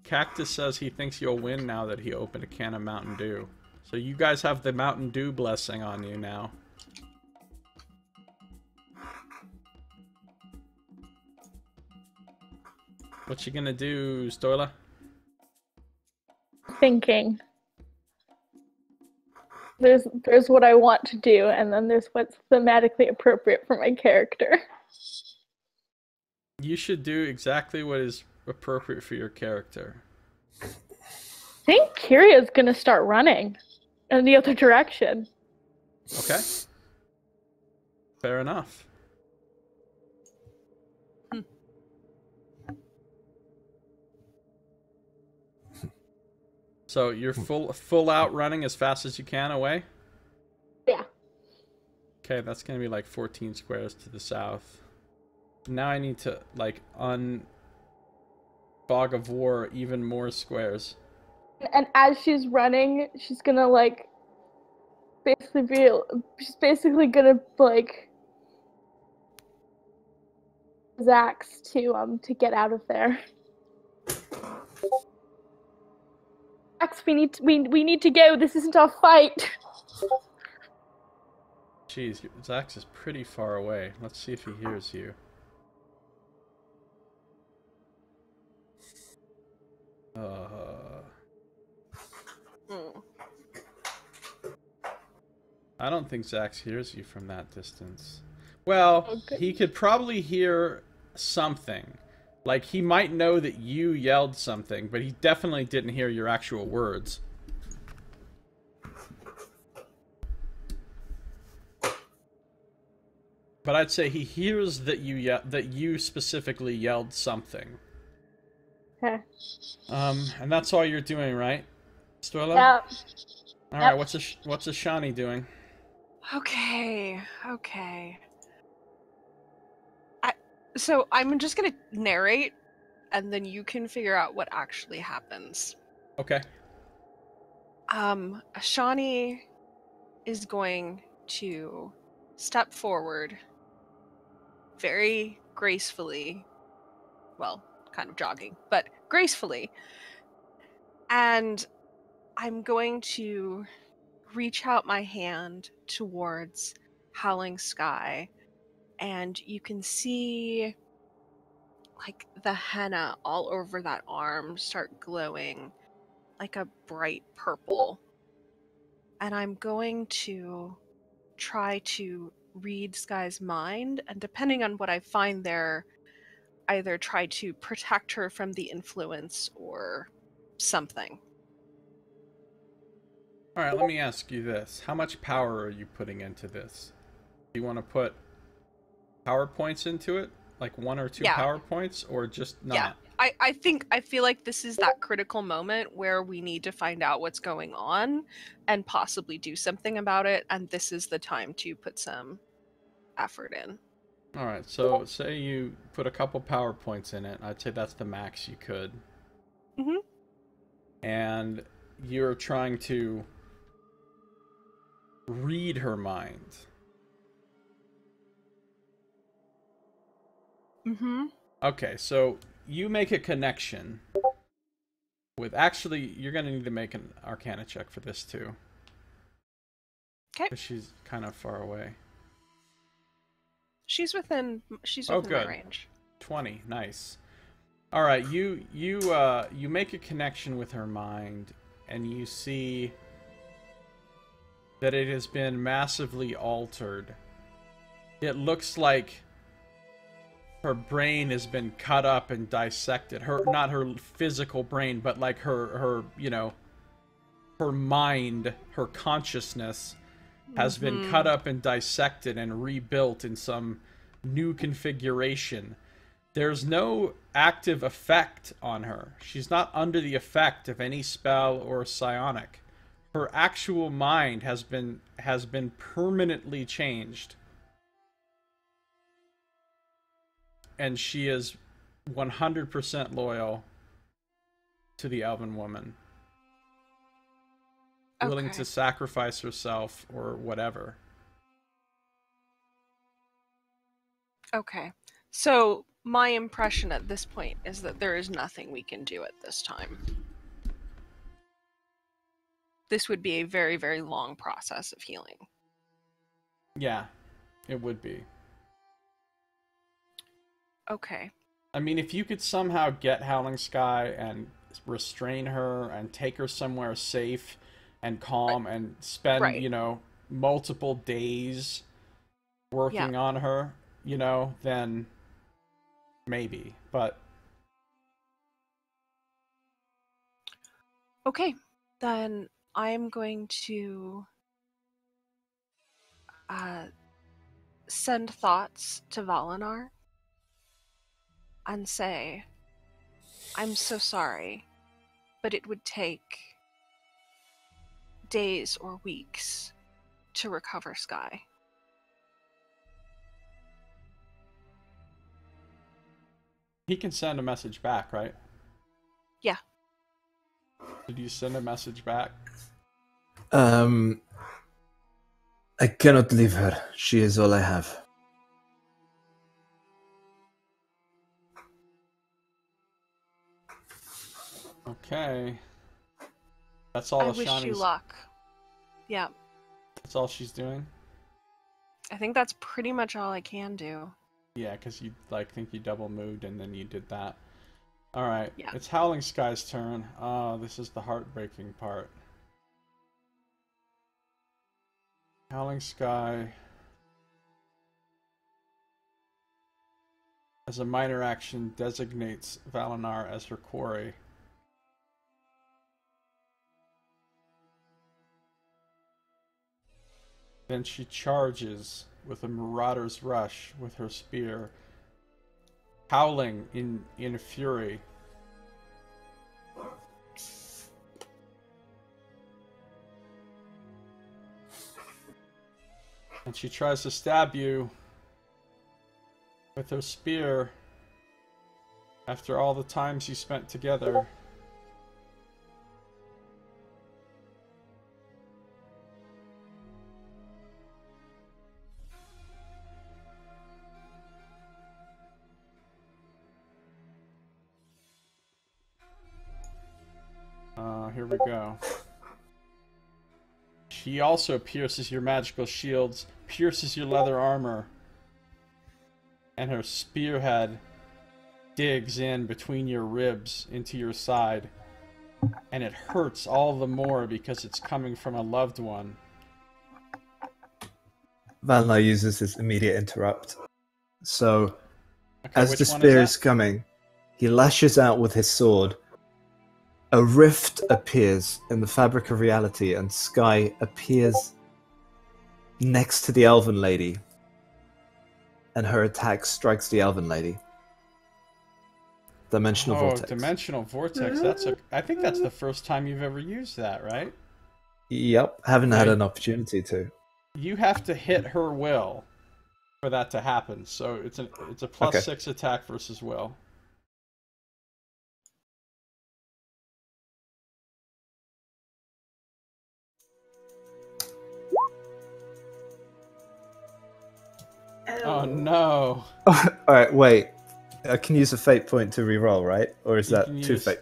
Cactus says he thinks you'll win now that he opened a can of Mountain Dew. So you guys have the Mountain Dew blessing on you now. What you gonna do, Stoila? Thinking. There's what I want to do, and then there's what's thematically appropriate for my character. You should do exactly what is appropriate for your character. I think Kyria's gonna start running in the other direction. Okay. Fair enough. So you're full out running as fast as you can away? Yeah. Okay, that's gonna be like 14 squares to the south. Now I need to like Bog of War even more squares. And as she's running, she's gonna like she's basically gonna like Zax to get out of there. Zax, we need to go. This isn't our fight. Jeez, Zax is pretty far away. Let's see if he hears you. I don't think Zax hears you from that distance. Well, he could probably hear something. Like, he might know that you yelled something, but he definitely didn't hear your actual words. But I'd say he hears that you specifically yelled something. Okay. And that's all you're doing, right, Stoila? Yeah. All right. What's Ashani doing? Okay. So I'm just gonna narrate, and then you can figure out what actually happens. Okay. Ashani is going to step forward very gracefully, well, kind of jogging, but gracefully, and I'm going to reach out my hand towards Howling Sky, and you can see like the henna all over that arm start glowing like a bright purple. And I'm going to try to read Sky's mind, and depending on what I find there, either try to protect her from the influence or something. Alright, let me ask you this. How much power are you putting into this? Do you want to put power points into it? Like 1 or 2 power points? Or just not? Yeah. I feel like this is that critical moment where we need to find out what's going on and possibly do something about it, and this is the time to put some effort in. Alright, so say you put a couple power points in it. I'd say that's the max you could. Mm-hmm. And you're trying to read her mind. Mm-hmm. Okay, so you make a connection with... Actually, you're going to need to make an Arcana check for this, too. Okay. Because she's kind of far away. She's within Oh, my good. range. 20, nice. All right, you make a connection with her mind, and you see that it has been massively altered. It looks like her brain has been cut up and dissected. Not her physical brain, but like her her mind, her consciousness has been cut up and dissected and rebuilt in some new configuration. There's no active effect on her. She's not under the effect of any spell or psionic. Her actual mind has been permanently changed. And she is 100% loyal to the Elven woman. Willing to sacrifice herself or whatever. Okay. So my impression at this point is that there is nothing we can do at this time. This would be a very, very long process of healing. Yeah, it would be. Okay. I mean, if you could somehow get Howling Sky and restrain her and take her somewhere safe and calm and spend, multiple days working on her, then maybe. But okay, then I'm going to send thoughts to Valinar and say, I'm so sorry, but it would take days or weeks to recover Sky. he can send a message back, right? Yeah. Did you send a message back? I cannot leave her. She is all I have. Okay. That's all I wish you luck. Yeah. That's all she's doing? I think that's pretty much all I can do. Yeah, because you think you double moved and then you did that. Alright, yeah. It's Howling Sky's turn. This is the heartbreaking part. Howling Sky, as a minor action, designates Valinar as her quarry. Then she charges with a marauder's rush with her spear, howling in fury. And she tries to stab you with her spear after all the times you spent together. Here we go. He also pierces your magical shields, pierces your leather armor, and her spearhead digs in between your ribs into your side, and it hurts all the more because it's coming from a loved one. Valnar uses his immediate interrupt. So, Okay, as the spear is coming, he lashes out with his sword. A rift appears in the fabric of reality, and Sky appears next to the Elven Lady. And her attack strikes the Elven Lady. Dimensional Vortex. Dimensional Vortex. I think that's the first time you've ever used that, right? Yep, haven't had an opportunity to. You have to hit her will for that to happen. So it's a +6 attack versus will. Oh no. Alright, wait. I can use a fate point to reroll, right? Or is that two fate?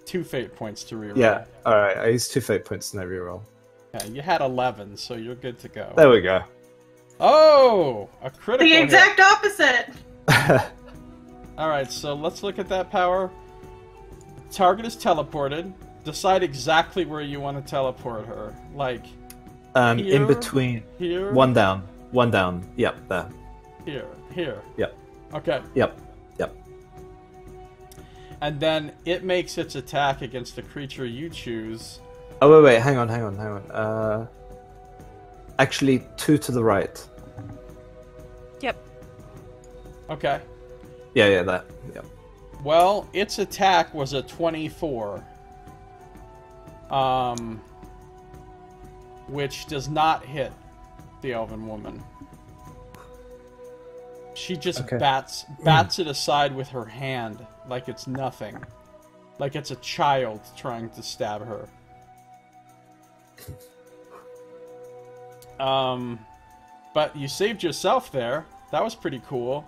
2 fate points to reroll. Yeah, alright. I use 2 fate points and I reroll. Yeah, you had 11, so you're good to go. There we go. Oh! A critical The exact opposite! Alright, so let's look at that power. Target is teleported. Decide exactly where you want to teleport her. Like, here, in between. Here? One down. Yep, there. Here. Yep. Okay. Yep. And then it makes its attack against the creature you choose. Oh, wait, hang on. Actually, 2 to the right. Yep. Okay. Yeah, that. Yep. Well, its attack was a 24. Which does not hit the Elven woman. She just bats it aside with her hand like it's nothing. Like it's a child trying to stab her. But you saved yourself there. That was pretty cool.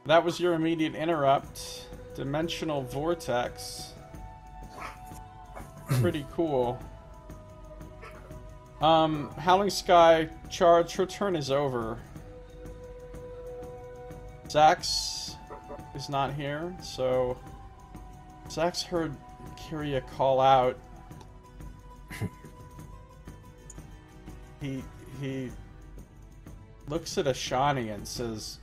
That was your immediate interrupt. Dimensional Vortex. Pretty cool. Howling Sky, charge. Her turn is over. Zax is not here, so Zax heard Kyria call out. He looks at Ashani and says,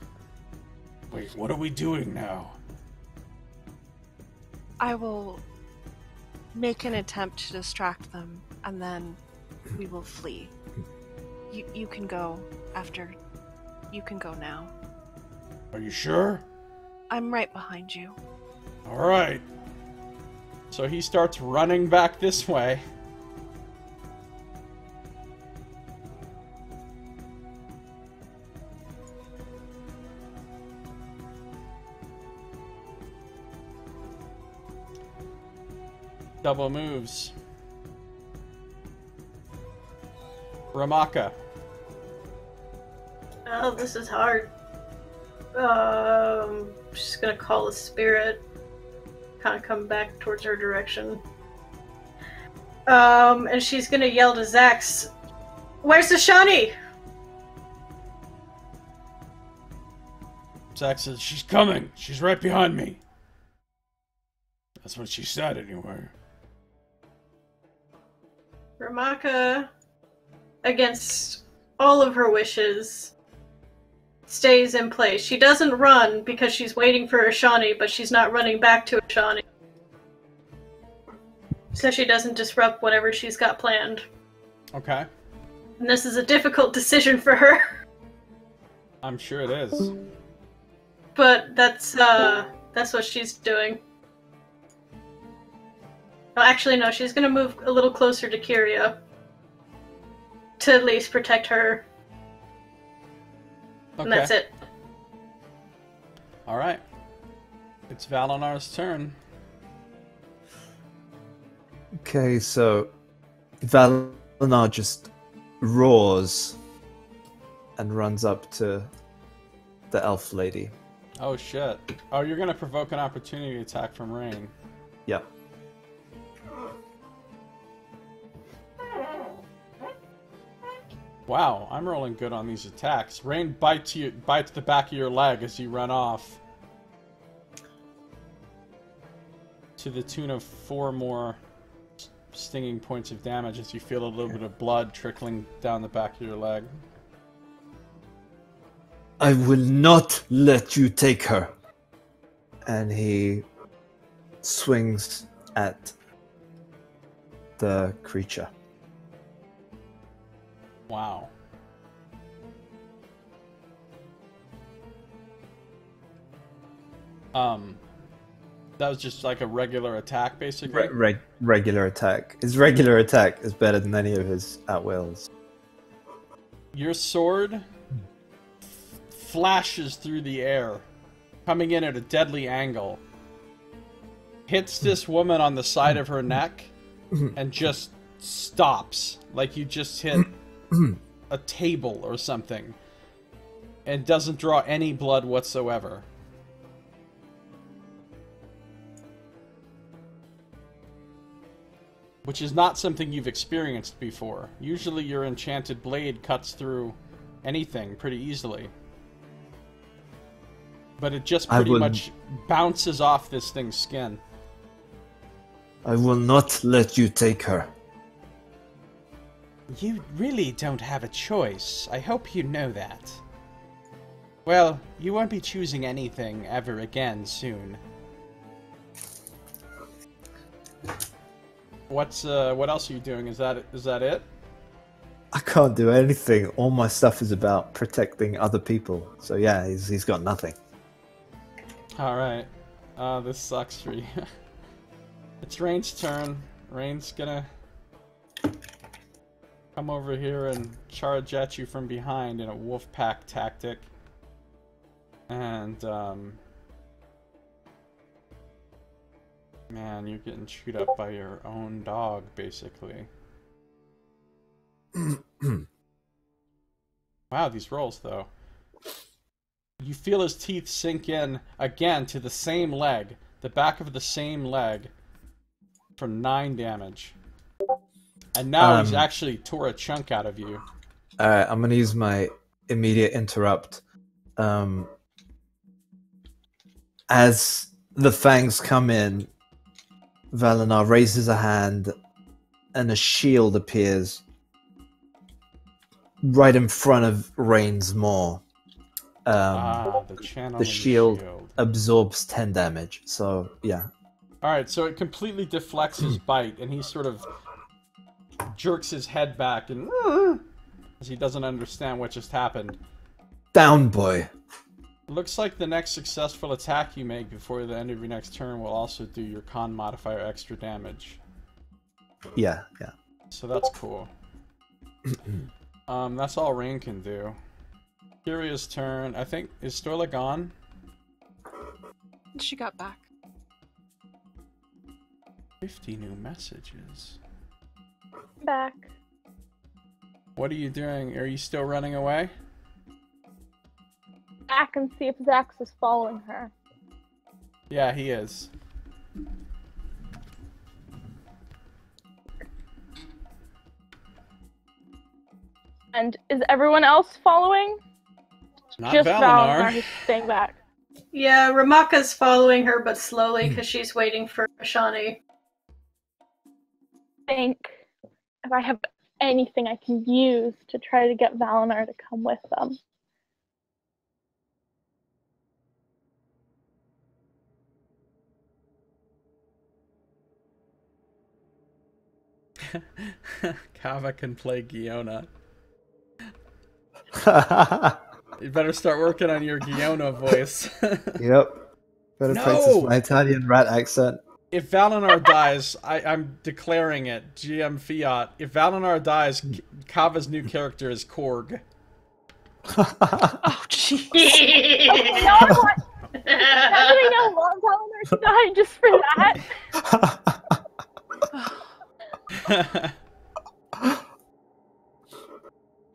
"Wait, what are we doing now?" I will make an attempt to distract them, and then we will flee. You can go after. You can go now. Are you sure? I'm right behind you. Alright. So he starts running back this way. Double moves. Ramaka. Oh, this is hard. Just gonna call a spirit. Kind of come back towards her direction. And she's gonna yell to Zax, "Where's the Shani?" Zack says, "She's coming. She's right behind me." That's what she said anyway. Ramaka, against all of her wishes, stays in place. She doesn't run because she's waiting for Ashani, but she's not running back to Ashani. So she doesn't disrupt whatever she's got planned. Okay. And this is a difficult decision for her. I'm sure it is. But that's what she's doing. Well, actually, no, she's gonna move a little closer to Kyria. To at least protect her. Okay. And that's it. Alright. It's Valinar's turn. Okay, so Valinar just roars and runs up to the elf lady. Oh shit. Oh, you're gonna provoke an opportunity attack from Rain. Yep. Wow, I'm rolling good on these attacks. Rain bites the back of your leg as you run off. To the tune of 4 more stinging points of damage as you feel a little bit of blood trickling down the back of your leg. I will not let you take her. And he swings at the creature. Wow. That was just like a regular attack, basically? Regular attack. His regular attack is better than any of his at-wills. Your sword flashes through the air, coming in at a deadly angle. Hits this woman on the side of her neck, and just stops. Like you just hit a table or something. And doesn't draw any blood whatsoever. Which is not something you've experienced before. Usually your enchanted blade cuts through anything pretty easily. But it just pretty much bounces off this thing's skin. I will not let you take her. You really don't have a choice. I hope you know that. Well, you won't be choosing anything ever again soon. What else are you doing? Is that it? I can't do anything. All my stuff is about protecting other people. So yeah, he's got nothing. Alright. This sucks for you. It's Rain's turn. Rain's gonna come over here and charge at you from behind in a wolf pack tactic. And, man, you're getting chewed up by your own dog, basically. Wow, these rolls, though. You feel his teeth sink in again to the same leg, the back of the same leg, for 9 damage. And now he's actually tore a chunk out of you. Alright, I'm gonna use my immediate interrupt. As the fangs come in, Valinar raises a hand and a shield appears right in front of Rain's maw. The shield absorbs 10 damage, so yeah. Alright, so it completely deflects his bite, and he sort of jerks his head back and as he doesn't understand what just happened. Down, boy. Looks like the next successful attack you make before the end of your next turn will also do your con modifier extra damage. Yeah. So that's cool. That's all Rain can do. Kyria's turn. I think, is Storla gone? She got back. 50 new messages. Back. What are you doing? Are you still running away? Back and see if Zax is following her. Yeah, he is. And is everyone else following? Not Just Valinar. who's staying back. Yeah, Ramaka's following her, but slowly, because she's waiting for Ashani. Think if I have anything I can use to try to get Valinar to come with them. Kava can play Giona. You better start working on your Giona voice. Yep. Better practice my Italian rat accent. If Valinar dies, I'm declaring it. GM Fiat. If Valinar dies, Kava's new character is Korg. Oh, jeez. Actually, no, want Valinar to die just for that.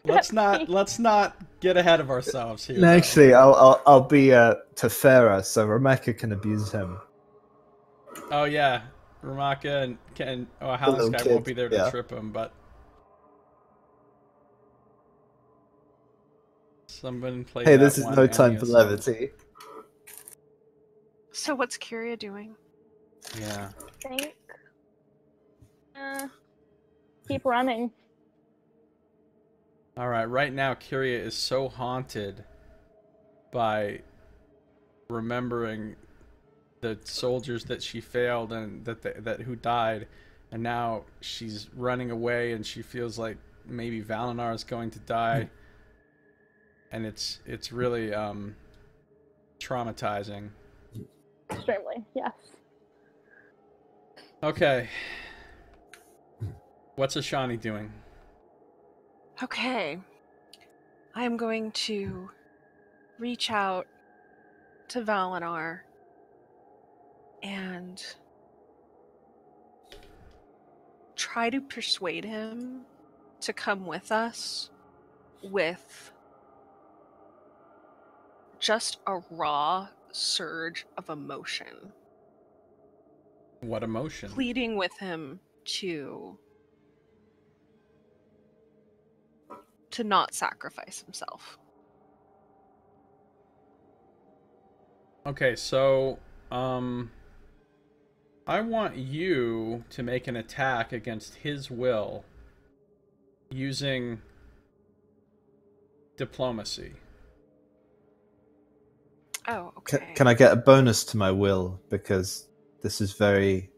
Let's not get ahead of ourselves here. No, actually, I'll be Tefera, so Rameka can abuse him. Oh yeah, Ramaka and Hallis guy won't be there to trip him, but Someone played Hey, that this is one no time for NES. levity. So what's Kyria doing? Yeah. Think. Keep running. Alright, right now Kyria is so haunted by remembering the soldiers that she failed and that who died, and now she's running away and she feels like maybe Valinar is going to die, and it's really traumatizing. Extremely, yes. Okay. What's Ashani doing? Okay. I am going to reach out to Valinar and try to persuade him to come with us with just a raw surge of emotion. What emotion? Pleading with him to not sacrifice himself. Okay, so I want you to make an attack against his will using diplomacy. Oh, okay. Can I get a bonus to my will? Because this is very...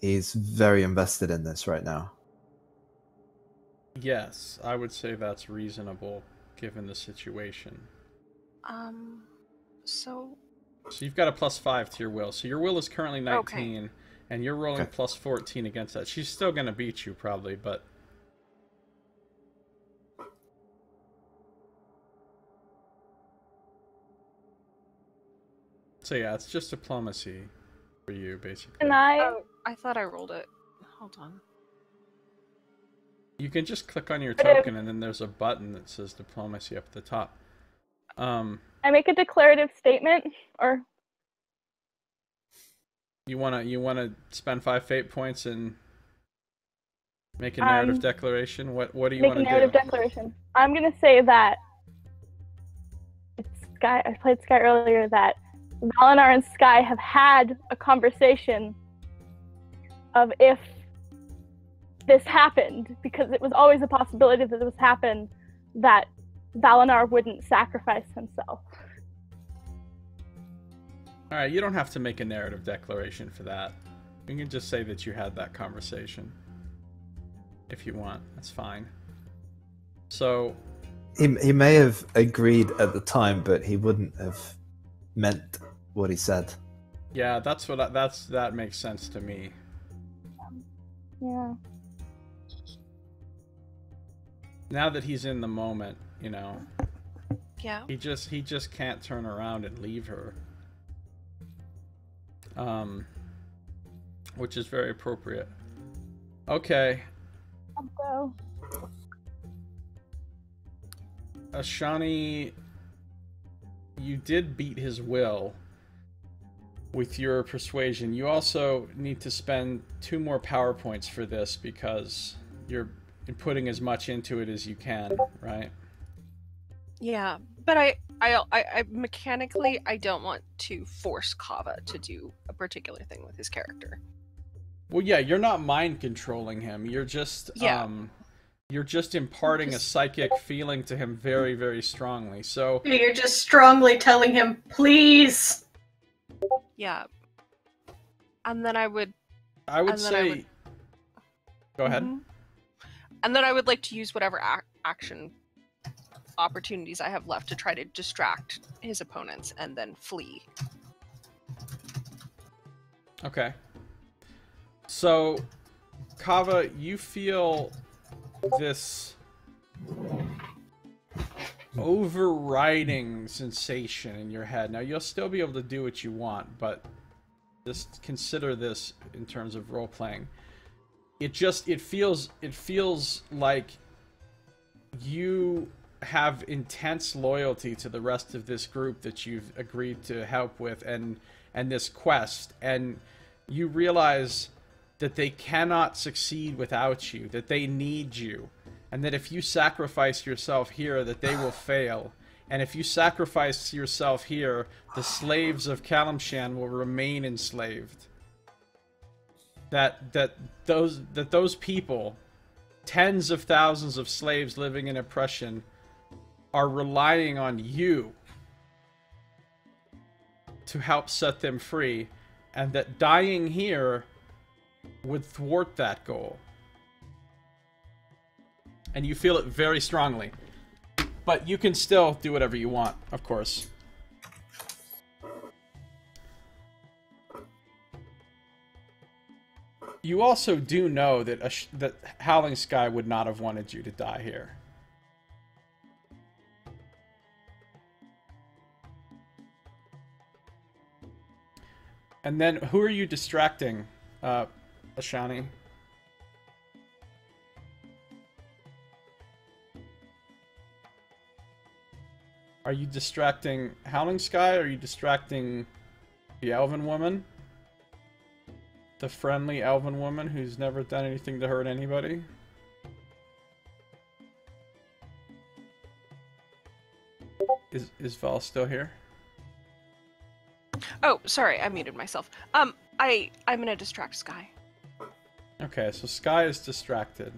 He's very invested in this right now. Yes, I would say that's reasonable given the situation. So you've got a +5 to your will. So your will is currently 19, okay. and you're rolling Okay. +14 against that. She's still going to beat you probably, but... So yeah, it's just diplomacy for you, basically. And I Oh, I thought I rolled it. Hold on. You can just click on your token, and then there's a button that says diplomacy up at the top. I make a declarative statement, or You wanna spend 5 fate points and make a narrative declaration? What do you make want a to narrative do? declaration. I'm gonna say that Sky. I played Sky earlier. That Valinar and Sky have had a conversation of if this happened, because it was always a possibility that this happened, that Valinar wouldn't sacrifice himself. Alright, you don't have to make a narrative declaration for that. You can just say that you had that conversation. If you want, that's fine. So... He may have agreed at the time, but he wouldn't have meant what he said. Yeah, that makes sense to me. Yeah. Now that he's in the moment, you know, Yeah. he just can't turn around and leave her. Which is very appropriate. Okay. So Ashani, you did beat his will with your persuasion. You also need to spend 2 more power points for this because you're putting as much into it as you can, right? Yeah, but I mechanically I don't want to force Kava to do a particular thing with his character. Well, yeah, you're not mind controlling him. You're just you're just imparting a psychic feeling to him very, very strongly. So You're just strongly telling him, please. Yeah. And then I would say go ahead. Mhm. And then I would like to use whatever action opportunities I have left to try to distract his opponents and then flee. Okay. So, Kava, you feel this overriding sensation in your head. Now, you'll still be able to do what you want, but just consider this in terms of role-playing. It feels like you have intense loyalty to the rest of this group that you've agreed to help with and this quest, and you realize that they cannot succeed without you, that they need you, and that if you sacrifice yourself here, that they will fail. And if you sacrifice yourself here, the slaves of Calimshan will remain enslaved. That those people, tens of thousands of slaves living in oppression, are relying on you to help set them free, and that dying here would thwart that goal. And you feel it very strongly. But you can still do whatever you want, of course. You also do know that that Howling Sky would not have wanted you to die here. And then, who are you distracting, Ashani? Are you distracting Howling Sky, or are you distracting the Elven Woman? The friendly Elven Woman who's never done anything to hurt anybody? Is Val still here? Oh, sorry, I muted myself. I'm gonna distract Sky. Okay, so Sky is distracted.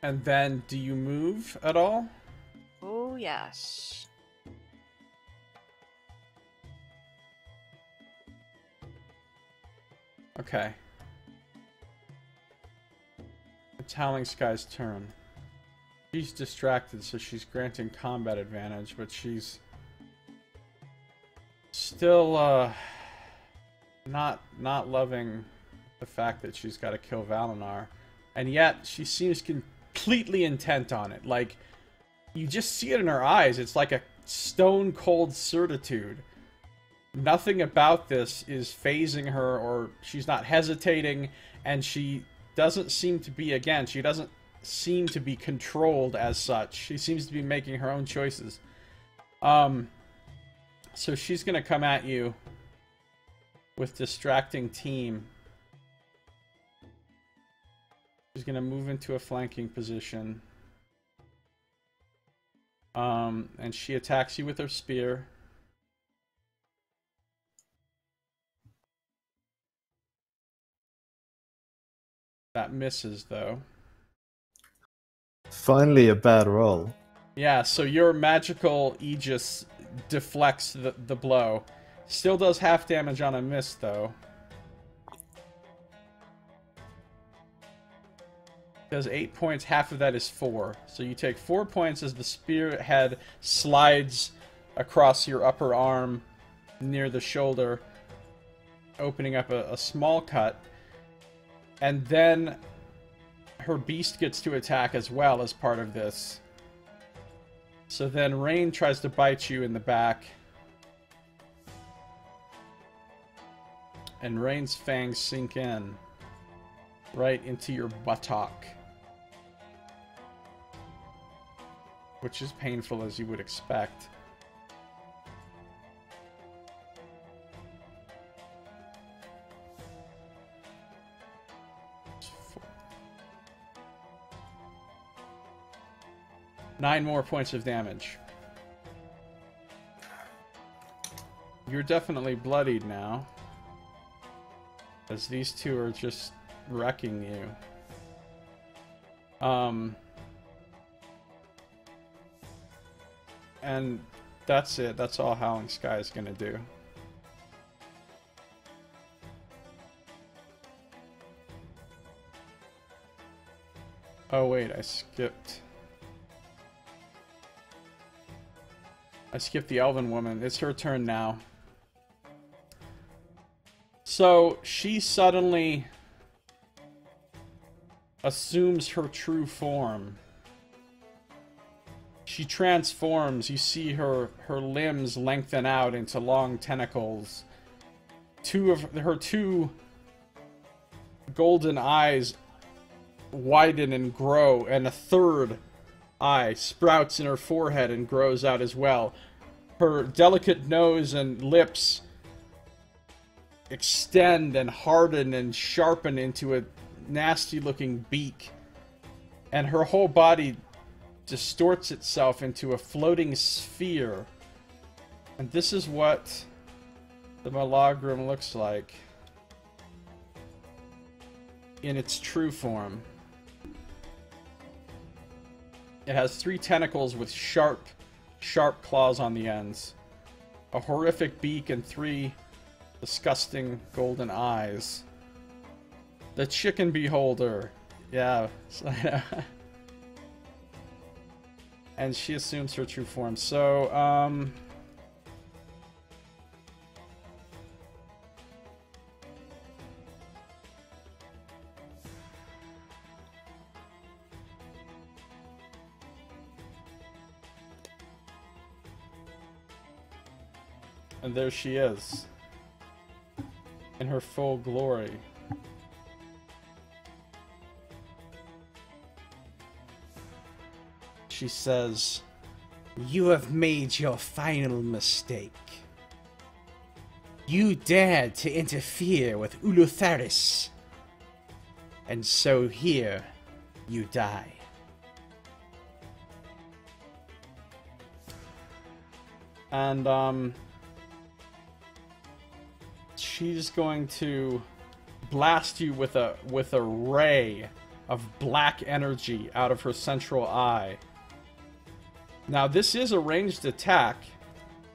And then, do you move at all? Oh, yes. Okay. It's Howling Sky's turn. She's distracted, so she's granting combat advantage, but she's still not loving the fact that she's got to kill Valinar, and yet she seems completely intent on it. Like, you just see it in her eyes. It's like a stone cold certitude. Nothing about this is phasing her, or she's not hesitating, and she doesn't seem to be, again, she doesn't seem to be controlled as such. She seems to be making her own choices. So she's going to come at you with Distracting Team. She's going to move into a flanking position. And she attacks you with her spear. That misses, though. Finally a bad roll. Yeah, so your magical Aegis deflects the blow. Still does half damage on a miss, though. Does 8 points, half of that is 4. So you take 4 points as the spearhead slides across your upper arm near the shoulder, opening up a small cut. And then her beast gets to attack as well as part of this. So then Rain tries to bite you in the back. And Rain's fangs sink in right into your buttock. Which is painful, as you would expect. Nine more points of damage. You're definitely bloodied now, as these two are just wrecking you. And that's it. That's all Howling Sky is gonna do. Oh wait, I skipped the Elven Woman. It's her turn now. So she suddenly assumes her true form. She transforms. You see her limbs lengthen out into long tentacles. Her two golden eyes widen and grow, and a third eye sprouts in her forehead and grows out as well. Her delicate nose and lips extend and harden and sharpen into a nasty looking beak. and her whole body distorts itself into a floating sphere. And this is what the Malagrim looks like in its true form. It has 3 tentacles with sharp claws on the ends, a horrific beak, and 3 disgusting golden eyes. The chicken beholder. Yeah. And she assumes her true form. So, and there she is, in her full glory. She says, "You have made your final mistake. You dared to interfere with Ulutharis, and so here you die." And, she's going to blast you with a ray of black energy out of her central eye. Now, this is a ranged attack,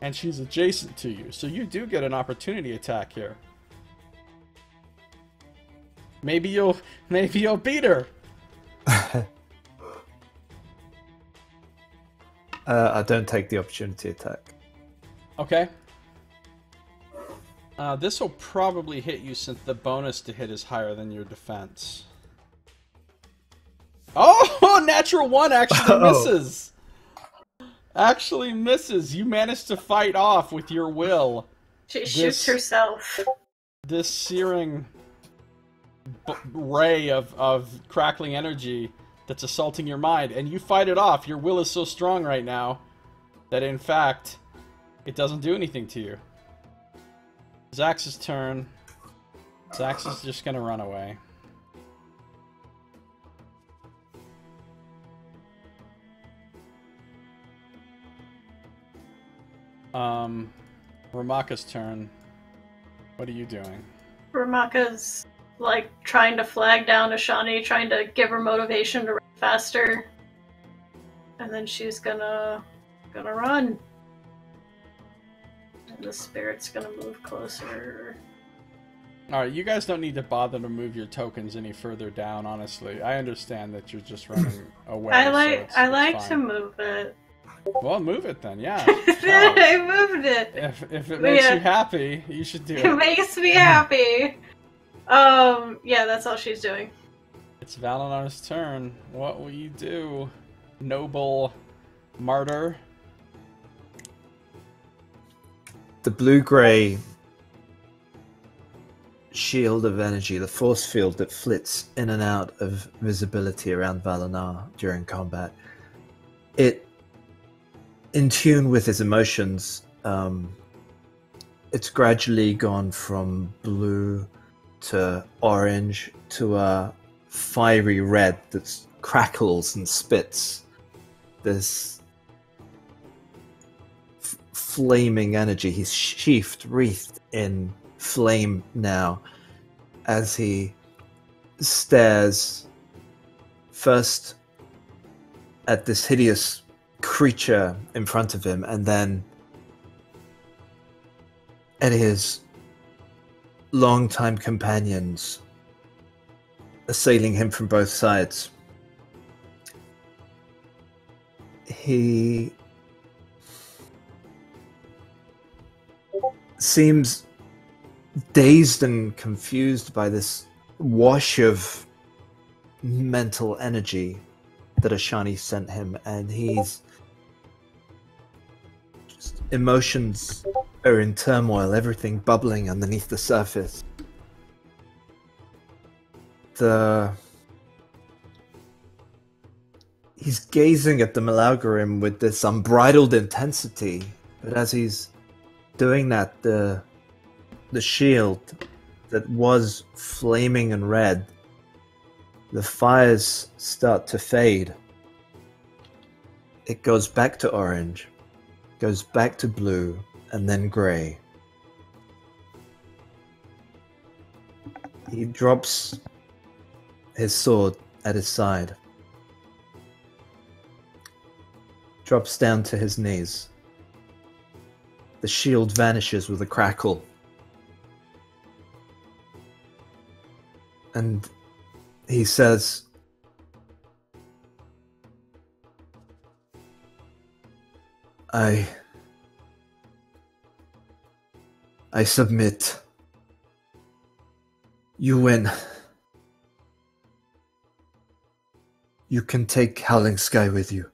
and she's adjacent to you, so you do get an opportunity attack here. Maybe you'll beat her. I don't take the opportunity attack. Okay. This will probably hit you since the bonus to hit is higher than your defense. Oh, natural 1 actually misses. Actually misses. You managed to fight off with your will. She shoots herself. This searing ray of crackling energy that's assaulting your mind, and you fight it off. Your will is so strong right now that, in fact, it doesn't do anything to you. Zax's turn. Zax is just gonna run away. Ramaka's turn. What are you doing? Ramaka's like trying to flag down Ashani, trying to give her motivation to run faster. And then she's gonna run. And the spirit's gonna move closer. Alright, you guys don't need to bother to move your tokens any further down, honestly. I understand that you're just running away. I like to move it. Well, move it then, yeah. I moved it. If it makes you happy, you should do it. It makes me happy. Yeah, that's all she's doing. It's Valinar's turn. What will you do, noble martyr? The blue-gray shield of energy, the force field that flits in and out of visibility around Valinar during combat, it, in tune with his emotions, it's gradually gone from blue to orange to a fiery red that crackles and spits this flaming energy. He's sheathed, wreathed in flame now as he stares first at this hideous creature in front of him and then at his longtime companions assailing him from both sides. He seems dazed and confused by this wash of mental energy that Ashani sent him, and he's just, emotions are in turmoil, everything bubbling underneath the surface. He's gazing at the Malagrim with this unbridled intensity, but as he's doing that, the shield that was flaming and red The fires start to fade. It goes back to orange, goes back to blue, and then grey. He drops his sword at his side. Drops down to his knees. The shield vanishes with a crackle. And he says, I submit. You win. You can take Howling Sky with you.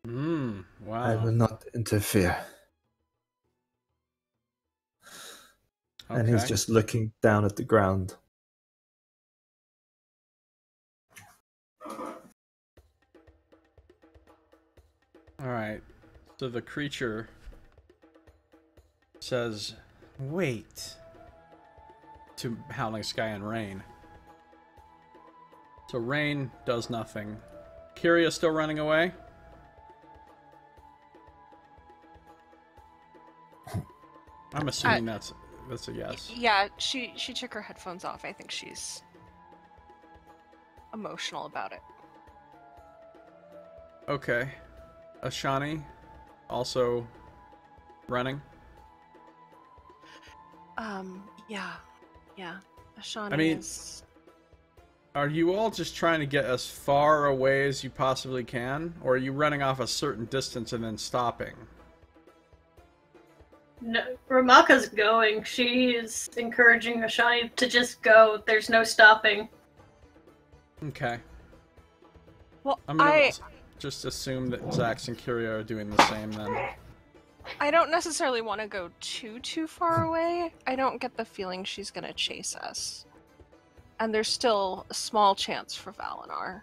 Wow. I will not interfere. And he's Okay. just looking down at the ground. Alright. So the creature says, wait, to Howling Sky and Rain. So Rain does nothing. Kyria still running away? I'm assuming that's a yes. Yeah, she took her headphones off. I think she's emotional about it. Okay. Ashani also running. Yeah. Ashani I mean, is... Are you all just trying to get as far away as you possibly can? Or are you running off a certain distance and then stopping? No, Ramaka's going. She is encouraging Ashani to just go. There's no stopping. Okay. Well, I'm gonna just assume that Zax and Kyria are doing the same then. I don't necessarily want to go too far away. I don't get the feeling she's gonna chase us. And there's still a small chance for Valinar.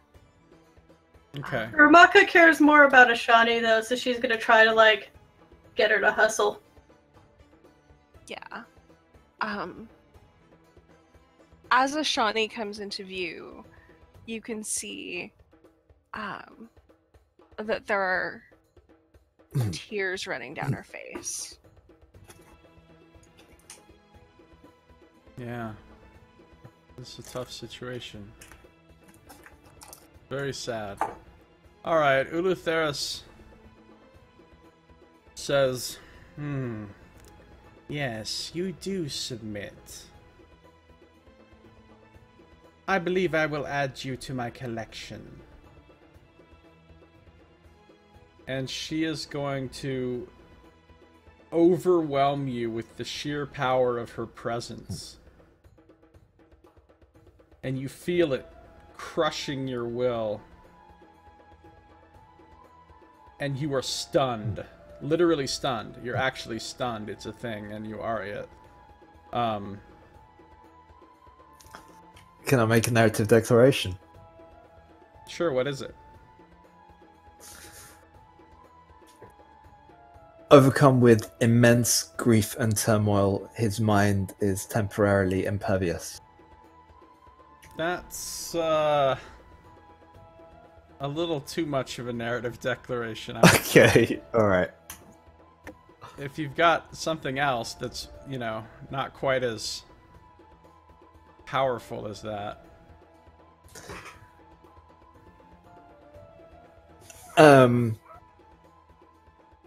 Okay. Ramaka cares more about Ashani, though, so she's gonna try to, get her to hustle. Yeah. As Ashani comes into view, you can see that there are tears running down her face. Yeah. This is a tough situation. Very sad. Alright, Ulutheris says, yes, you do submit. I believe I will add you to my collection. And she is going to overwhelm you with the sheer power of her presence. And you feel it crushing your will. And you are stunned. Literally stunned. You're actually stunned. It's a thing, and you are it. Can I make a narrative declaration? Sure, what is it? Overcome with immense grief and turmoil, his mind is temporarily impervious. That's, a little too much of a narrative declaration. I would Okay, alright. If you've got something else that's, not quite as powerful as that.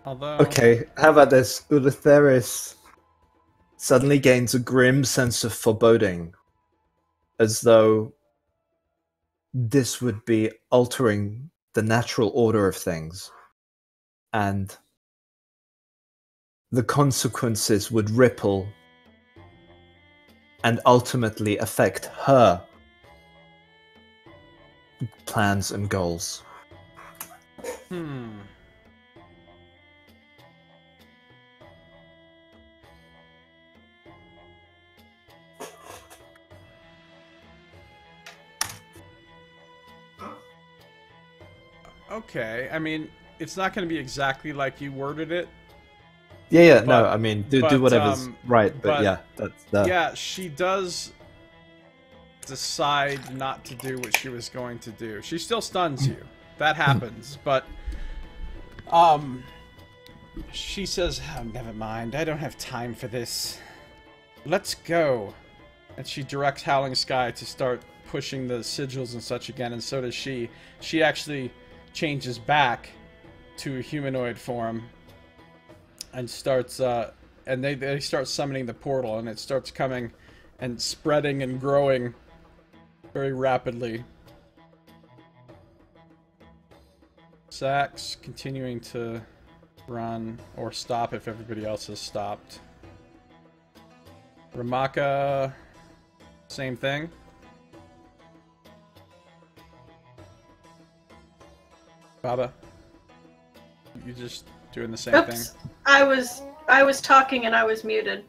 Although... Okay, how about this? Ulutheris suddenly gains a grim sense of foreboding, as though this would be altering the natural order of things, and the consequences would ripple and ultimately affect her plans and goals. Okay, I mean, it's not going to be exactly like you worded it. Yeah, But- no, I mean, do whatever's right, but yeah, that's that. Yeah, she does decide not to do what she was going to do. She still stuns you. That happens, but she says, oh, never mind. I don't have time for this. Let's go. And she directs Howling Sky to start pushing the sigils and such again, and so does she. She actually changes back to a humanoid form and starts, and they start summoning the portal, and it starts coming and spreading and growing very rapidly. Sax continuing to run, or stop if everybody else has stopped. Ramaka, same thing. Baba, you just doing the same thing? I was talking and I was muted.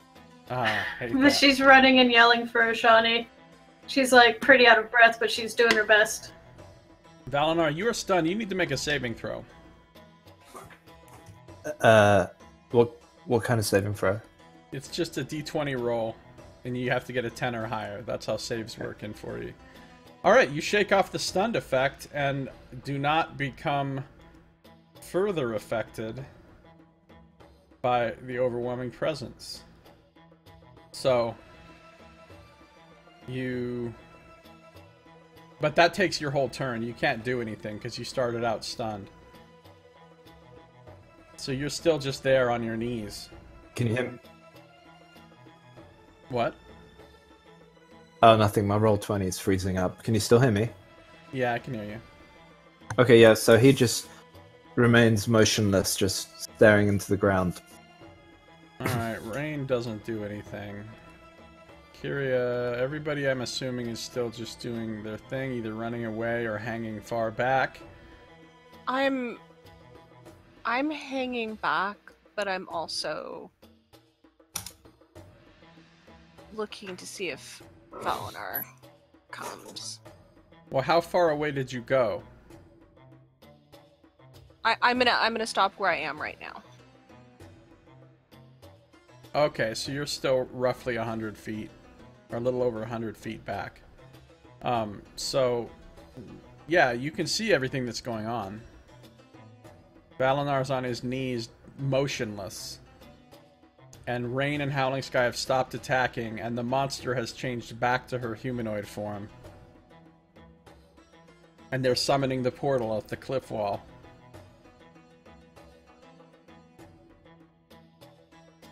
Hate She's running and yelling for Oshani. She's like pretty out of breath, but she's doing her best. Valinar, you are stunned. You need to make a saving throw. What kind of saving throw? It's just a d20 roll, and you have to get a 10 or higher. That's how saves work in for you. Alright, you shake off the stunned effect, and do not become further affected by the overwhelming presence. So, but that takes your whole turn. You can't do anything, because you started out stunned. So you're still just there on your knees. Can you hear me? What? Oh, nothing. My Roll20 is freezing up. Can you still hear me? Yeah, I can hear you. Okay, yeah, so he just remains motionless, just staring into the ground. Alright, Rain doesn't do anything. Kyria, everybody I'm assuming is still just doing their thing, either running away or hanging far back. I'm hanging back, but I'm also looking to see if Valinar comes. Well, how far away did you go? I'm gonna stop where I am right now. Okay, so you're still roughly 100 feet, or a little over 100 feet back. So, yeah, you can see everything that's going on. Valinar's on his knees, motionless. And Rain and Howling Sky have stopped attacking, and the monster has changed back to her humanoid form. And they're summoning the portal at the cliff wall.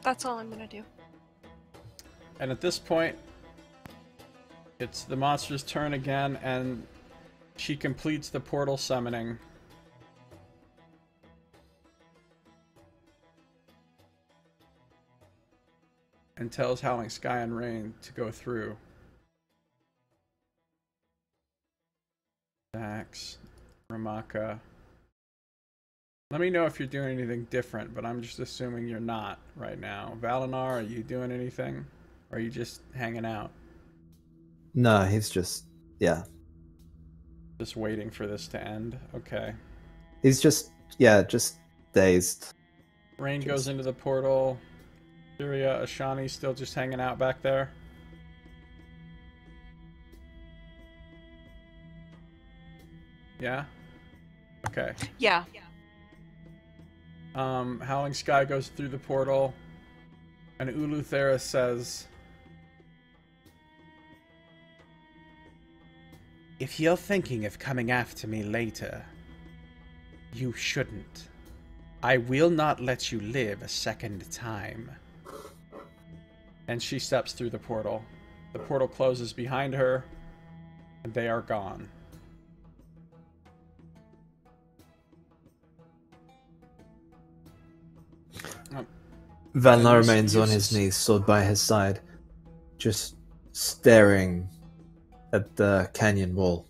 That's all I'm gonna do. And at this point, it's the monster's turn again, and she completes the portal summoning. And tells Howling Sky and Rain to go through. Dax, Ramaka. Let me know if you're doing anything different, but I'm just assuming you're not right now. Valinar, are you doing anything? Or are you just hanging out? No, he's just, yeah. Just waiting for this to end? Okay. He's just, yeah, just dazed. Rain goes into the portal. Syria, Ashani still just hanging out back there. Yeah? Okay. Yeah. Howling Sky goes through the portal, and Uluthera says, if you're thinking of coming after me later, you shouldn't. I will not let you live a second time. And she steps through the portal. The portal closes behind her, and they are gone. Valinor remains on his knees, sword by his side, just staring at the canyon wall.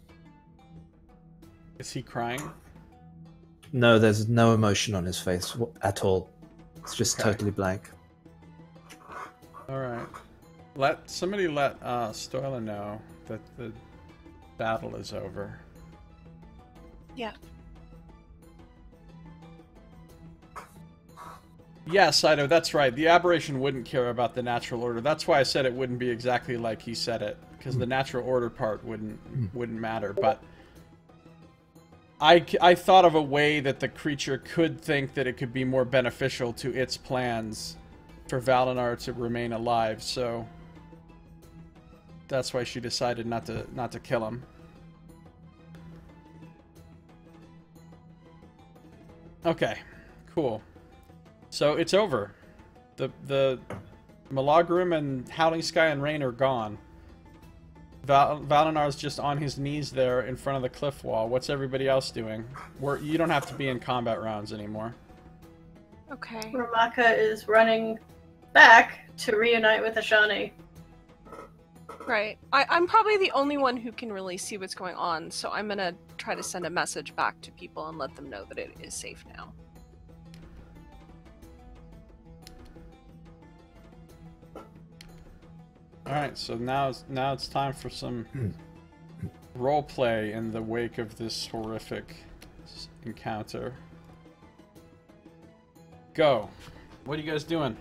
Is he crying? No, there's no emotion on his face at all. It's just Okay. totally blank. Alright. Somebody let Stoila know that the battle is over. Yeah. Yes, I know, that's right. The aberration wouldn't care about the natural order. That's why I said it wouldn't be exactly like he said it, because the natural order part wouldn't matter. But I thought of a way that the creature could think that it could be more beneficial to its plans for Valinar to remain alive, so that's why she decided not to kill him. Okay, cool. So it's over. The Malagrim and Howling Sky and Rain are gone. Valinar's just on his knees there in front of the cliff wall. What's everybody else doing? You don't have to be in combat rounds anymore. Okay. Ramaka is running back to reunite with Ashani. Right. I'm probably the only one who can really see what's going on, so I'm gonna try to send a message back to people and let them know that it is safe now. Alright, so now it's time for some role play in the wake of this horrific encounter. Go. What are you guys doing?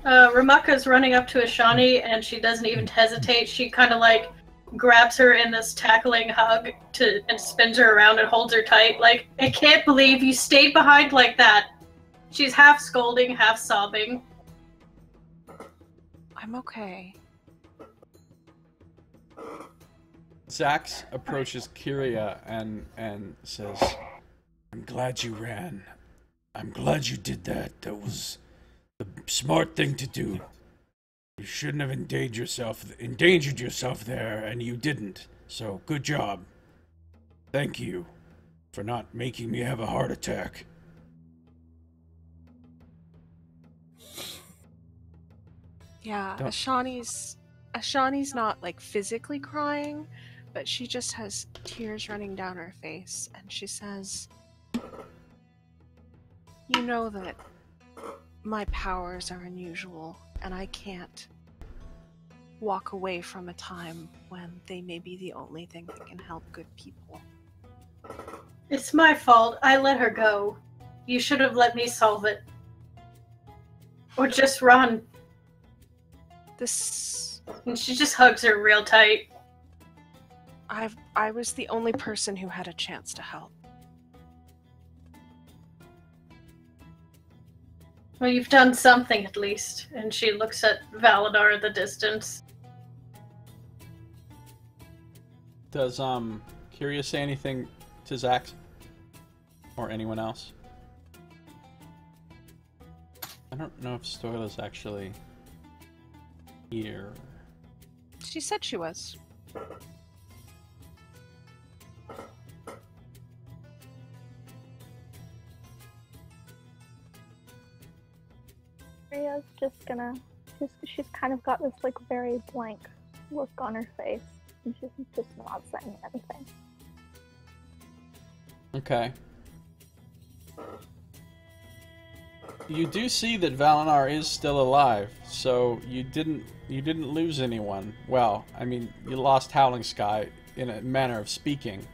Ramaka's running up to Ashani and she doesn't even hesitate. She kind of like grabs her in this tackling hug and spins her around and holds her tight. Like, I can't believe you stayed behind like that. She's half scolding, half sobbing. I'm okay. Zax approaches Kyria and says, I'm glad you ran. I'm glad you did that. That was the smart thing to do. You shouldn't have endangered yourself there, and you didn't. So, good job. Thank you for not making me have a heart attack. Yeah, Ashani's not like physically crying, but she just has tears running down her face, and she says, "You know that my powers are unusual, and I can't walk away from a time when they may be the only thing that can help good people." It's my fault. I let her go. You should have let me solve it. Or just run. And she just hugs her real tight. I was the only person who had a chance to help. Well, you've done something at least. And she looks at Valadar at the distance. does Kyria say anything to Zax? Or anyone else? I don't know if Stoila's actually here. She said she was. Kyria's just gonna... She's kind of got this, like, very blank look on her face. And she's just not saying anything. Okay. You do see that Valinar is still alive, so you didn't lose anyone. Well, I mean, you lost Howling Sky in a manner of speaking,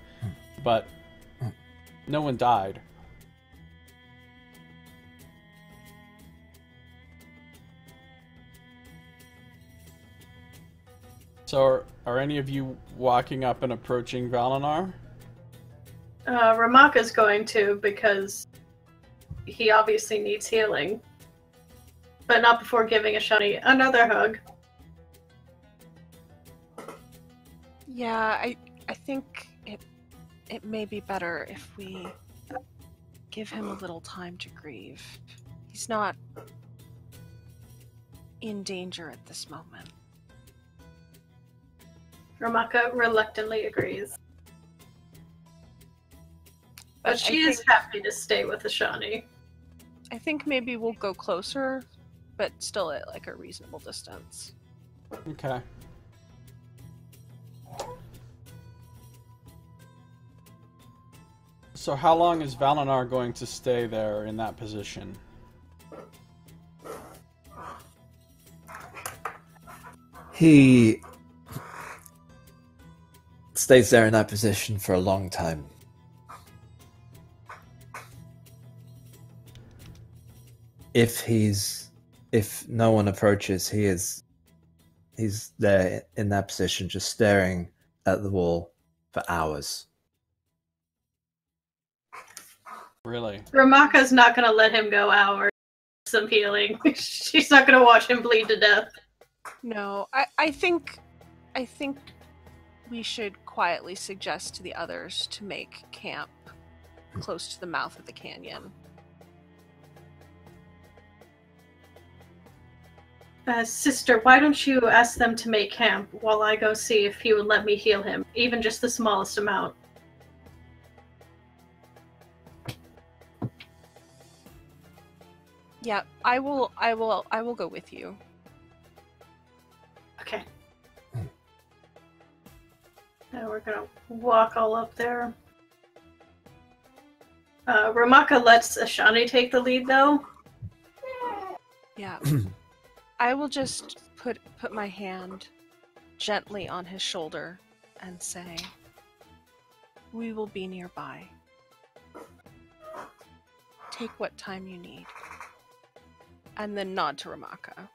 but no one died. So, are any of you walking up and approaching Valinar? Ramaka's going to, because he obviously needs healing. But not before giving Ashani another hug. Yeah, I think it may be better if we give him a little time to grieve. He's not in danger at this moment. Ramaka reluctantly agrees. But she is happy to stay with Ashani. I think maybe we'll go closer, but still at like a reasonable distance. Okay. So how long is Valinar going to stay there in that position? He stays there in that position for a long time. if no one approaches, he's there in that position, just staring at the wall for hours. Really? Ramaka's not gonna let him go hours. Some healing. She's not gonna watch him bleed to death. No, I think we should quietly suggest to the others to make camp close to the mouth of the canyon. Sister, why don't you ask them to make camp while I go see if he would let me heal him, even just the smallest amount. Yeah, I will go with you. Okay. Now we're gonna walk all up there. Ramaka lets Ashani take the lead, though. Yeah. I will just put my hand gently on his shoulder and say, "We will be nearby. Take what time you need." And then nod to Ramaka.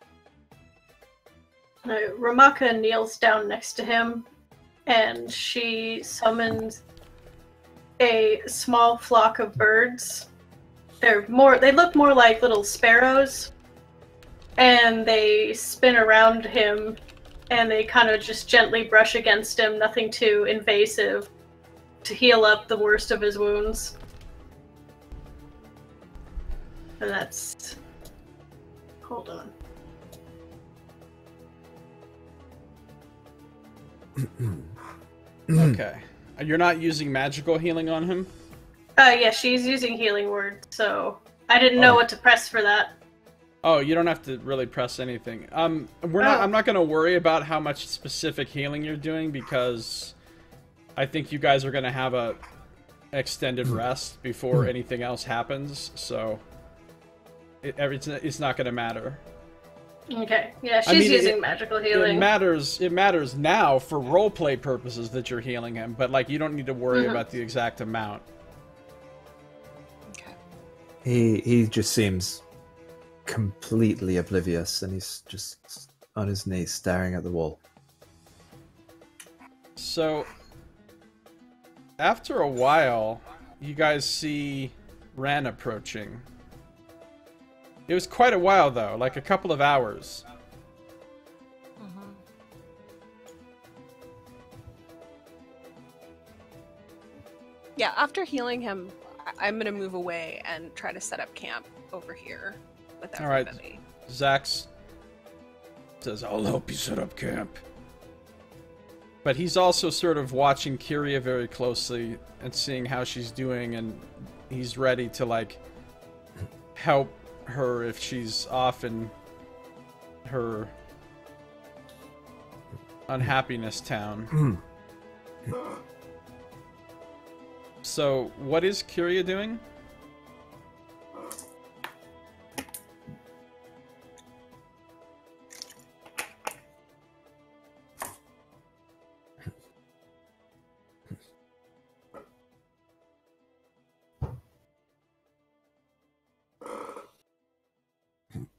Ramaka kneels down next to him, and she summons a small flock of birds. They look more like little sparrows, and they spin around him, and they kind of just gently brush against him, nothing too invasive, to heal up the worst of his wounds. And that's... Hold on. Okay. You're not using magical healing on him? Yeah, she's using healing word, so I didn't know what to press for that. Oh, you don't have to really press anything. I'm not gonna worry about how much specific healing you're doing, because I think you guys are gonna have a extended rest before anything else happens, so it's not gonna matter. Okay, yeah, she's using magical healing. It matters now for roleplay purposes that you're healing him, but like you don't need to worry about the exact amount. Okay. He just seems completely oblivious, and he's just on his knees staring at the wall. So after a while, you guys see Ran approaching. It was quite a while, though, like a couple of hours. Yeah, after healing him, I'm gonna move away and try to set up camp over here with everybody. All right, Zax says, "I'll help you set up camp." But he's also sort of watching Kyria very closely and seeing how she's doing, and he's ready to, like, help her if she's off in her unhappiness town. So, what is Kyria doing?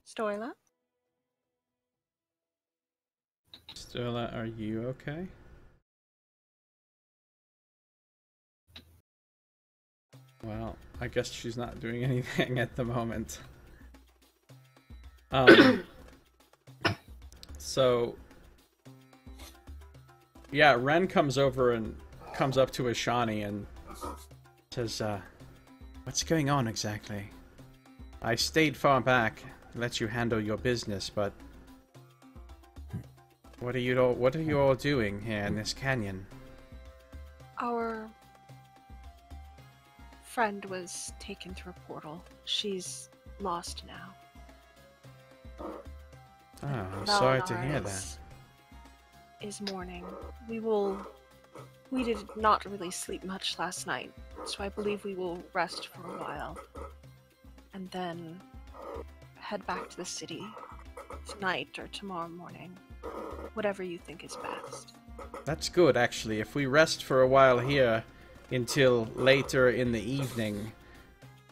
Stoila? Stoila, are you okay? Well, I guess she's not doing anything at the moment. So, yeah, Ren comes over and comes up to Ashani and says, "What's going on exactly? I stayed far back to let you handle your business, but what are you all doing here in this canyon?" Our friend was taken through a portal. She's lost now. Oh, I'm sorry to hear that. Is mourning. We did not really sleep much last night, so I believe we will rest for a while. And then head back to the city tonight or tomorrow morning. Whatever you think is best. That's good, actually. If we rest for a while here until later in the evening,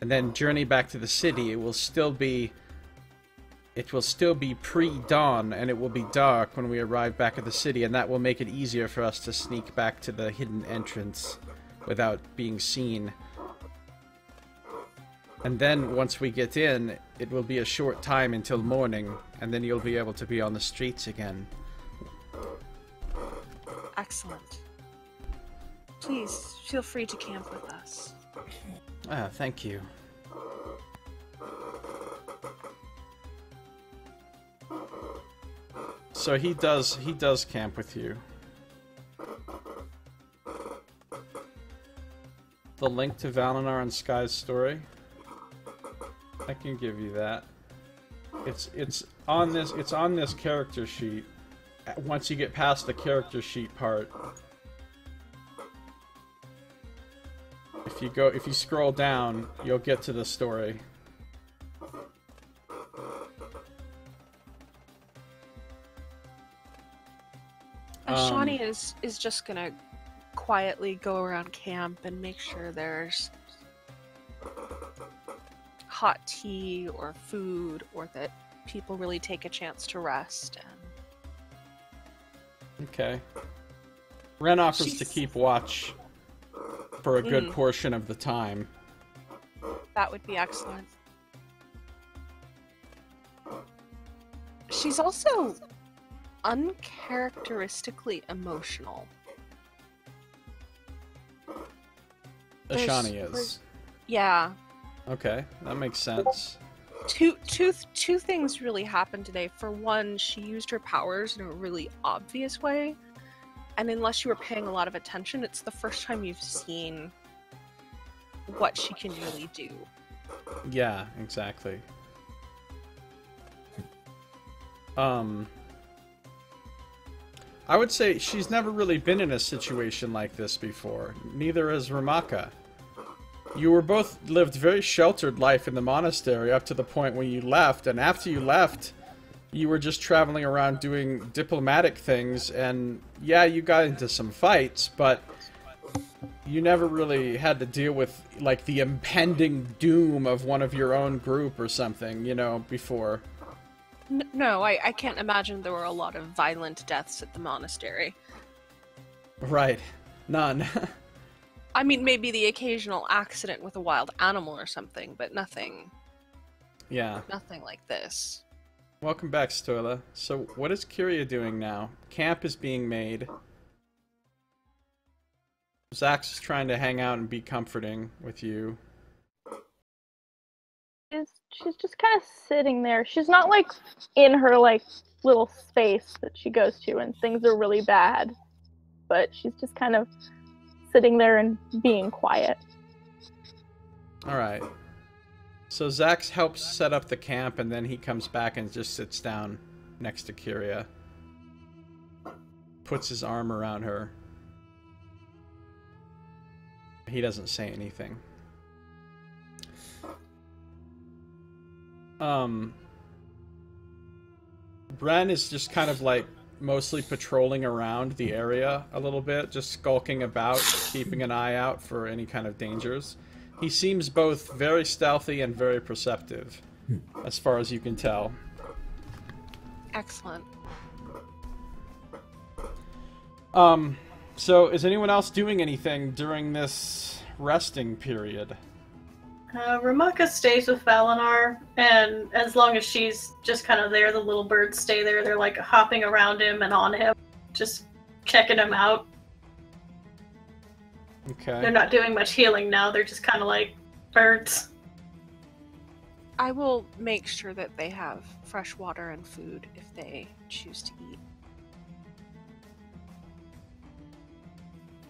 and then journey back to the city, it will still be it will still be pre-dawn, and it will be dark when we arrive back at the city, and that will make it easier for us to sneak back to the hidden entrance without being seen. And then, once we get in, it will be a short time until morning, and then you'll be able to be on the streets again. Excellent. Please, feel free to camp with us. Ah, thank you. So he does camp with you. The link to Valinar and Sky's story, I can give you that. It's on this character sheet. Once you get past the character sheet part, if you scroll down, you'll get to the story. Shawnee is just gonna quietly go around camp and make sure there's hot tea or food, or that people really take a chance to rest. And Okay. Ren offers to keep watch for a good portion of the time. that would be excellent. She's also uncharacteristically emotional. Ashani is. Yeah. Okay, that makes sense. Two things really happened today. For one, she used her powers in a really obvious way, and unless you were paying a lot of attention, it's the first time you've seen what she can really do. Yeah, exactly. I would say she's never really been in a situation like this before. Neither has Ramaka. You were both lived very sheltered life in the monastery up to the point when you left, and after you left, you were just traveling around doing diplomatic things, and yeah, you got into some fights, but you never really had to deal with, like, the impending doom of one of your own group or something, you know, before. No, I can't imagine there were a lot of violent deaths at the monastery. Right. None. I mean, maybe the occasional accident with a wild animal or something, but nothing. Yeah. Nothing like this. Welcome back, Stola. So, what is Kyria doing now? Camp is being made. Zax is trying to hang out and be comforting with you. She's just kind of sitting there. She's not, like, in her, like, little space that she goes to and things are really bad. But she's just kind of sitting there and being quiet. Alright. So Zax helps set up the camp, and then he comes back and just sits down next to Kyria. Puts his arm around her. He doesn't say anything. Bren is just kind of like mostly patrolling around the area a little bit, just skulking about, keeping an eye out for any kind of dangers. He seems both very stealthy and very perceptive, as far as you can tell. Excellent. So is anyone else doing anything during this resting period? Ramaka stays with Valinar, and as long as she's just kind of there, the little birds stay there. They're like hopping around him and on him, just checking him out. Okay. They're not doing much healing now, they're just kind of like birds. I will make sure that they have fresh water and food if they choose to eat.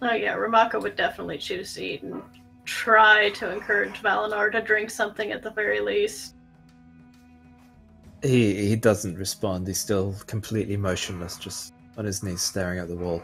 Oh yeah, Ramaka would definitely choose to eat and try to encourage Valinar to drink something at the very least. He doesn't respond. He's still completely motionless, just on his knees staring at the wall.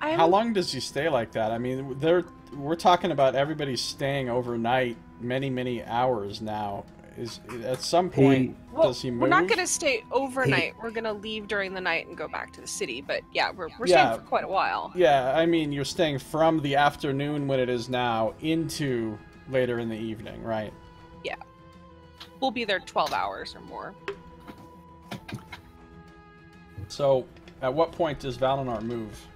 How long does he stay like that? I mean, we're talking about everybody staying overnight many, many hours now. Is at some point does he move? We're not gonna stay overnight. We're gonna leave during the night and go back to the city. But yeah, we're staying for quite a while. Yeah, I mean, you're staying from the afternoon when it is now into later in the evening, right? Yeah. We'll be there 12 hours or more. So, at what point does Valinar move?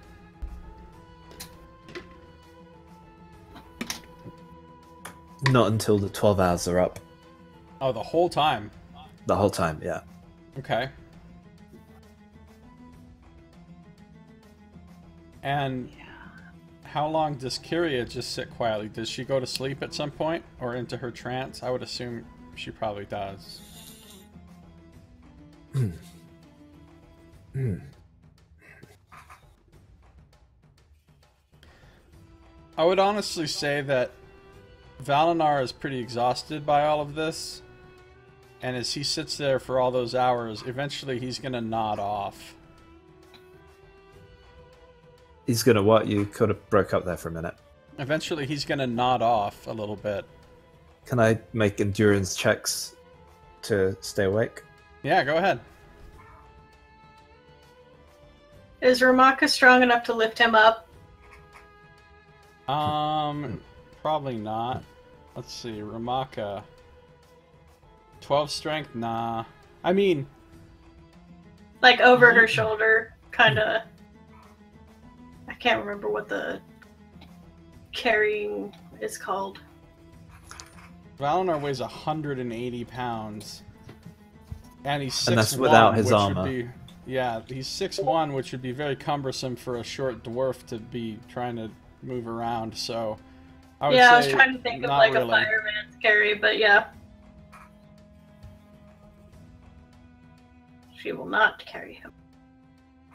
Not until the 12 hours are up. Oh, the whole time? The whole time, yeah. Okay. And how long does Kyria just sit quietly? Does she go to sleep at some point or into her trance? I would assume she probably does. I would honestly say that Valinar is pretty exhausted by all of this. And as he sits there for all those hours, eventually he's going to nod off. He's gonna what? You could have broke up there for a minute. Eventually he's going to nod off a little bit. Can I make endurance checks to stay awake? Yeah, go ahead. Is Ramaka strong enough to lift him up? Probably not. Let's see, Ramaka. 12 strength? Nah. I mean... Like over her shoulder, kinda... I can't remember what the carrying is called. Valinar weighs 180 pounds. And he's 6'1", and that's without his which armor. Would be, yeah, he's 6'1", which would be very cumbersome for a short dwarf to be trying to move around, so... I would say I was trying to think of like really. a fireman's carry, but yeah. She will not carry him.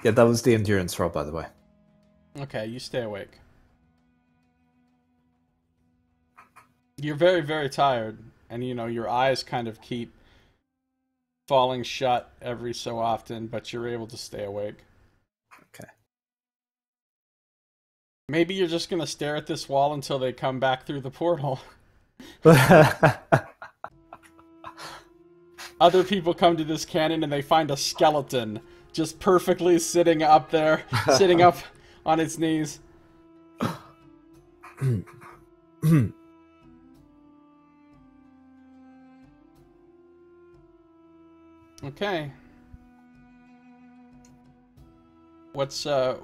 Yeah, that was the endurance roll, by the way. Okay, you stay awake. You're very, very tired, and you know, your eyes kind of keep falling shut every so often, but you're able to stay awake. Okay. Maybe you're just gonna stare at this wall until they come back through the portal. Other people come to this canyon and they find a skeleton just perfectly sitting up there, sitting up on its knees. Okay. What's, I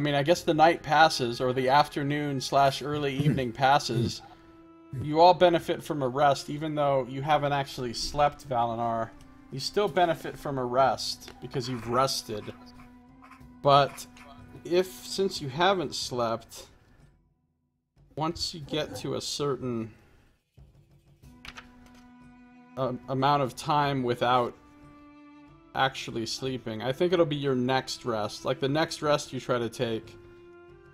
mean, I guess the night passes, or the afternoon / early evening passes. You all benefit from a rest, even though you haven't actually slept, Valinar. You still benefit from a rest, because you've rested. But, since you haven't slept, once you get to a certain amount of time without actually sleeping, I think it'll be your next rest. Like, the next rest you try to take,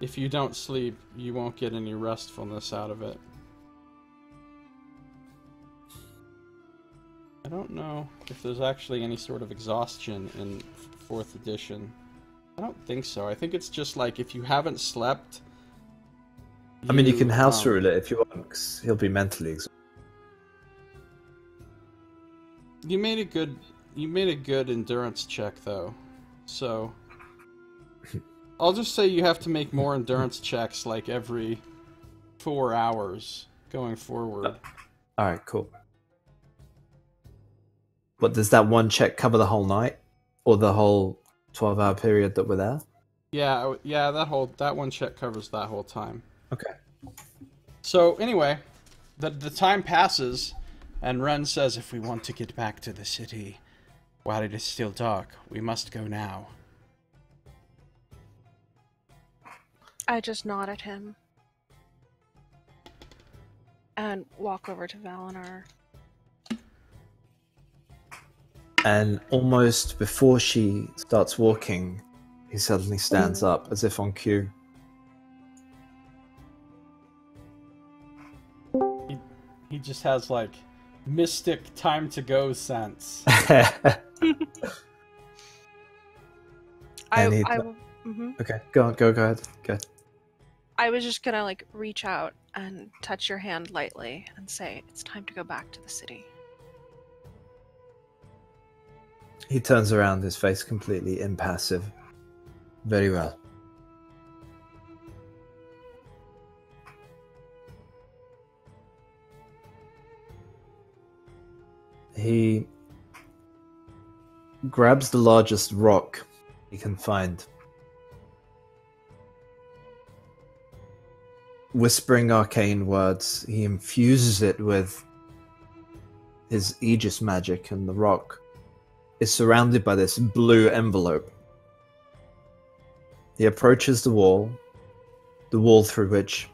if you don't sleep, you won't get any restfulness out of it. I don't know if there's actually any sort of exhaustion in 4th edition. I don't think so. I think it's just like, if you haven't slept... I mean, you can house rule it if you want, 'cause he'll be mentally exhausted. You made a good endurance check, though. So... I'll just say you have to make more endurance checks, like, every 4 hours going forward. Alright, cool. But does that one check cover the whole night? Or the whole 12-hour period that we're there? Yeah, that one check covers that whole time. Okay. So, anyway, the time passes, and Ren says, if we want to get back to the city while it is still dark, we must go now. I just nod at him. And walk over to Valinar. And almost before she starts walking, he suddenly stands up, as if on cue. He just has, like, mystic time to go sense. Okay, go ahead. Go. I was just gonna, like, reach out and touch your hand lightly and say, it's time to go back to the city. He turns around, his face completely impassive. Very well. He grabs the largest rock he can find. Whispering arcane words, he infuses it with his Aegis magic, and the rock is surrounded by this blue envelope. He approaches the wall through which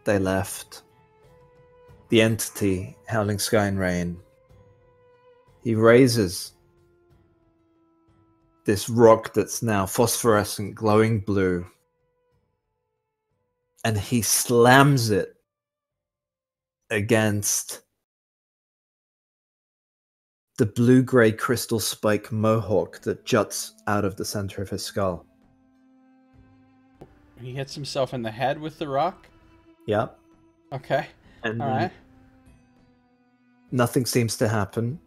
they left. The entity, Howling Sky and Rain. He raises this rock that's now phosphorescent, glowing blue, and he slams it against the blue-gray crystal spike mohawk that juts out of the center of his skull. He hits himself in the head with the rock? Yeah. Okay. And Alright. nothing seems to happen.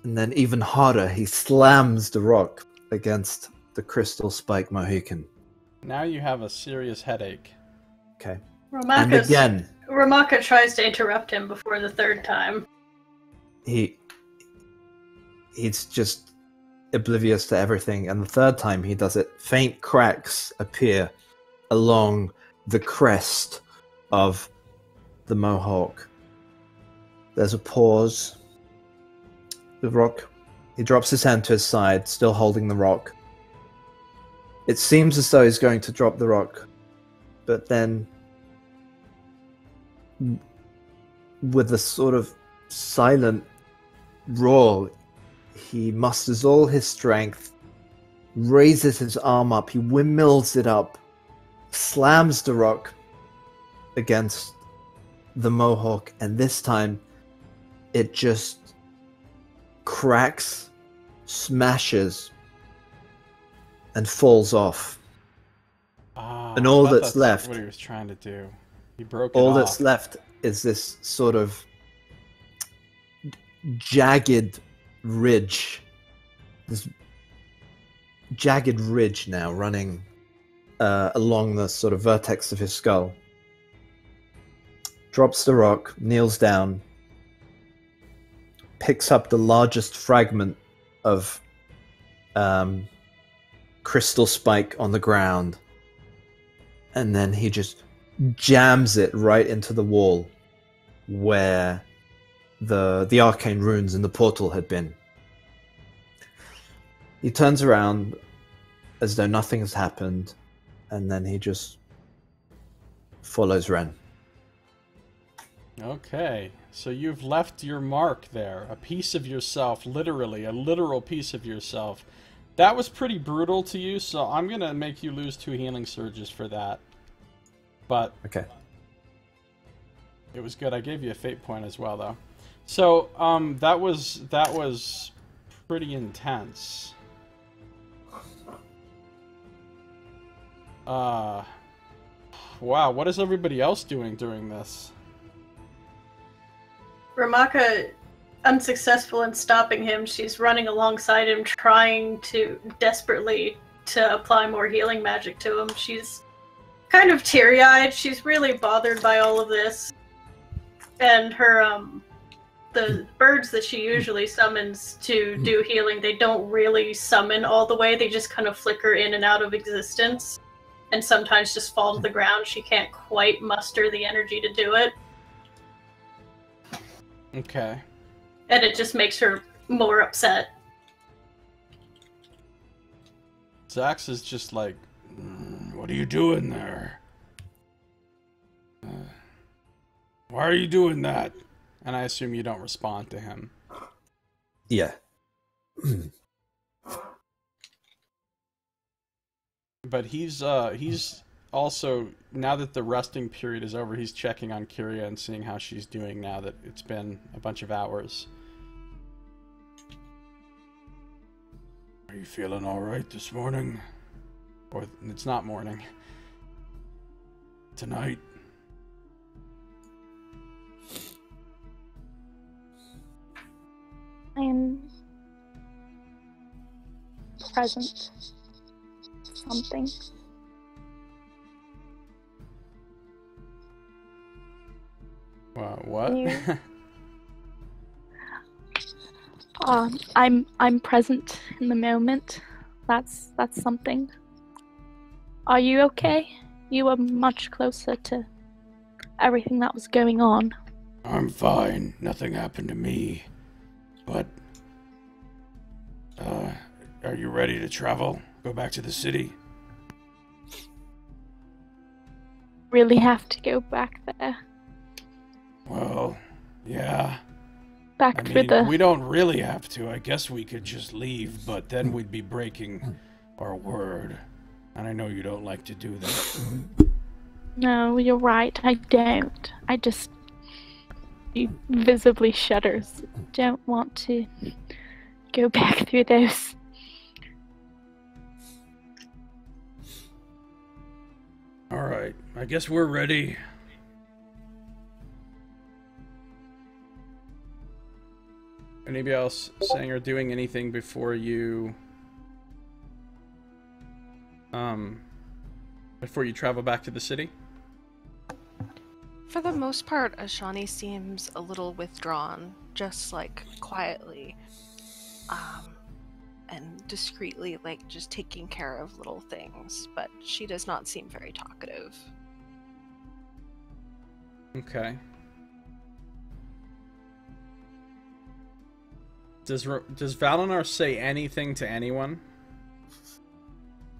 And then even harder, he slams the rock against the crystal spike Mohican. Now you have a serious headache. Okay. And again, Ramaka tries to interrupt him before the third time. he's just oblivious to everything. And the third time he does it, faint cracks appear along the crest of the mohawk. There's a pause. The rock, he drops his hand to his side, still holding the rock. It seems as though he's going to drop the rock, but then with a sort of silent roar, he musters all his strength, raises his arm up, he windmills it up, slams the rock against the mohawk, and this time it just cracks, smashes, and falls off. And all that's left, what he was trying to do. He broke it all off. that's left is this sort of jagged ridge. This jagged ridge now running along the sort of vertex of his skull. Drops the rock, kneels down, picks up the largest fragment of crystal spike on the ground, and then he just jams it right into the wall where the arcane runes in the portal had been. He turns around as though nothing has happened, and then he just follows Ren. Okay, so you've left your mark there. A piece of yourself, literally, a literal piece of yourself. That was pretty brutal to you, so I'm going to make you lose 2 healing surges for that. But Okay. it was good. I gave you a fate point as well, though. So, that was pretty intense. Wow, what is everybody else doing during this? Ramaka, unsuccessful in stopping him, she's running alongside him, trying to desperately to apply more healing magic to him. She's kind of teary-eyed. She's really bothered by all of this. And her, the birds that she usually summons to do healing, they don't really summon all the way. They just kind of flicker in and out of existence. And sometimes just fall to the ground. She can't quite muster the energy to do it. Okay. And it just makes her more upset. Zax is just like, what are you doing there? Why are you doing that? And I assume you don't respond to him. Yeah. But he's also, now that the resting period is over, he's checking on Kyria and seeing how she's doing now that it's been a bunch of hours. Are you feeling alright this morning? Or it's not morning. Tonight? present something. What? You- I'm present in the moment. That's something. Are you okay? You were much closer to everything that was going on. I'm fine. Nothing happened to me. But, are you ready to travel? Go back to the city? Really have to go back there. Well, yeah. Back through the... we don't really have to. I guess we could just leave, but then we'd be breaking our word. And I know you don't like to do that. No, you're right. I don't. I just... He visibly shudders. Don't want to go back through those. Alright, I guess we're ready. Anybody else saying or doing anything before you travel back to the city? For the most part, Ashani seems a little withdrawn, just like quietly, and discreetly, like just taking care of little things, but she does not seem very talkative. Okay. Does Valinar say anything to anyone?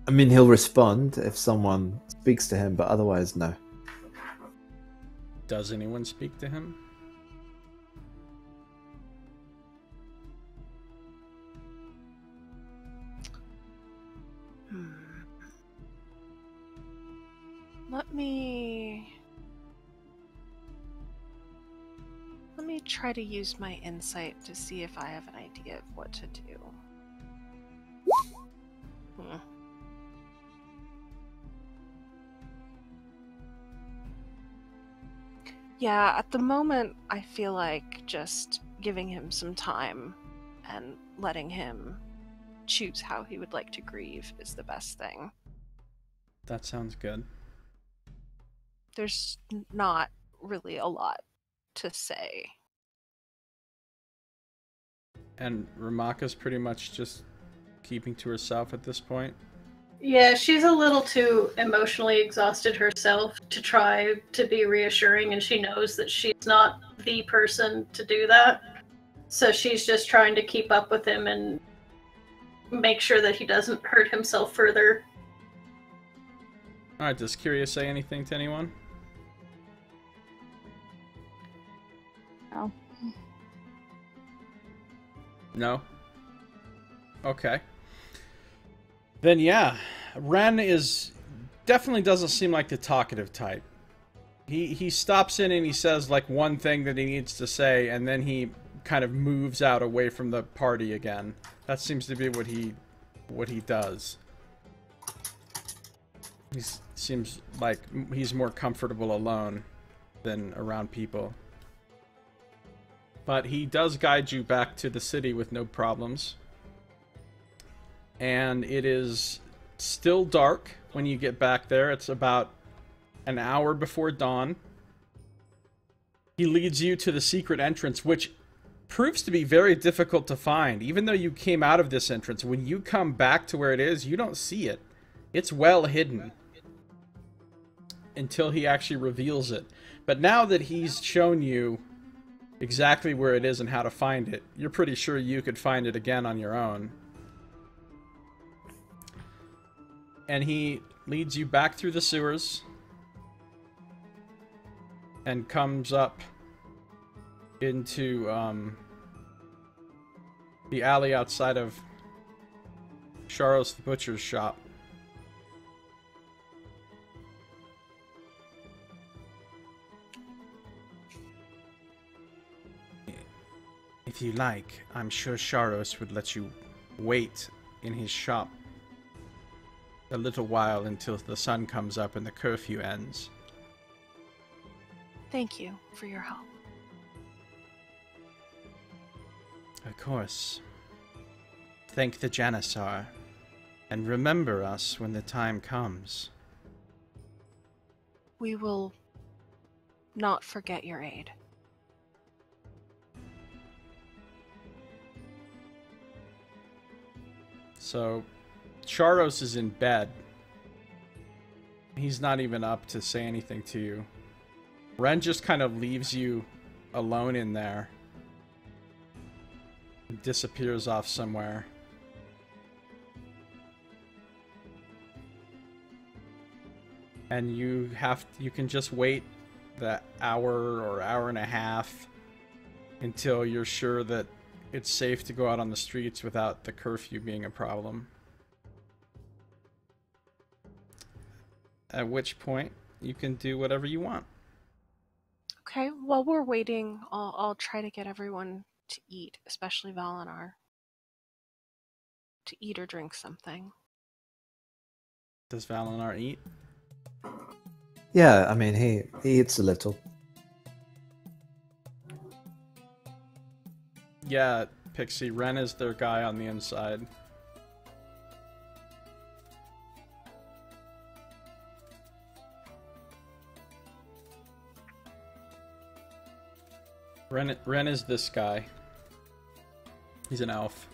I mean, he'll respond if someone speaks to him, but otherwise, no. Does anyone speak to him? Let me try to use my insight to see if I have an idea of what to do. Yeah, at the moment, I feel like just giving him some time and letting him choose how he would like to grieve is the best thing. That sounds good. There's not really a lot to say. And Ramaka's pretty much just keeping to herself at this point? Yeah, she's a little too emotionally exhausted herself to try to be reassuring, and she knows that she's not the person to do that. So she's just trying to keep up with him and make sure that he doesn't hurt himself further. Alright, does Kyria say anything to anyone? No. No? Okay. Then yeah, Ren definitely doesn't seem like the talkative type. He stops in and he says like one thing that he needs to say, and then he kind of moves out away from the party again. That seems to be what he does. He seems like he's more comfortable alone than around people. But he does guide you back to the city with no problems. And it is still dark when you get back there. It's about an hour before dawn. He leads you to the secret entrance, which proves to be very difficult to find. Even though you came out of this entrance, when you come back to where it is, you don't see it. It's well hidden until he actually reveals it. But now that he's shown you exactly where it is and how to find it, you're pretty sure you could find it again on your own. And he leads you back through the sewers and comes up into the alley outside of Sharos the Butcher's shop. If you like, I'm sure Sharos would let you wait in his shop a little while until the sun comes up and the curfew ends. Thank you for your help. Of course. Thank the Janissar. And remember us when the time comes. We will not forget your aid. So, Charos is in bed. He's not even up to say anything to you. Ren just kind of leaves you alone in there. Disappears off somewhere. And you can just wait the hour or hour and a half until you're sure that it's safe to go out on the streets without the curfew being a problem. At which point, you can do whatever you want. Okay, while we're waiting, I'll try to get everyone to eat, especially Valinar. To eat or drink something. Does Valinar eat? Yeah, I mean, he eats a little. Yeah, Pixie, Ren is their guy on the inside. Ren is this guy. He's an elf.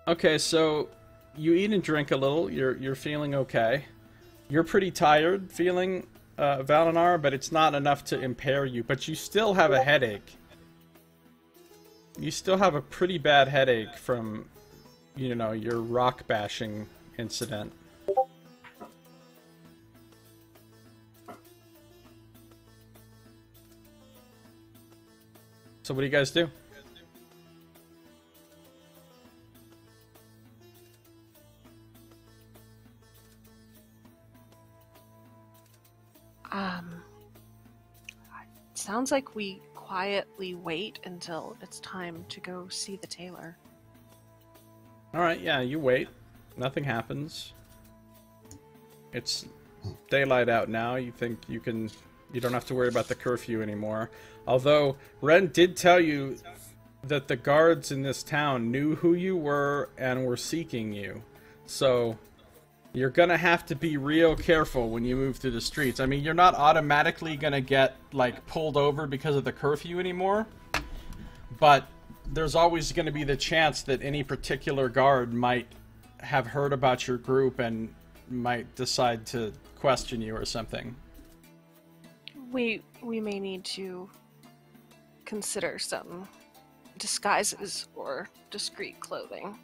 Okay, so you eat and drink a little. You're feeling okay. You're pretty tired, feeling Valinar, but it's not enough to impair you. But you still have a headache. You still have a pretty bad headache from, you know, your rock bashing incident. So what do you guys do? Sounds like we quietly wait until it's time to go see the tailor. Alright, yeah, you wait. Nothing happens. It's daylight out now. You think you don't have to worry about the curfew anymore. Although, Ren did tell you that the guards in this town knew who you were and were seeking you. So, you're gonna have to be real careful when you move through the streets. I mean, you're not automatically gonna get, like, pulled over because of the curfew anymore. But there's always gonna be the chance that any particular guard might have heard about your group and might decide to question you or something. We may need to consider some disguises or discreet clothing.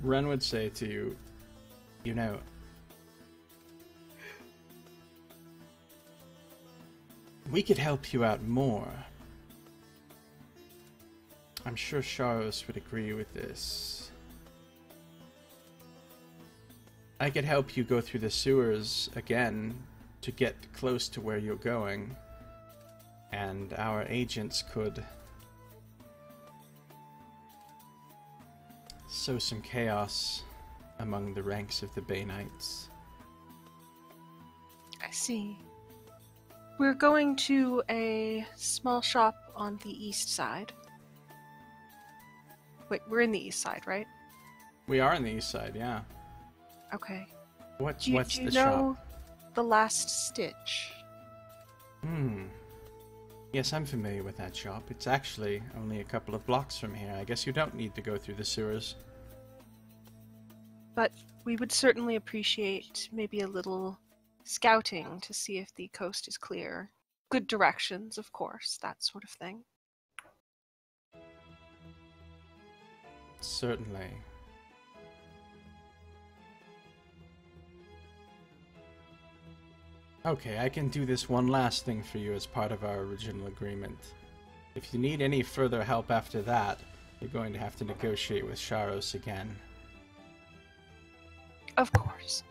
Ren would say to you, you know, we could help you out more. I'm sure Charos would agree with this. I could help you go through the sewers again to get close to where you're going, and our agents could sow some chaos among the ranks of the Bay Knights. I see. We're going to a small shop on the east side. Wait, we're in the east side, right? We are on the east side, yeah. Okay. What's Do you the know shop? the Last Stitch? Yes, I'm familiar with that shop. It's actually only a couple of blocks from here. I guess you don't need to go through the sewers. But we would certainly appreciate maybe a little scouting to see if the coast is clear. Good directions, of course, that sort of thing. Certainly. Okay, I can do this one last thing for you as part of our original agreement. If you need any further help after that, you're going to have to negotiate with Charos again. Of course.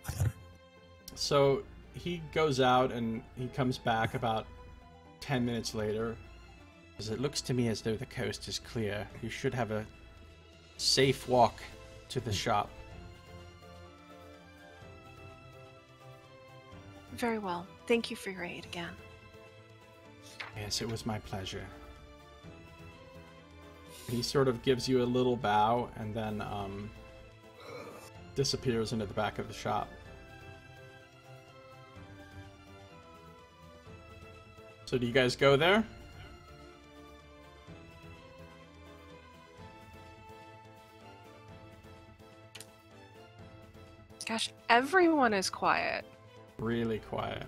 So he goes out and he comes back about 10 minutes later. As it looks to me as though the coast is clear, you should have a safe walk to the shop. Very well. Thank you for your aid again. Yes, it was my pleasure. He sort of gives you a little bow and then disappears into the back of the shop. So do you guys go there? Gosh, everyone is quiet. Really quiet.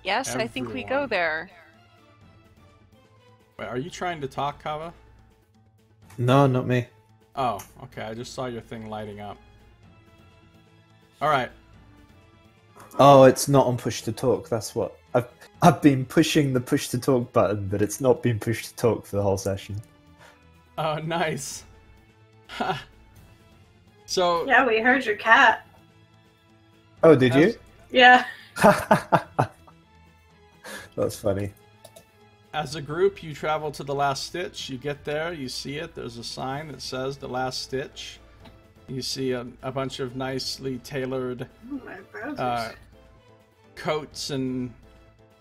Yes, I think we go Everyone. there. Wait, are you trying to talk, Kava? No, not me. Oh, okay. I just saw your thing lighting up. Alright. Oh, it's not on push to talk. That's what I've been pushing the push to talk button, but it's not been push to talk for the whole session. Oh, nice. So, Yeah, we heard your cat. Oh, did you? Yeah. That's funny. as a group, you travel to the last stitch. You get there, you see it. There's a sign that says the last stitch. You see a bunch of nicely tailored Ooh, my browsers. coats and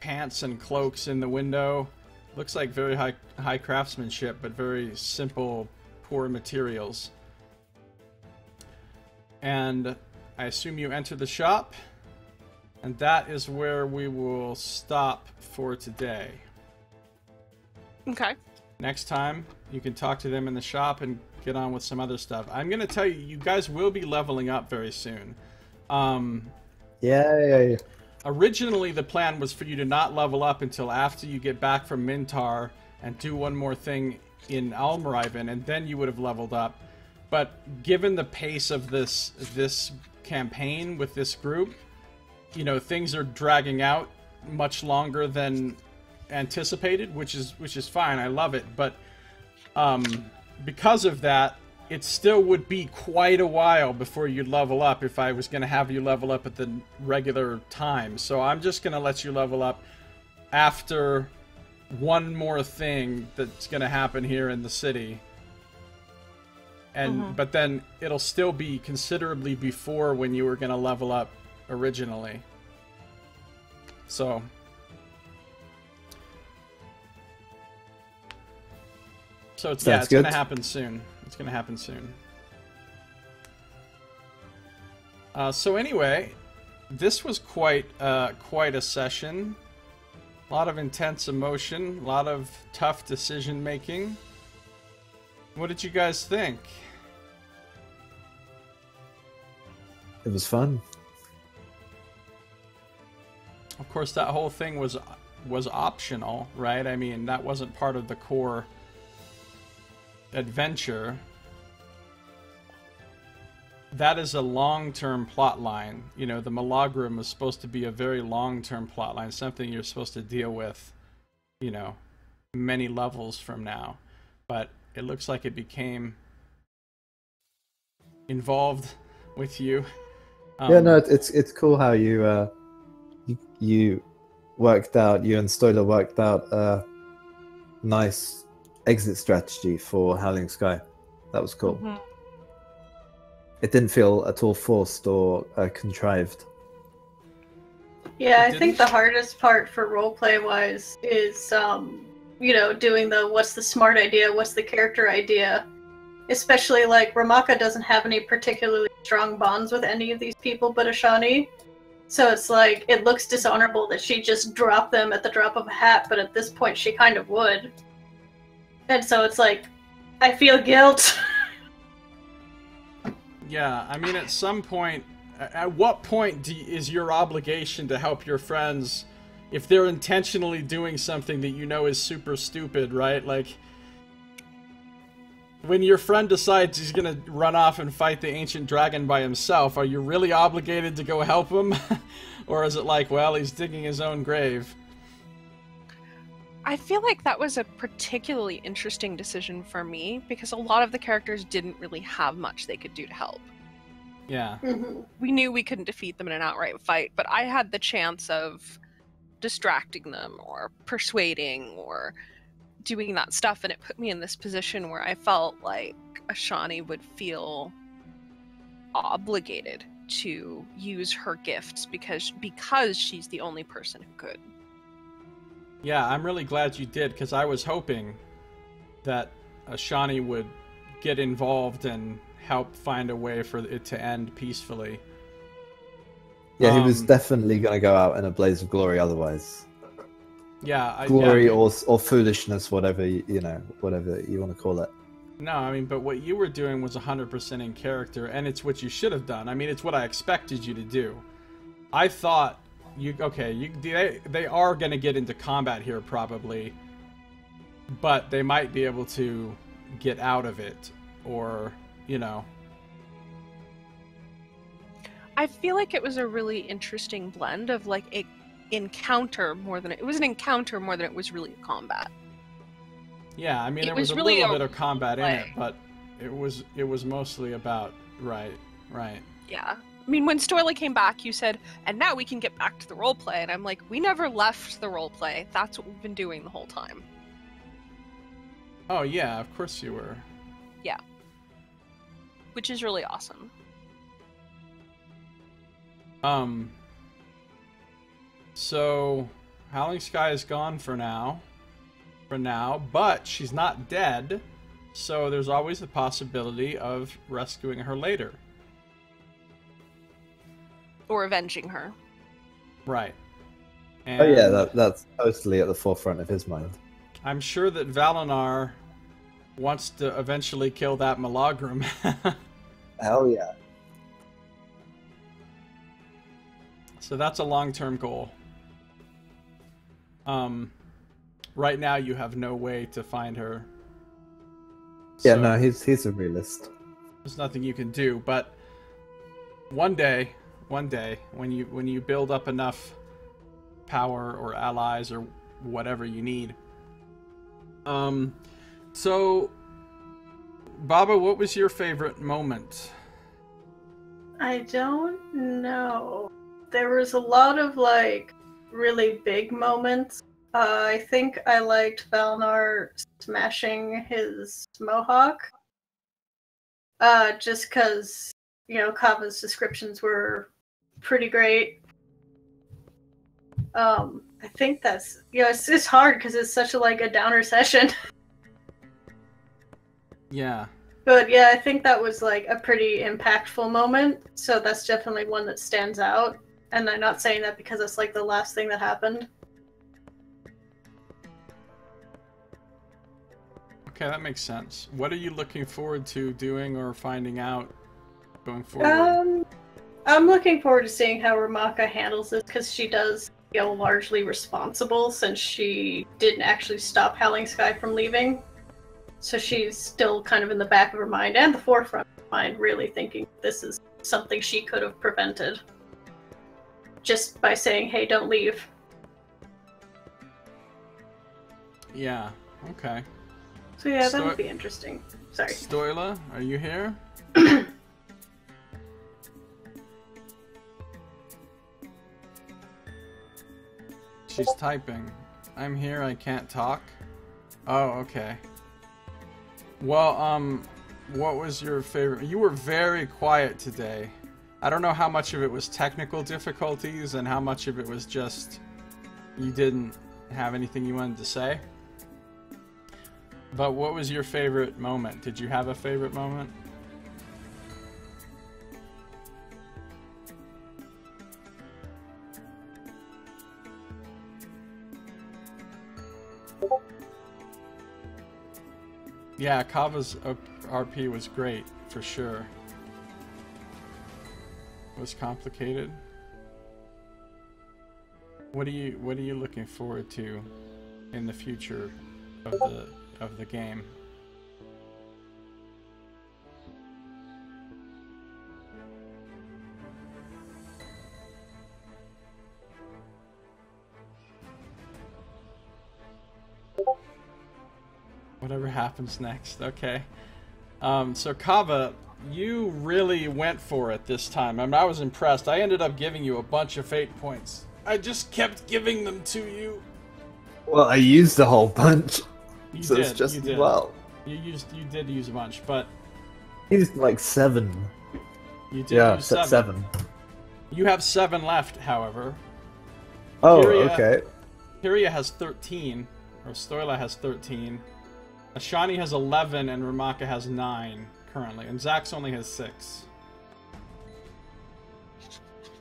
pants and cloaks in the window. Looks like very high craftsmanship, but very simple, poor materials. And I assume you enter the shop, and that is where we will stop for today. Okay. Next time, you can talk to them in the shop and get on with some other stuff. I'm going to tell you, you guys will be leveling up very soon. Yay! Originally, the plan was for you to not level up until after you get back from Mintar and do one more thing in Almeriven, and then you would have leveled up. But given the pace of this campaign with this group, you know, things are dragging out much longer than anticipated, which is fine. I love it, but because of that, it still would be quite a while before you'd level up if I was going to have you level up at the regular time. So I'm just going to let you level up after one more thing that's going to happen here in the city. And but then it'll still be considerably before when you were going to level up originally. So it's Sounds it's going good. to happen soon. It's going to happen soon. So anyway, this was quite a session. A lot of intense emotion, a lot of tough decision making. What did you guys think? It was fun. Of course, that whole thing was optional, right? I mean, that wasn't part of the core adventure. That is a long-term plot line. You know, the Milagrum was supposed to be a very long-term plot line, something you're supposed to deal with, you know, many levels from now. But it looks like it became involved with you. Yeah, no, it's cool how you worked out, you and Stoiler worked out a nice exit strategy for Howling Sky. That was cool. It didn't feel at all forced or contrived. Yeah, I think the hardest part for roleplay wise is, you know, doing the what's the smart idea, what's the character idea. Especially like Ramaka doesn't have any particularly strong bonds with any of these people but Ashani. So it's like, it looks dishonorable that she just dropped them at the drop of a hat, but at this point she kind of would. And so it's like, I feel guilt. Yeah, I mean, at some point, at what point is your obligation to help your friends if they're intentionally doing something that you know is super stupid, right? Like, when your friend decides he's gonna run off and fight the ancient dragon by himself, are you really obligated to go help him? Or is it like, well, he's digging his own grave? I feel like that was a particularly interesting decision for me because a lot of the characters didn't really have much they could do to help. Yeah. We knew we couldn't defeat them in an outright fight, but I had the chance of distracting them or persuading or doing that stuff, and it put me in this position where I felt like Ashani would feel obligated to use her gifts because she's the only person who could. Yeah, I'm really glad you did, because I was hoping that Shani would get involved and help find a way for it to end peacefully. Yeah, he was definitely going to go out in a blaze of glory otherwise. Yeah, glory or foolishness, whatever whatever you want to call it. No, I mean, but what you were doing was 100% in character, and it's what you should have done. I mean, it's what I expected you to do. I thought they are going to get into combat here probably, but they might be able to get out of it, or I feel like it was a really interesting blend of like an encounter more than it was really a combat. Yeah, I mean, there was a really little bit of combat in it, but it was mostly about right. Yeah. I mean, when Stoila came back, you said, and now we can get back to the roleplay, and I'm like, we never left the roleplay. That's what we've been doing the whole time. Oh yeah, of course you were. Yeah. Which is really awesome. So Howling Sky is gone for now, but she's not dead, so there's always the possibility of rescuing her later. Or avenging her. Right. And oh yeah, that's totally at the forefront of his mind. I'm sure that Valinar wants to eventually kill that Milagrum. Hell yeah. So that's a long-term goal. Right now you have no way to find her. Yeah, So no, he's a realist. there's nothing you can do, but one day, when you build up enough power or allies or whatever you need. So Baba, what was your favorite moment? I don't know. There was a lot of like really big moments. I think I liked Valnar smashing his mohawk. Just because, Kava's descriptions were pretty great. I think that's, it's hard because it's such a downer session. Yeah. But yeah, I think that was like a pretty impactful moment. So that's definitely one that stands out. And I'm not saying that because it's like the last thing that happened. Okay, that makes sense. What are you looking forward to doing or finding out going forward? I'm looking forward to seeing how Ramaka handles this, because she does feel largely responsible since she didn't actually stop Howling Sky from leaving. So she's still kind of in the back of her mind and the forefront of her mind, really thinking this is something she could have prevented. Just by saying, hey, don't leave. Yeah, okay. So yeah, that would be interesting. Sorry. Stoila, are you here? She's typing. I'm here, I can't talk. Oh, okay. Well, what was your favorite? You were very quiet today. I don't know how much of it was technical difficulties and how much of it was just you didn't have anything you wanted to say. But what was your favorite moment? Did you have a favorite moment? Yeah, Kava's RP was great, for sure. It was complicated. What are you looking forward to in the future of the game? Whatever happens next, okay. So Kava, you really went for it this time. I was impressed. I ended up giving you a bunch of fate points. I just kept giving them to you. Well, I used a whole bunch. You so did, it's just you did. well. You did use a bunch, but I used like 7. You did Yeah, use 7. You have 7 left, however. Oh, Kyria- okay. Kyria has 13, or Stoila has 13. Ashani has 11, and Ramaka has 9 currently, and Zax only has 6.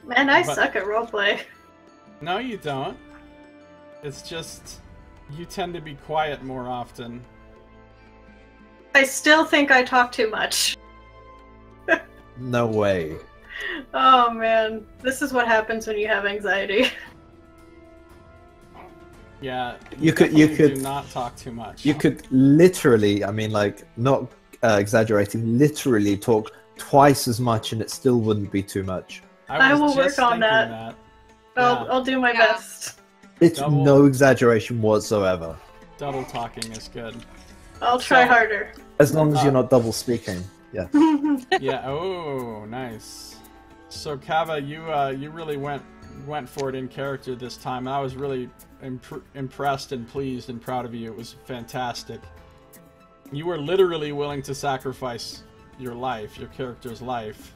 Man, I But- suck at roleplay. No, you don't. It's just you tend to be quiet more often. I still think I talk too much. No way. Oh man, this is what happens when you have anxiety. Yeah, You could do not talk too much. You could literally, I mean, like, not exaggerating, literally talk twice as much and it still wouldn't be too much. I was will just work on thinking that. Yeah. I'll do my Yeah. best. It's Double- no exaggeration whatsoever. Double talking is good. I'll try So- harder. As long as you're not double speaking. Yeah. Yeah. Oh, nice. So Kava, you really went for it in character this time. I was really impressed and pleased and proud of you. It was fantastic. You were literally willing to sacrifice your life, your character's life.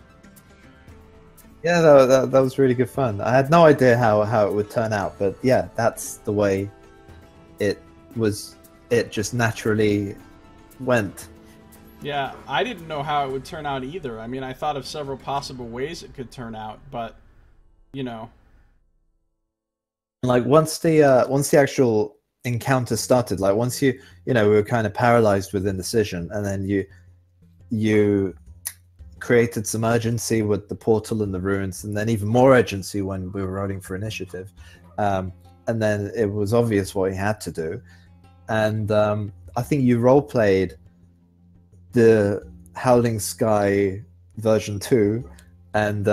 Yeah, that was really good fun. I had no idea how it would turn out, but yeah, that's the way it was. It just naturally went. Yeah, I didn't know how it would turn out either. I mean, I thought of several possible ways it could turn out, but you know. Like once the actual encounter started, like once we were kind of paralyzed with indecision, and then you created some urgency with the portal and the ruins, and then even more urgency when we were rolling for initiative, and then it was obvious what you had to do, and I think you role played the Howling Sky version 2 and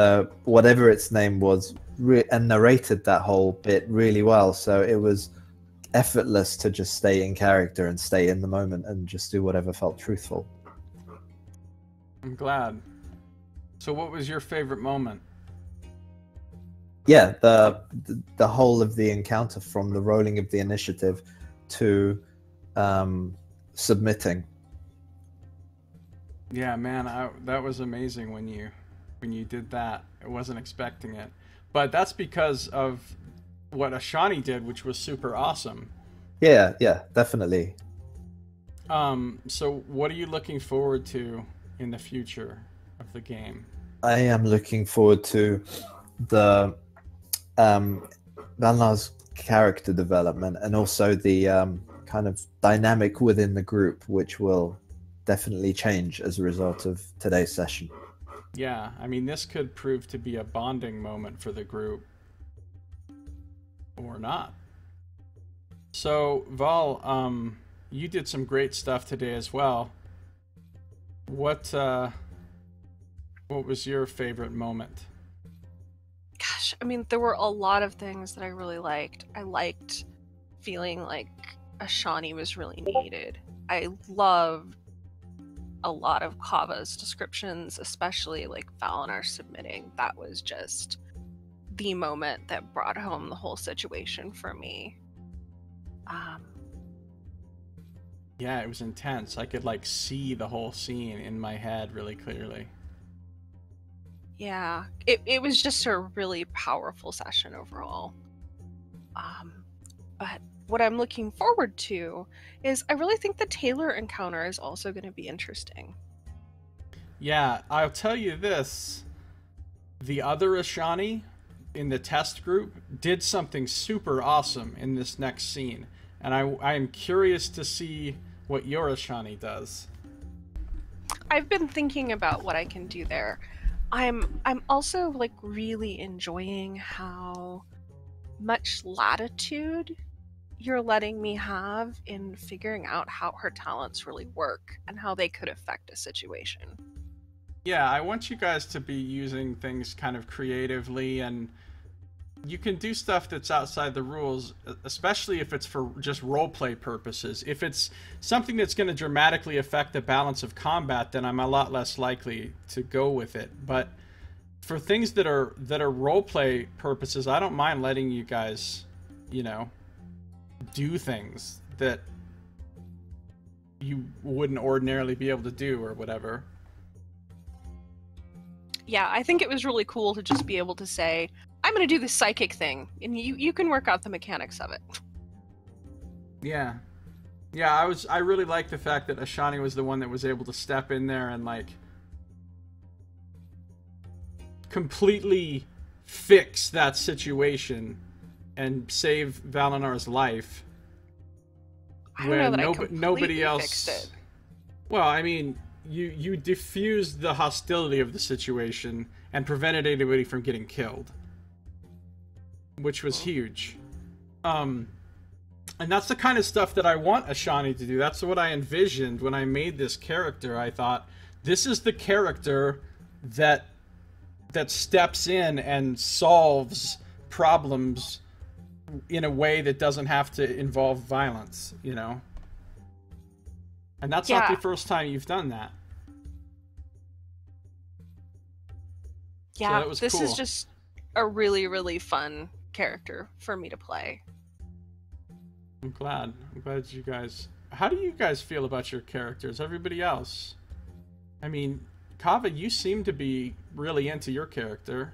whatever its name was, and narrated that whole bit really well, so it was effortless to just stay in character and stay in the moment and just do whatever felt truthful. I'm glad. So what was your favorite moment? Yeah, the whole of the encounter, from the rolling of the initiative to submitting. Yeah, man, that was amazing when you did that. I wasn't expecting it. But that's because of what Ashani did, which was super awesome. Yeah, definitely. So what are you looking forward to in the future of the game? I am looking forward to the Vanlar's character development, and also the kind of dynamic within the group, which will definitely change as a result of today's session. Yeah, I mean, this could prove to be a bonding moment for the group. Or not. So, Val, you did some great stuff today as well. What was your favorite moment? Gosh, I mean, there were a lot of things that I really liked. I liked feeling like Ashani was really needed. I loved a lot of Kava's descriptions, especially like Valinar submitting. That was just the moment that brought home the whole situation for me. Yeah, it was intense. I could like see the whole scene in my head really clearly. Yeah, it was just a really powerful session overall. But what I'm looking forward to is I really think the Taylor encounter is also going to be interesting. Yeah, I'll tell you this. The other Ashani in the test group did something super awesome in this next scene. And I am curious to see what your Ashani does. I've been thinking about what I can do there. I'm also like really enjoying how much latitude you're letting me have in figuring out how her talents really work and how they could affect a situation. Yeah, I want you guys to be using things kind of creatively, and you can do stuff that's outside the rules, especially if it's for just roleplay purposes. If it's something that's going to dramatically affect the balance of combat, then I'm a lot less likely to go with it. But for things that are roleplay purposes, I don't mind letting you guys, do things that you wouldn't ordinarily be able to do or whatever. Yeah, I think it was really cool to just be able to say, I'm going to do this psychic thing, and you can work out the mechanics of it. Yeah. Yeah, I really like the fact that Ashani was the one that was able to step in there and, like, completely fix that situation and save Valinar's life. I don't know that I completely nobody else fixed it. Well, I mean, you diffused the hostility of the situation and prevented anybody from getting killed, which was huge. And that's the kind of stuff that I want Ashani to do. That's what I envisioned when I made this character. I thought, this is the character that steps in and solves problems in a way that doesn't have to involve violence, you know? And that's not the first time you've done that. Yeah, so this cool. is just a really, really fun character for me to play. I'm glad you guys... How do you guys feel about your characters? Everybody else? I mean, Kava, you seem to be really into your character.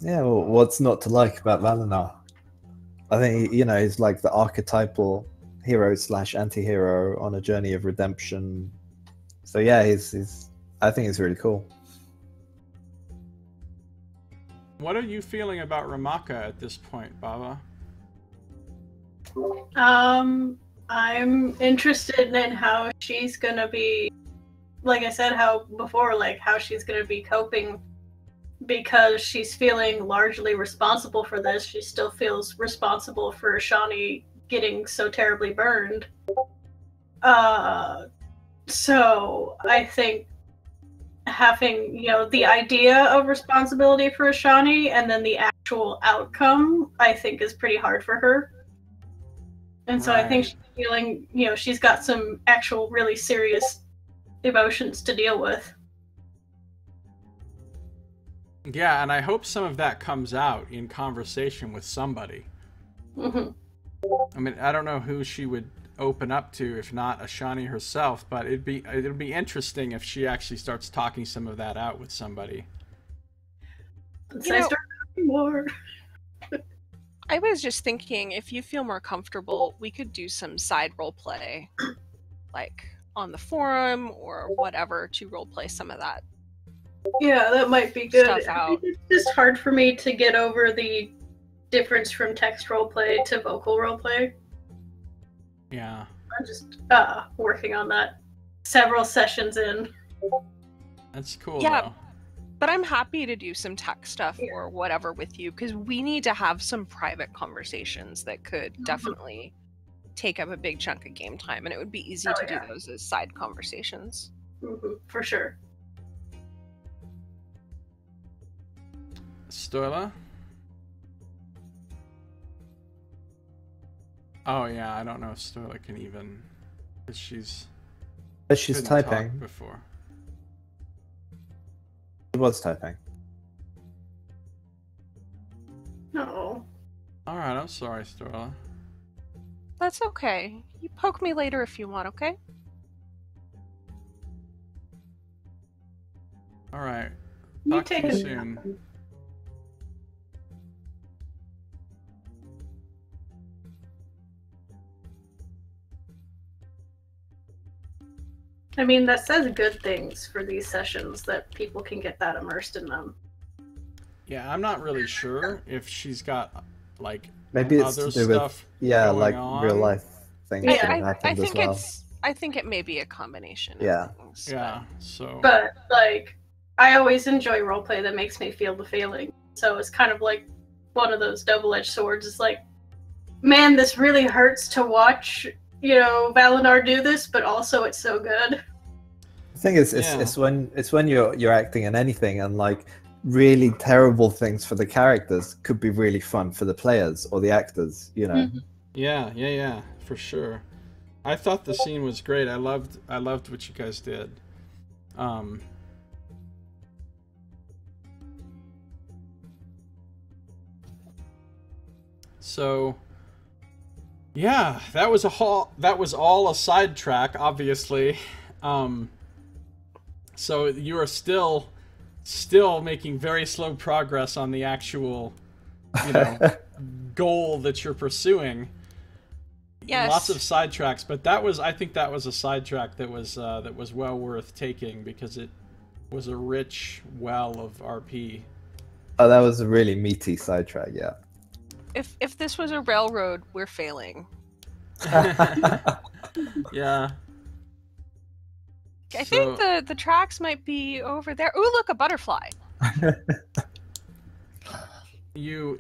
Yeah, well, what's not to like about Valinar? I think, you know, he's like the archetypal hero / anti-hero on a journey of redemption. So yeah, I think he's really cool. What are you feeling about Ramaka at this point, Baba? I'm interested in how she's gonna be, like I said how she's gonna be coping, because she's feeling largely responsible for this. She still feels responsible for Ashani getting so terribly burned. So I think having, you know, the idea of responsibility for Ashani and then the actual outcome, I think is pretty hard for her. And so I think she's feeling, you know, she's got some actual really serious emotions to deal with. Yeah, and I hope some of that comes out in conversation with somebody. Mm-hmm. I mean, I don't know who she would open up to if not Ashani herself, but it'll be interesting if she actually starts talking some of that out with somebody. So I start talking more. I was just thinking, if you feel more comfortable, we could do some side role play, like on the forum or whatever, to role play some of that. Yeah, that might be good. Stuff out. It's just hard for me to get over the difference from text roleplay to vocal roleplay. Yeah. I'm just working on that. Several sessions in. That's cool, Yeah. though. But I'm happy to do some tech stuff or whatever with you, because we need to have some private conversations that could definitely take up a big chunk of game time, and it would be easy to do those as side conversations. Mm-hmm, for sure. Stoila? Oh yeah, I don't know if Stoila can even, because she's couldn't typing talk before. She was typing. No. All right, I'm sorry, Stoila. That's okay. You poke me later if you want, okay? All right. You Talk take to you it. soon. I mean, that says good things for these sessions, that people can get that immersed in them. Yeah, I'm not really sure if she's got like Maybe it's other to do with stuff like going on. real life things that have I happened think as well. I think it may be a combination. Yeah. Of things, Yeah, so But, like, I always enjoy roleplay that makes me feel the feeling. So it's kind of like one of those double-edged swords. It's like, man, this really hurts to watch, you know, Valinar do this, but also it's so good. The thing is, it's when you're acting in anything, and like really terrible things for the characters could be really fun for the players or the actors, you know. Mm-hmm. yeah, for sure. I thought the scene was great. I loved what you guys did. So yeah, that was all a sidetrack, obviously. So you are still still making very slow progress on the actual, you know, goal that you're pursuing. Yes. Lots of sidetracks, but I think that was a sidetrack that was well worth taking because it was a rich well of RP. Oh, that was a really meaty sidetrack, yeah. If this was a railroad, we're failing. Yeah. I think the tracks might be over there. Ooh, look, a butterfly. You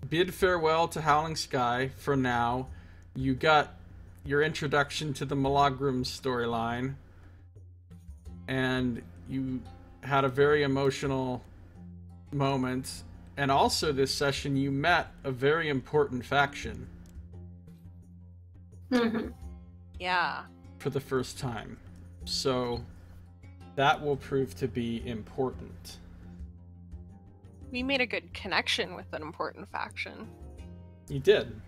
bid farewell to Howling Sky for now. You got your introduction to the Milagrum storyline, and you had a very emotional moment. And also this session you met a very important faction. Mm-hmm. Yeah. For the first time. So that will prove to be important. We made a good connection with an important faction. You did.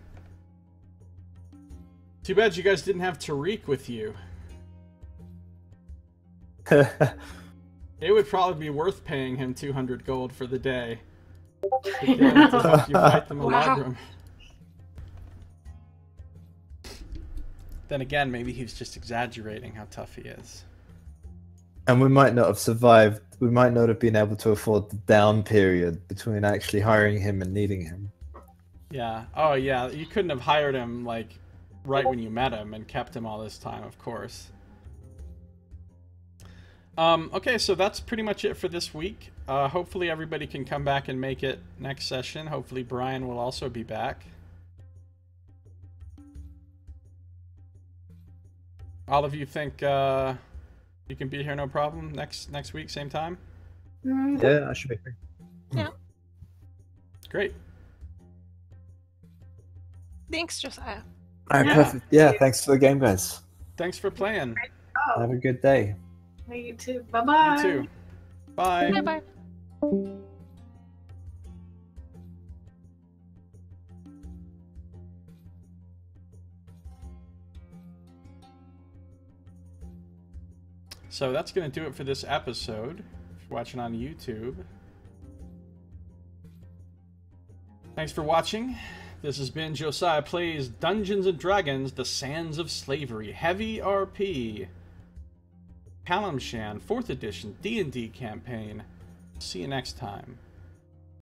Too bad you guys didn't have Tariq with you. It would probably be worth paying him 200 gold for the day. To help you fight the Milagrum. Wow. Then again, maybe he was just exaggerating how tough he is. And we might not have survived. We might not have been able to afford the down period between actually hiring him and needing him. Yeah. Oh, yeah. You couldn't have hired him, like, right when you met him and kept him all this time, of course. Okay, so that's pretty much it for this week. Hopefully everybody can come back and make it next session. Hopefully Brian will also be back. All of you think you can be here no problem next week, same time? Yeah, I should be free. Yeah. Great. Thanks, Josiah. All right, perfect. Yeah, thanks for the game, guys. Thanks for playing. Oh, Have a good day. you too. Bye-bye. You too. Bye. Bye-bye. So that's going to do it for this episode. If you're watching on YouTube. Thanks for watching. This has been Josiah Plays Dungeons & Dragons, The Sands of Slavery, Heavy RP. Calimshan, 4th edition D&D campaign. See you next time.